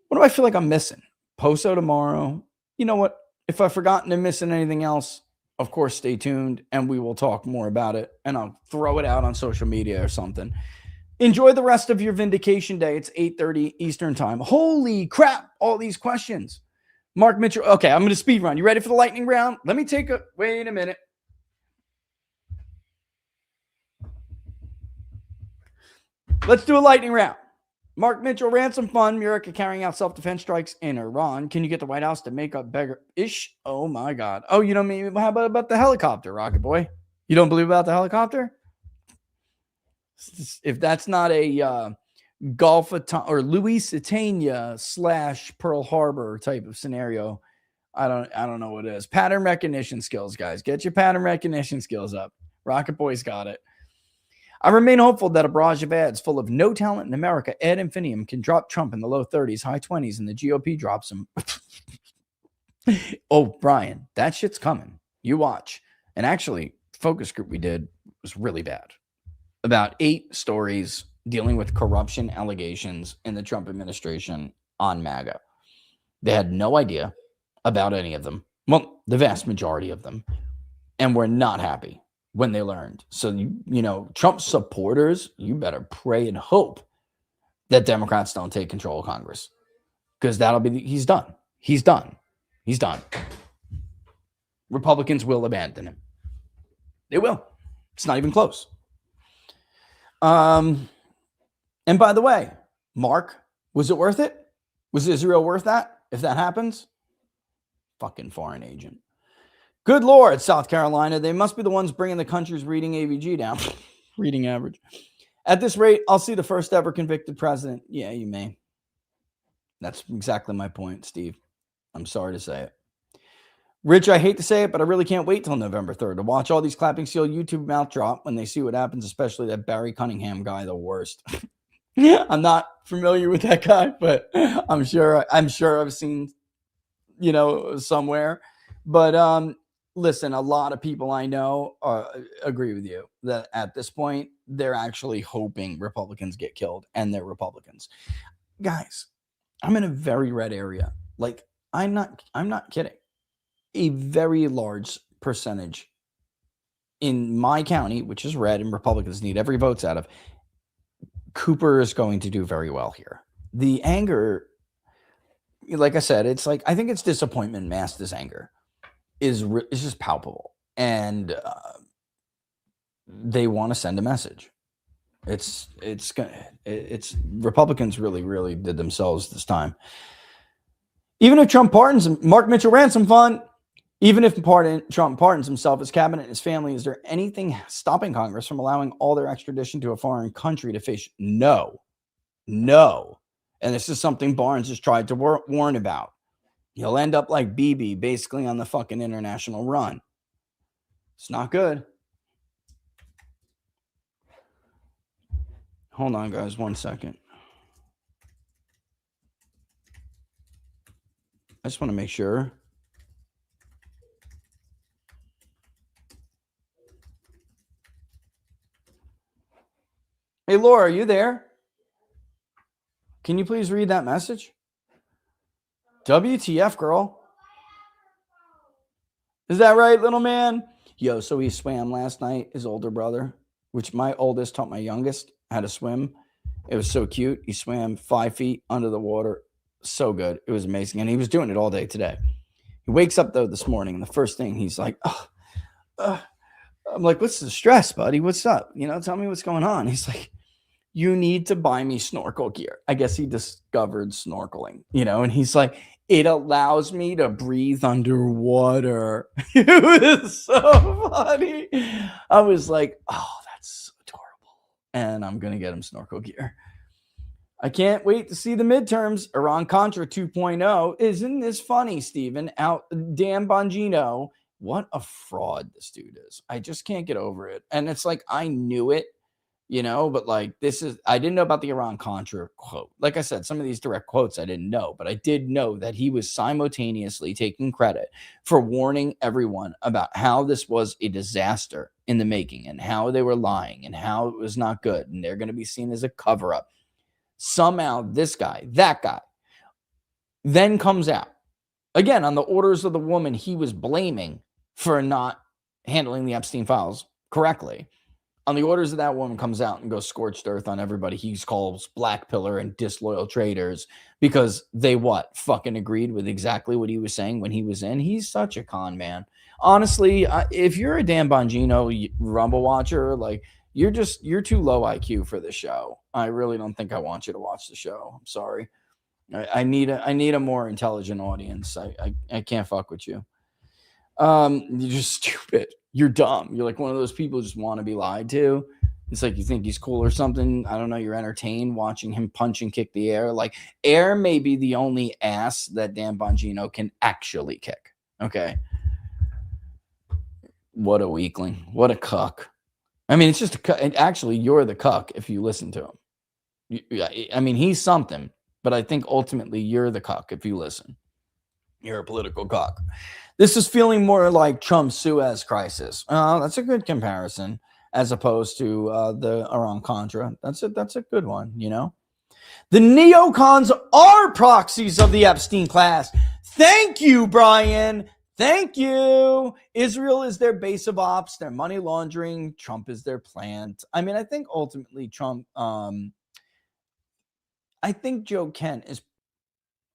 What do I feel like I'm missing? Poso tomorrow. You know what? If I've forgotten to missing anything else, of course, stay tuned and we will talk more about it. And I'll throw it out on social media or something. Enjoy the rest of your Vindication day. It's 8:30 Eastern time. Holy crap, all these questions. Mark Mitchell. Okay, I'm going to speed run. You ready for the lightning round? Let me take a, wait a minute. Let's do a lightning round. Mark Mitchell, ransom fund, America carrying out self-defense strikes in Iran. Can you get the White House to make up beggar-ish? Oh my God. Oh, you don't mean, how about the helicopter, Rocket Boy? You don't believe about the helicopter? If that's not a Gulf or Lusitania / Pearl Harbor type of scenario, I don't know what it is. Pattern recognition skills, guys. Get your pattern recognition skills up. Rocket Boy's got it. I remain hopeful that a barrage of ads full of no talent in America ad infinitum can drop Trump in the low 30s, high 20s, and the GOP drops him. Oh, Brian, that shit's coming. You watch. And actually, focus group we did was really bad. About 8 stories dealing with corruption allegations in the Trump administration on MAGA. They had no idea about any of them. Well, the vast majority of them. And were not happy when they learned. So, you know, Trump supporters, you better pray and hope that Democrats don't take control of Congress. Because that'll be, he's done. He's done. He's done. Republicans will abandon him. They will. It's not even close. And by the way, Mark, was it worth it? Was Israel worth that? If that happens, fucking foreign agent. Good Lord, South Carolina. They must be the ones bringing the country's reading AVG down. Reading average. At this rate, I'll see the first ever convicted president. Yeah, you may. That's exactly my point, Steve. I'm sorry to say it. Rich, I hate to say it, but I really can't wait till November 3rd to watch all these clapping seal YouTube mouth drop when they see what happens, especially that Barry Cunningham guy, the worst. I'm not familiar with that guy, but I'm sure I've seen, you know, somewhere. But listen, a lot of people I know agree with you that at this point, they're actually hoping Republicans get killed, and they're Republicans. Guys, I'm in a very red area. Like, I'm not kidding. A very large percentage in my county, which is red, and Republicans need every vote out of, Cooper is going to do very well here. The anger, like I said, it's like, I think it's disappointment masked as anger is just palpable. And they want to send a message. It's Republicans really did themselves this time. Even if Trump pardons Mark Mitchell ransom fund, even if Trump pardons himself, his cabinet, and his family, is there anything stopping Congress from allowing all their extradition to a foreign country to face? No. And this is something Barnes has tried to warn about. He'll end up like Bibi, basically on the fucking international run. It's not good. Hold on, guys, 1 second. I just want to make sure. Hey, Laura, are you there? Can you please read that message? WTF, girl. Is that right, little man? Yo, so he swam last night, his older brother, which my oldest taught my youngest how to swim. It was so cute. He swam 5 feet under the water. So good. It was amazing. And he was doing it all day today. He wakes up, though, this morning, and the first thing he's like, I'm like, what's the stress, buddy? What's up? You know, tell me what's going on. He's like, you need to buy me snorkel gear. I guess he discovered snorkeling, you know, and he's like, it allows me to breathe underwater. It was so funny. I was like, oh, that's adorable. And I'm going to get him snorkel gear. I can't wait to see the midterms. Iran-Contra 2.0. Isn't this funny, Steven? Dan Bongino. What a fraud this dude is. I just can't get over it. And it's like, I knew it, you know, but like, I didn't know about the Iran-Contra quote. Like I said, some of these direct quotes I didn't know, but I did know that he was simultaneously taking credit for warning everyone about how this was a disaster in the making and how they were lying and how it was not good. And they're going to be seen as a cover-up. Somehow this guy, that guy, then comes out again on the orders of the woman he was blaming for not handling the Epstein files correctly. On the orders of that woman comes out and goes scorched earth on everybody he calls black pillar and disloyal traitors because they fucking agreed with exactly what he was saying when he was in. He's such a con man. Honestly, if you're a Dan Bongino Rumble watcher, like you're too low IQ for the show. I really don't think I want you to watch the show. I'm sorry. I need a more intelligent audience. I can't fuck with you. You're just stupid. You're dumb. You're like one of those people who just want to be lied to. It's like you think he's cool or something. I don't know. You're entertained watching him punch and kick the air. Like air may be the only ass that Dan Bongino can actually kick. Okay. What a weakling. What a cuck. I mean, it's just a cuck. Actually, you're the cuck if you listen to him. I mean, he's something, but I think ultimately you're the cuck if you listen. You're a political cuck. This is feeling more like Trump's Suez crisis. That's a good comparison as opposed to the Iran-Contra. That's a good one, you know? The neocons are proxies of the Epstein class. Thank you, Brian. Thank you. Israel is their base of ops, their money laundering. Trump is their plant. I mean, I think ultimately Trump, I think Joe Kent is,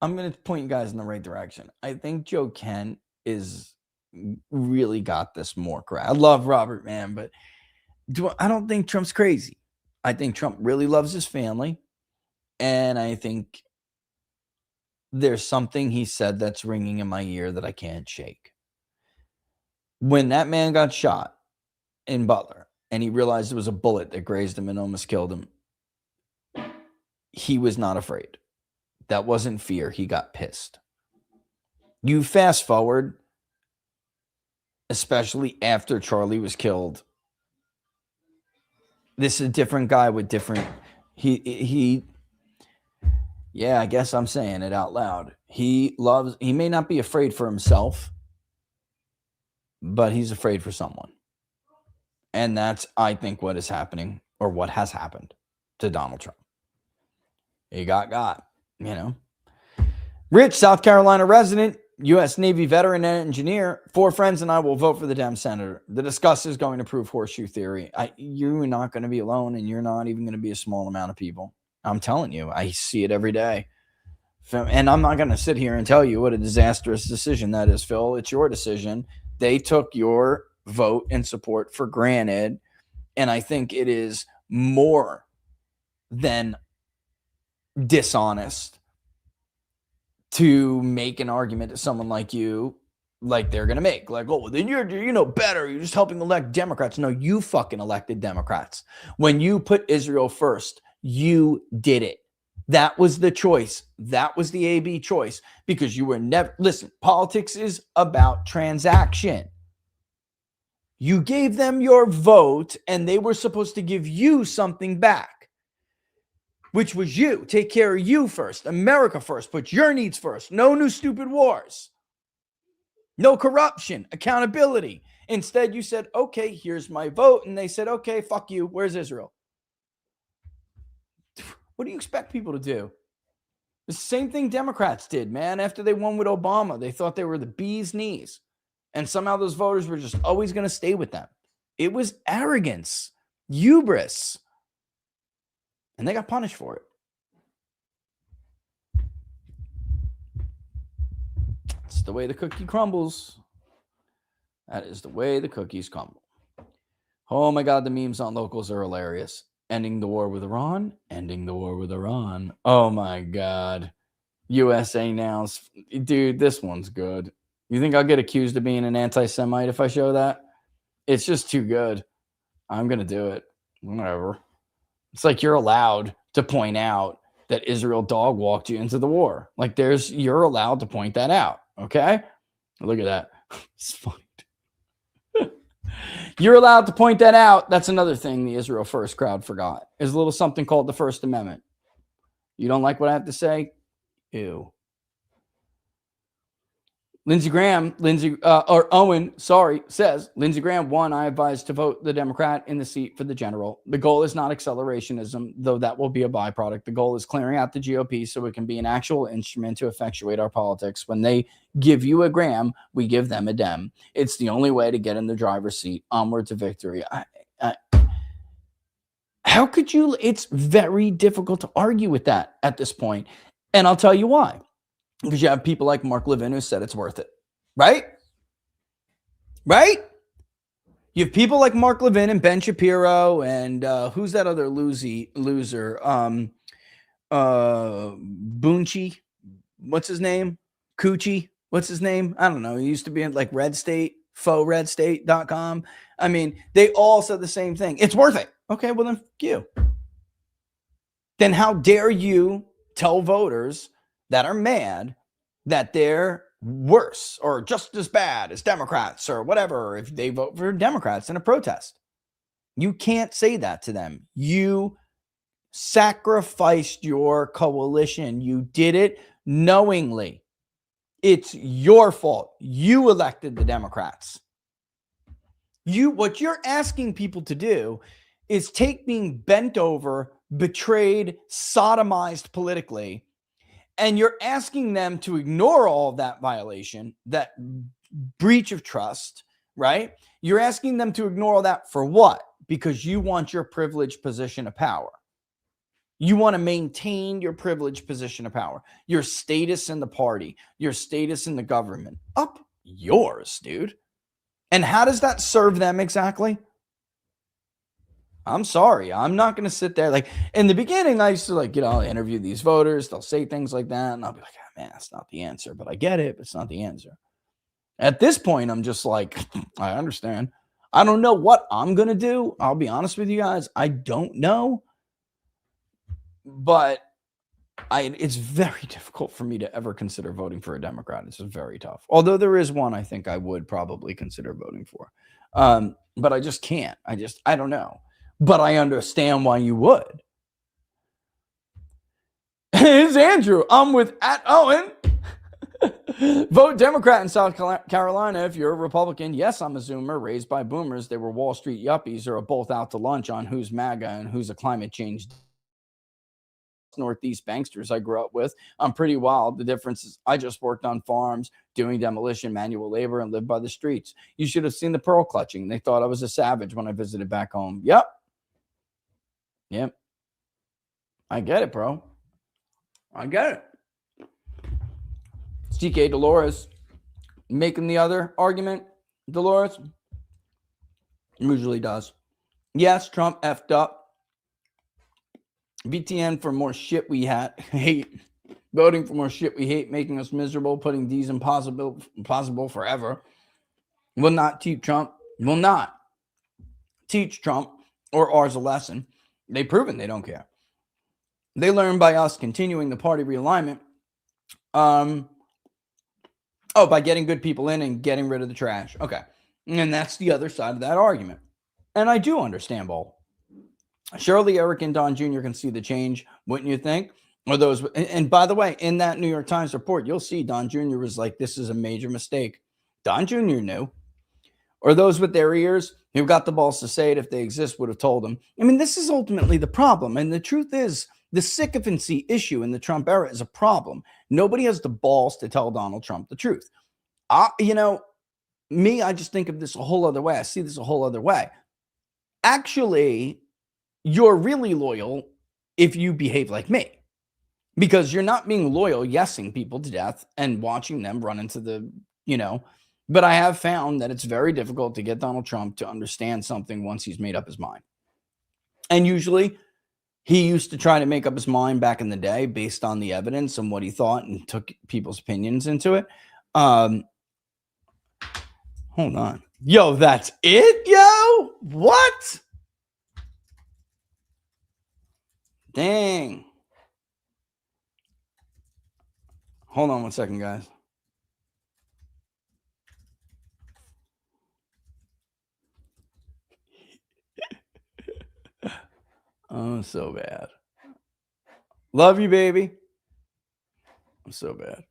I'm going to point you guys in the right direction. I think Joe Kent is really got this more correct. I love Robert, man, but I don't think Trump's crazy. I think Trump really loves his family. And I think there's something he said that's ringing in my ear that I can't shake. When that man got shot in Butler and he realized it was a bullet that grazed him and almost killed him, he was not afraid. That wasn't fear. He got pissed. You fast forward, especially after Charlie was killed. This is a different guy with different, yeah, I guess I'm saying it out loud. He may not be afraid for himself, but he's afraid for someone. And that's, I think, what is happening or what has happened to Donald Trump. He got, you know. Rich, South Carolina resident, U.S. Navy veteran and engineer. 4 friends and I will vote for the Dem senator. The discuss is going to prove horseshoe theory. You're not going to be alone, and you're not even going to be a small amount of people. I'm telling you, I see it every day. And I'm not going to sit here and tell you what a disastrous decision that is, Phil. It's your decision. They took your vote and support for granted, and I think it is more than dishonest to make an argument to someone like you, like they're going to make. Like, oh, then you're better. You're just helping elect Democrats. No, you fucking elected Democrats. When you put Israel first, you did it. That was the choice. That was the AB choice because you were never, listen, politics is about transaction. You gave them your vote and they were supposed to give you something back, which was you. Take care of you first. America first. Put your needs first. No new stupid wars. No corruption. Accountability. Instead, you said, okay, here's my vote. And they said, okay, fuck you. Where's Israel? What do you expect people to do? The same thing Democrats did, man. After they won with Obama, they thought they were the bee's knees. And somehow those voters were just always going to stay with them. It was arrogance, hubris. And they got punished for it. It's the way the cookie crumbles. That is the way the cookies crumble. Oh my God, the memes on locals are hilarious. Ending the war with Iran. Ending the war with Iran. Oh my God. USA now. Dude, this one's good. You think I'll get accused of being an anti-Semite if I show that? It's just too good. I'm going to do it. Whatever. It's like you're allowed to point out that Israel dog walked you into the war. Like you're allowed to point that out. Okay? Look at that. It's funny. You're allowed to point that out. That's another thing the Israel First crowd forgot. There's a little something called the First Amendment. You don't like what I have to say? Ew. Owen says, Lindsey Graham, 1, I advise to vote the Democrat in the seat for the general. The goal is not accelerationism, though that will be a byproduct. The goal is clearing out the GOP so it can be an actual instrument to effectuate our politics. When they give you a Graham, we give them a Dem. It's the only way to get in the driver's seat. Onward to victory. How could you? It's very difficult to argue with that at this point. And I'll tell you why. Because you have people like Mark Levin who said it's worth it. Right? Right? You have people like Mark Levin and Ben Shapiro and who's that other loser? Boonchi. What's his name? Coochie. What's his name? I don't know. He used to be in like Red State, fauxredstate.com. I mean, they all said the same thing. It's worth it. Okay, well then, fuck you. Then how dare you tell voters that are mad that they're worse or just as bad as Democrats or whatever if they vote for Democrats in a protest? You can't say that to them. You sacrificed your coalition. You did it knowingly. It's your fault. You elected the Democrats. What you're asking people to do is take being bent over, betrayed, sodomized politically, and you're asking them to ignore all of that violation, that breach of trust, right? You're asking them to ignore all that for what? Because you want your privileged position of power. You want to maintain your privileged position of power, your status in the party, your status in the government. Up yours, dude. And how does that serve them exactly? I'm sorry. I'm not going to sit there. Like in the beginning, I used to interview these voters. They'll say things like that. And I'll be like, oh, man, that's not the answer. But I get it. But it's not the answer. At this point, I'm just like, I understand. I don't know what I'm going to do. I'll be honest with you guys. I don't know. But it's very difficult for me to ever consider voting for a Democrat. It's very tough. Although there is one I think I would probably consider voting for. But I just can't. I don't know. But I understand why you would. It's Andrew. I'm with @Owen. Vote Democrat in South Carolina if you're a Republican. Yes, I'm a Zoomer raised by boomers. They were Wall Street yuppies who are both out to lunch on who's MAGA and who's a climate change Northeast banksters I grew up with. I'm pretty wild. The difference is I just worked on farms, doing demolition, manual labor, and lived by the streets. You should have seen the pearl clutching. They thought I was a savage when I visited back home. Yep. I get it, bro. I get it. CK Dolores making the other argument. Dolores usually does. Yes, Trump effed up. VTN for more shit we hate. Voting for more shit we hate, making us miserable, putting these impossible forever. Will not teach Trump or ours a lesson. They've proven they don't care. They learn by us continuing the party realignment. By getting good people in and getting rid of the trash. Okay. And that's the other side of that argument. And I do understand both. Surely Eric and Don Jr. can see the change, wouldn't you think? Or those, and by the way, in that New York Times report, you'll see Don Jr. was like, this is a major mistake. Don Jr. knew. Or those with their ears who got the balls to say it if they exist would have told them. I mean, this is ultimately the problem. And the truth is, the sycophancy issue in the Trump era is a problem. Nobody has the balls to tell Donald Trump the truth. I just think of this a whole other way. I see this a whole other way. Actually, you're really loyal if you behave like me, because you're not being loyal, yesing people to death and watching them run into the, but I have found that it's very difficult to get Donald Trump to understand something once he's made up his mind. And usually he used to try to make up his mind back in the day based on the evidence and what he thought and took people's opinions into it. Hold on. Yo, that's it, yo? What? Dang. Hold on 1 second, guys. Oh, so bad. Love you, baby. I'm so bad.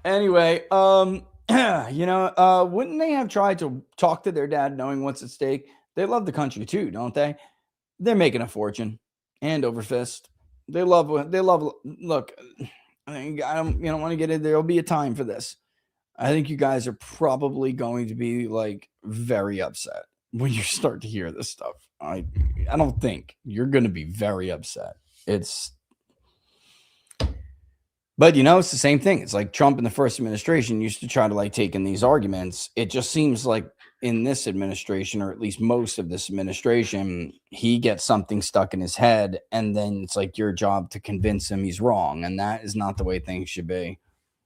Anyway, wouldn't they have tried to talk to their dad knowing what's at stake? They love the country too, don't they? They're making a fortune. And over fist. They love, look, I don't want to get in. There'll be a time for this. I think you guys are probably going to be like very upset. when you start to hear this stuff. I don't think you're going to be very upset. But it's the same thing. It's like Trump in the first administration used to try to like take in these arguments. It just seems like in this administration, or at least most of this administration, he gets something stuck in his head, and then it's like your job to convince him he's wrong. And that is not the way things should be.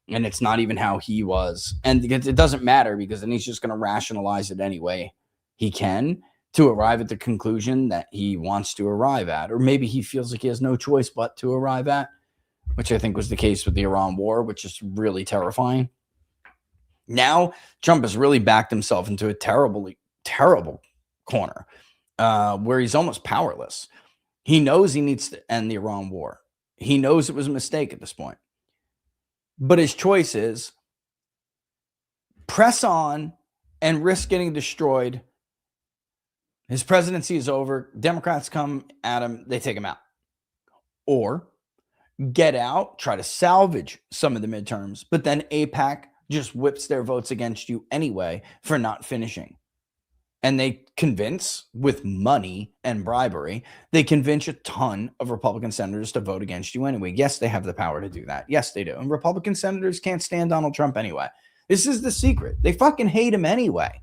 And it's not even how he was. And it doesn't matter, because then he's just going to rationalize it anyway he can to arrive at the conclusion that he wants to arrive at. Or maybe he feels like he has no choice but to arrive at, which I think was the case with the Iran war, which is really terrifying. Now, Trump has really backed himself into a terrible corner where he's almost powerless. He knows he needs to end the Iran war. He knows it was a mistake at this point. But his choice is press on and risk getting destroyed. His presidency is over. Democrats come at him. They take him out. Or get out, try to salvage some of the midterms, but then AIPAC just whips their votes against you anyway for not finishing. And they convince, with money and bribery, they convince a ton of Republican senators to vote against you anyway. Yes, they have the power to do that. Yes, they do. And Republican senators can't stand Donald Trump anyway. This is the secret. They fucking hate him anyway.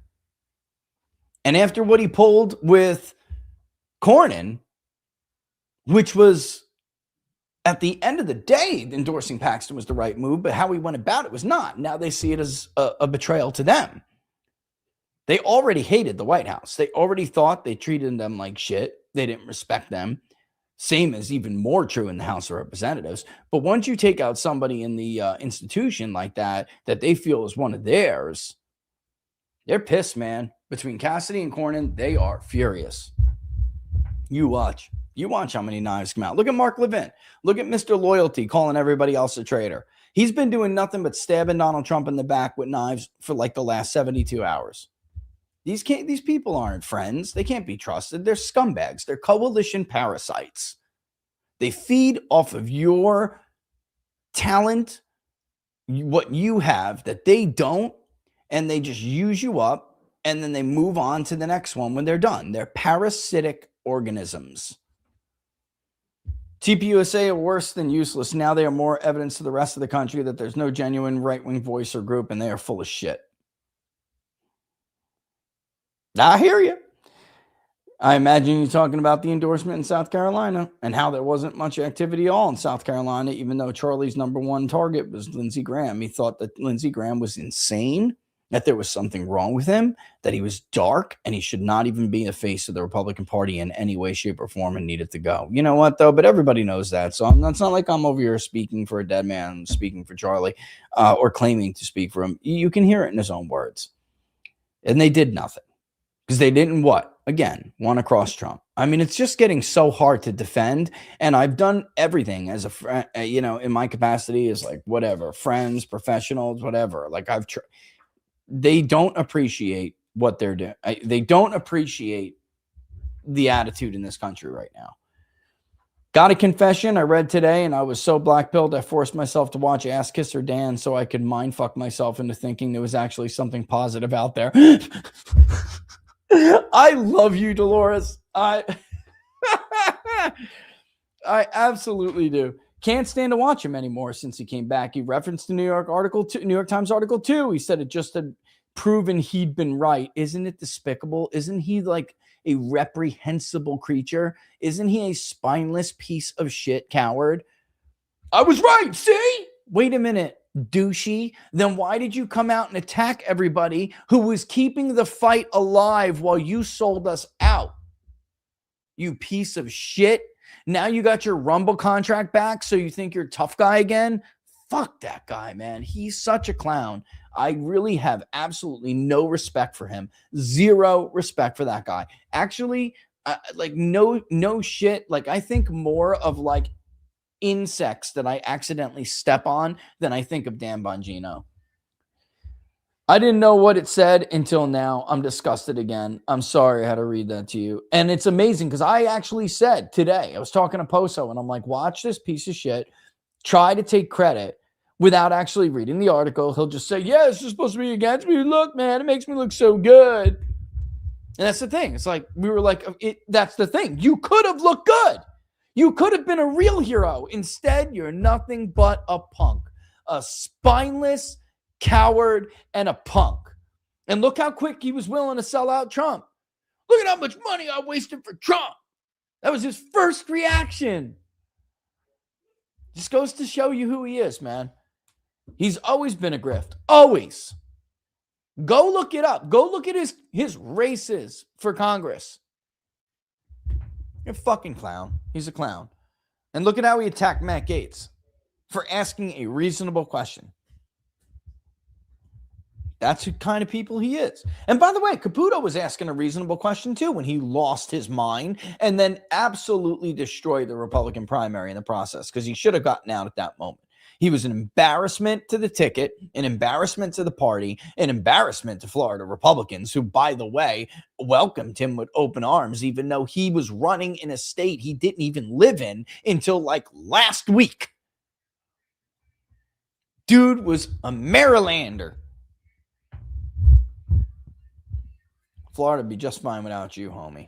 And after what he pulled with Cornyn, which was, at the end of the day, endorsing Paxton was the right move, but how he went about it was not. Now they see it as a betrayal to them. They already hated the White House. They already thought they treated them like shit. They didn't respect them. Same is even more true in the House of Representatives. But once you take out somebody in the institution like that they feel is one of theirs, they're pissed, man. Between Cassidy and Cornyn, they are furious. You watch. You watch how many knives come out. Look at Mark Levin. Look at Mr. Loyalty calling everybody else a traitor. He's been doing nothing but stabbing Donald Trump in the back with knives for like the last 72 hours. These people aren't friends. They can't be trusted. They're scumbags. They're coalition parasites. They feed off of your talent, what you have that they don't, and they just use you up, and then they move on to the next one when they're done. They're parasitic organisms. TPUSA are worse than useless. Now they are more evidence to the rest of the country that there's no genuine right-wing voice or group, and they are full of shit. I hear you. I imagine you're talking about the endorsement in South Carolina and how there wasn't much activity at all in South Carolina, even though Charlie's number one target was Lindsey Graham. He thought that Lindsey Graham was insane, that there was something wrong with him, that he was dark, and he should not even be the face of the Republican Party in any way, shape, or form and needed to go. You know what, though? But everybody knows that. So it's not like I'm over here speaking for a dead man, speaking for Charlie, or claiming to speak for him. You can hear it in his own words. And they did nothing. Because they didn't what? Again, want to cross Trump. I mean, it's just getting so hard to defend. And I've done everything as a friend, in my capacity as like whatever, friends, professionals, whatever. Like they don't appreciate what they're doing. They don't appreciate the attitude in this country right now. Got a confession I read today, and I was so black-pilled I forced myself to watch Ass Kisser Dan so I could mind fuck myself into thinking there was actually something positive out there. I love you, Dolores. I absolutely do. Can't stand to watch him anymore since he came back. He referenced the New York Times article 2. He said it just had proven he'd been right. Isn't it despicable? Isn't he like a reprehensible creature? Isn't he a spineless piece of shit coward? I was right, see? Wait a minute. Douchey, then why did you come out and attack everybody who was keeping the fight alive while you sold us out? You piece of shit. Now you got your Rumble contract back, so you think you're a tough guy again? Fuck that guy, man. He's such a clown. I really have absolutely no respect for him. Zero respect for that guy. Actually, no shit. Like, I think more of like insects that I accidentally step on than I think of Dan Bongino. I didn't know what it said until now. I'm disgusted again. I'm sorry I had to read that to you. And it's amazing because I actually said today, I was talking to Poso and I'm like, watch this piece of shit try to take credit without actually reading the article. He'll just say, yeah, it's just supposed to be against me. Look, man, it makes me look so good. And that's the thing. It's like, we were like, that's the thing. You could have looked good. You could have been a real hero. Instead, you're nothing but a punk, a spineless coward and a punk. And look how quick he was willing to sell out Trump. Look at how much money I wasted for Trump. That was his first reaction. Just goes to show you who he is, man. He's always been a grift. Always. Go look it up. Go look at his races for Congress. You're a fucking clown. He's a clown. And look at how he attacked Matt Gaetz for asking a reasonable question. That's the kind of people he is. And by the way, Caputo was asking a reasonable question too when he lost his mind and then absolutely destroyed the Republican primary in the process because he should have gotten out at that moment. He was an embarrassment to the ticket, an embarrassment to the party, an embarrassment to Florida Republicans who, by the way, welcomed him with open arms, even though he was running in a state he didn't even live in until like last week. Dude was a Marylander. Florida would be just fine without you, homie.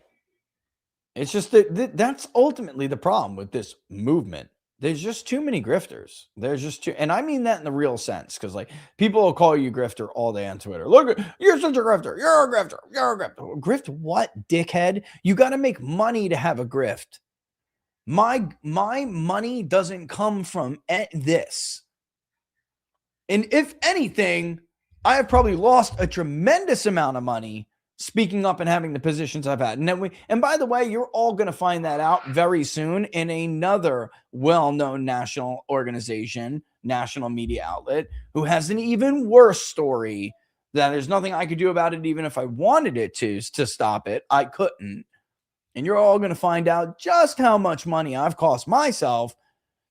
It's just that that's ultimately the problem with this movement. There's just too many grifters. There's just too, and I mean that in the real sense, because like people will call you grifter all day on Twitter. Look, you're such a grifter. You're a grifter. You're a grifter. Grift what, dickhead? You got to make money to have a grift. My money doesn't come from this. And if anything, I have probably lost a tremendous amount of money speaking up and having the positions I've had. And by the way, you're all going to find that out very soon in another well-known national organization, national media outlet, who has an even worse story that there's nothing I could do about it. Even if I wanted it to stop it, I couldn't. And you're all going to find out just how much money I've cost myself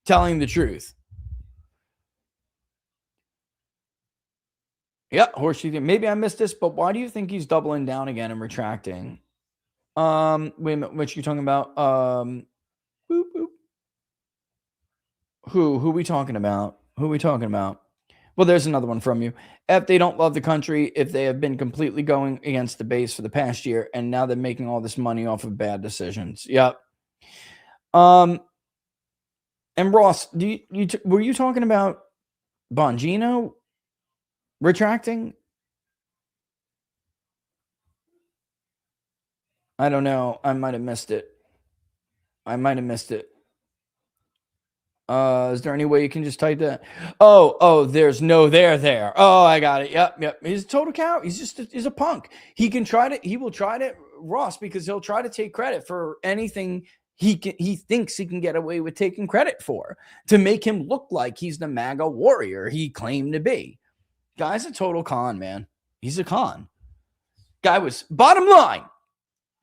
telling the truth. Yeah, horseshoe. Maybe I missed this, but why do you think he's doubling down again and retracting? Wait a minute, what you talking about? Boop, boop. Who we talking about? Who we talking about? Well, there's another one from you. If they don't love the country, if they have been completely going against the base for the past year, and now they're making all this money off of bad decisions. Yep. And Ross, were you talking about Bongino retracting? I don't know. I might have missed it. Is there any way you can just type that? Oh, there's no there. Oh, I got it. Yep. He's a total coward. He's a punk. He will try to, Ross, because he'll try to take credit for anything he thinks he can get away with taking credit for to make him look like he's the MAGA warrior he claimed to be. Guy's a total con, man. He's a con. Guy was, bottom line,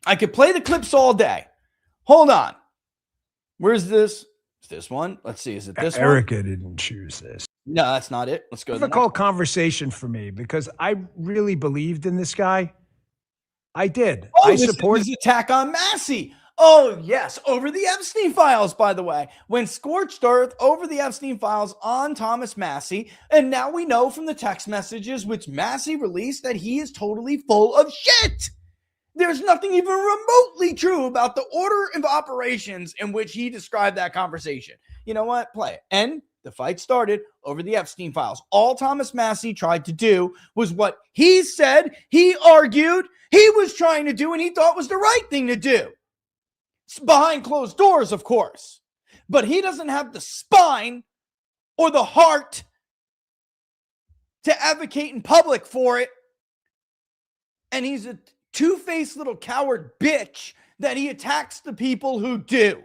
I could play the clips all day. Hold on. Where's this? It's this one. Let's see. Is it this Erica one? didn't choose this. No, that's not it. Let's go to the Difficult conversation for me because I really believed in this guy. I did. I support his attack on Massey. Oh, yes. Over the Epstein files, by the way. Went scorched earth over the Epstein files on Thomas Massey. And now we know from the text messages which Massey released that he is totally full of shit. There's nothing even remotely true about the order of operations in which he described that conversation. You know what? Play it. And the fight started over the Epstein files. All Thomas Massey tried to do was what he said, he argued, he was trying to do, and he thought was the right thing to do. Behind closed doors, of course. But he doesn't have the spine or the heart to advocate in public for it. And he's a two-faced little coward bitch that he attacks the people who do.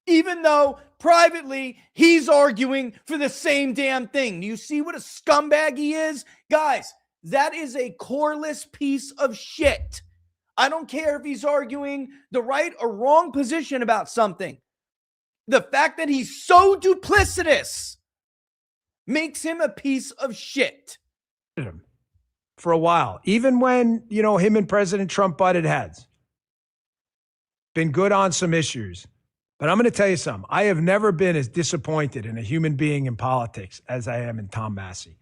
Even though privately he's arguing for the same damn thing. Do you see what a scumbag he is? Guys, that is a coreless piece of shit. I don't care if he's arguing the right or wrong position about something. The fact that he's so duplicitous makes him a piece of shit. For a while, even when, him and President Trump butted heads. Been good on some issues. But I'm going to tell you something. I have never been as disappointed in a human being in politics as I am in Tom Massey.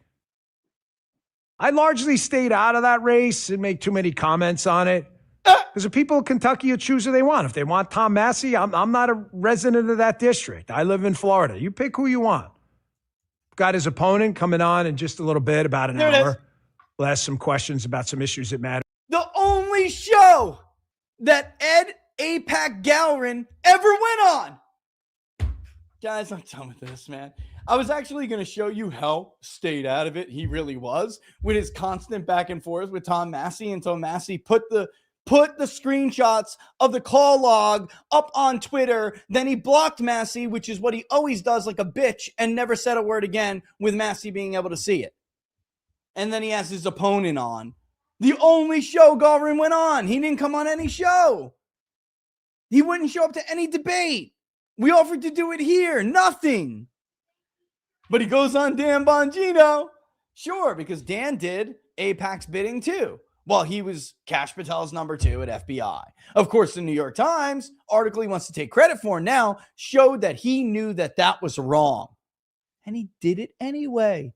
I largely stayed out of that race and make too many comments on it. Because the people of Kentucky will choose who they want. If they want Tom Massey, I'm not a resident of that district. I live in Florida. You pick who you want. Got his opponent coming on in just a little bit, about an hour. We'll ask some questions about some issues that matter. The only show that Ed APAC Gowron ever went on. Guys, I'm done with this, man. I was actually going to show you how stayed out of it he really was with his constant back and forth with Tom Massey until Massey put the screenshots of the call log up on Twitter. Then he blocked Massey, which is what he always does, like a bitch, and never said a word again with Massey being able to see it. And then he has his opponent on. The only show Gowron went on. He didn't come on any show. He wouldn't show up to any debate. We offered to do it here. Nothing. But he goes on Dan Bongino. Sure, because Dan did APAC's bidding too. Well, he was Kash Patel's number 2 at FBI. Of course, the New York Times article he wants to take credit for now showed that he knew that that was wrong. And he did it anyway.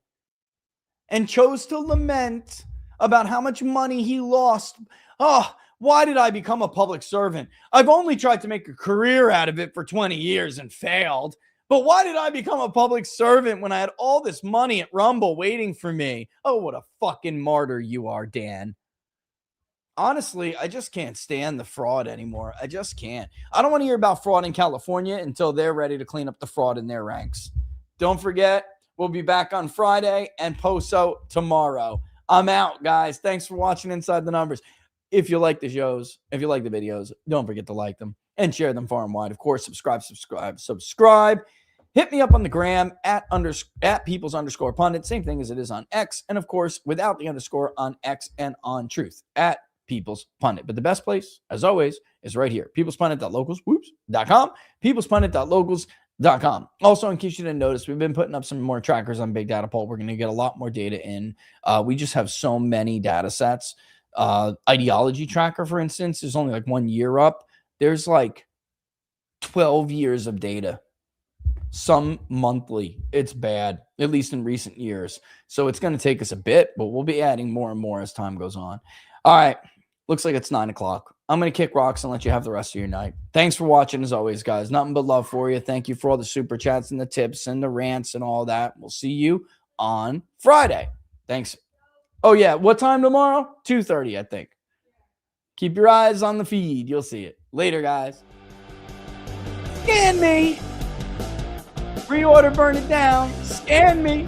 And chose to lament about how much money he lost. Oh, why did I become a public servant? I've only tried to make a career out of it for 20 years and failed. But why did I become a public servant when I had all this money at Rumble waiting for me? Oh, what a fucking martyr you are, Dan. Honestly, I just can't stand the fraud anymore. I just can't. I don't want to hear about fraud in California until they're ready to clean up the fraud in their ranks. Don't forget, we'll be back on Friday and Poso tomorrow. I'm out, guys. Thanks for watching Inside the Numbers. If you like the shows, if you like the videos, don't forget to like them and share them far and wide. Of course, subscribe. Hit me up on the gram at peoples_pundit. Same thing as it is on X. And of course, without the underscore on X and on Truth at People's Pundit. But the best place, as always, is right here. peoplespundit.locals.com. peoplespundit.locals.com. Also, in case you didn't notice, we've been putting up some more trackers on Big Data Poll. We're going to get a lot more data in. We just have so many data sets. Ideology tracker, for instance, is only like 1 year up. There's like 12 years of data. Some monthly. It's bad, at least in recent years. So it's going to take us a bit, but we'll be adding more and more as time goes on. All right. Looks like it's 9 o'clock. I'm going to kick rocks and let you have the rest of your night. Thanks for watching as always, guys. Nothing but love for you. Thank you for all the super chats and the tips and the rants and all that. We'll see you on Friday. Thanks. Oh, yeah. What time tomorrow? 2:30, I think. Keep your eyes on the feed. You'll see it. Later, guys. Scan me. Pre-order, burn it down. Scan me.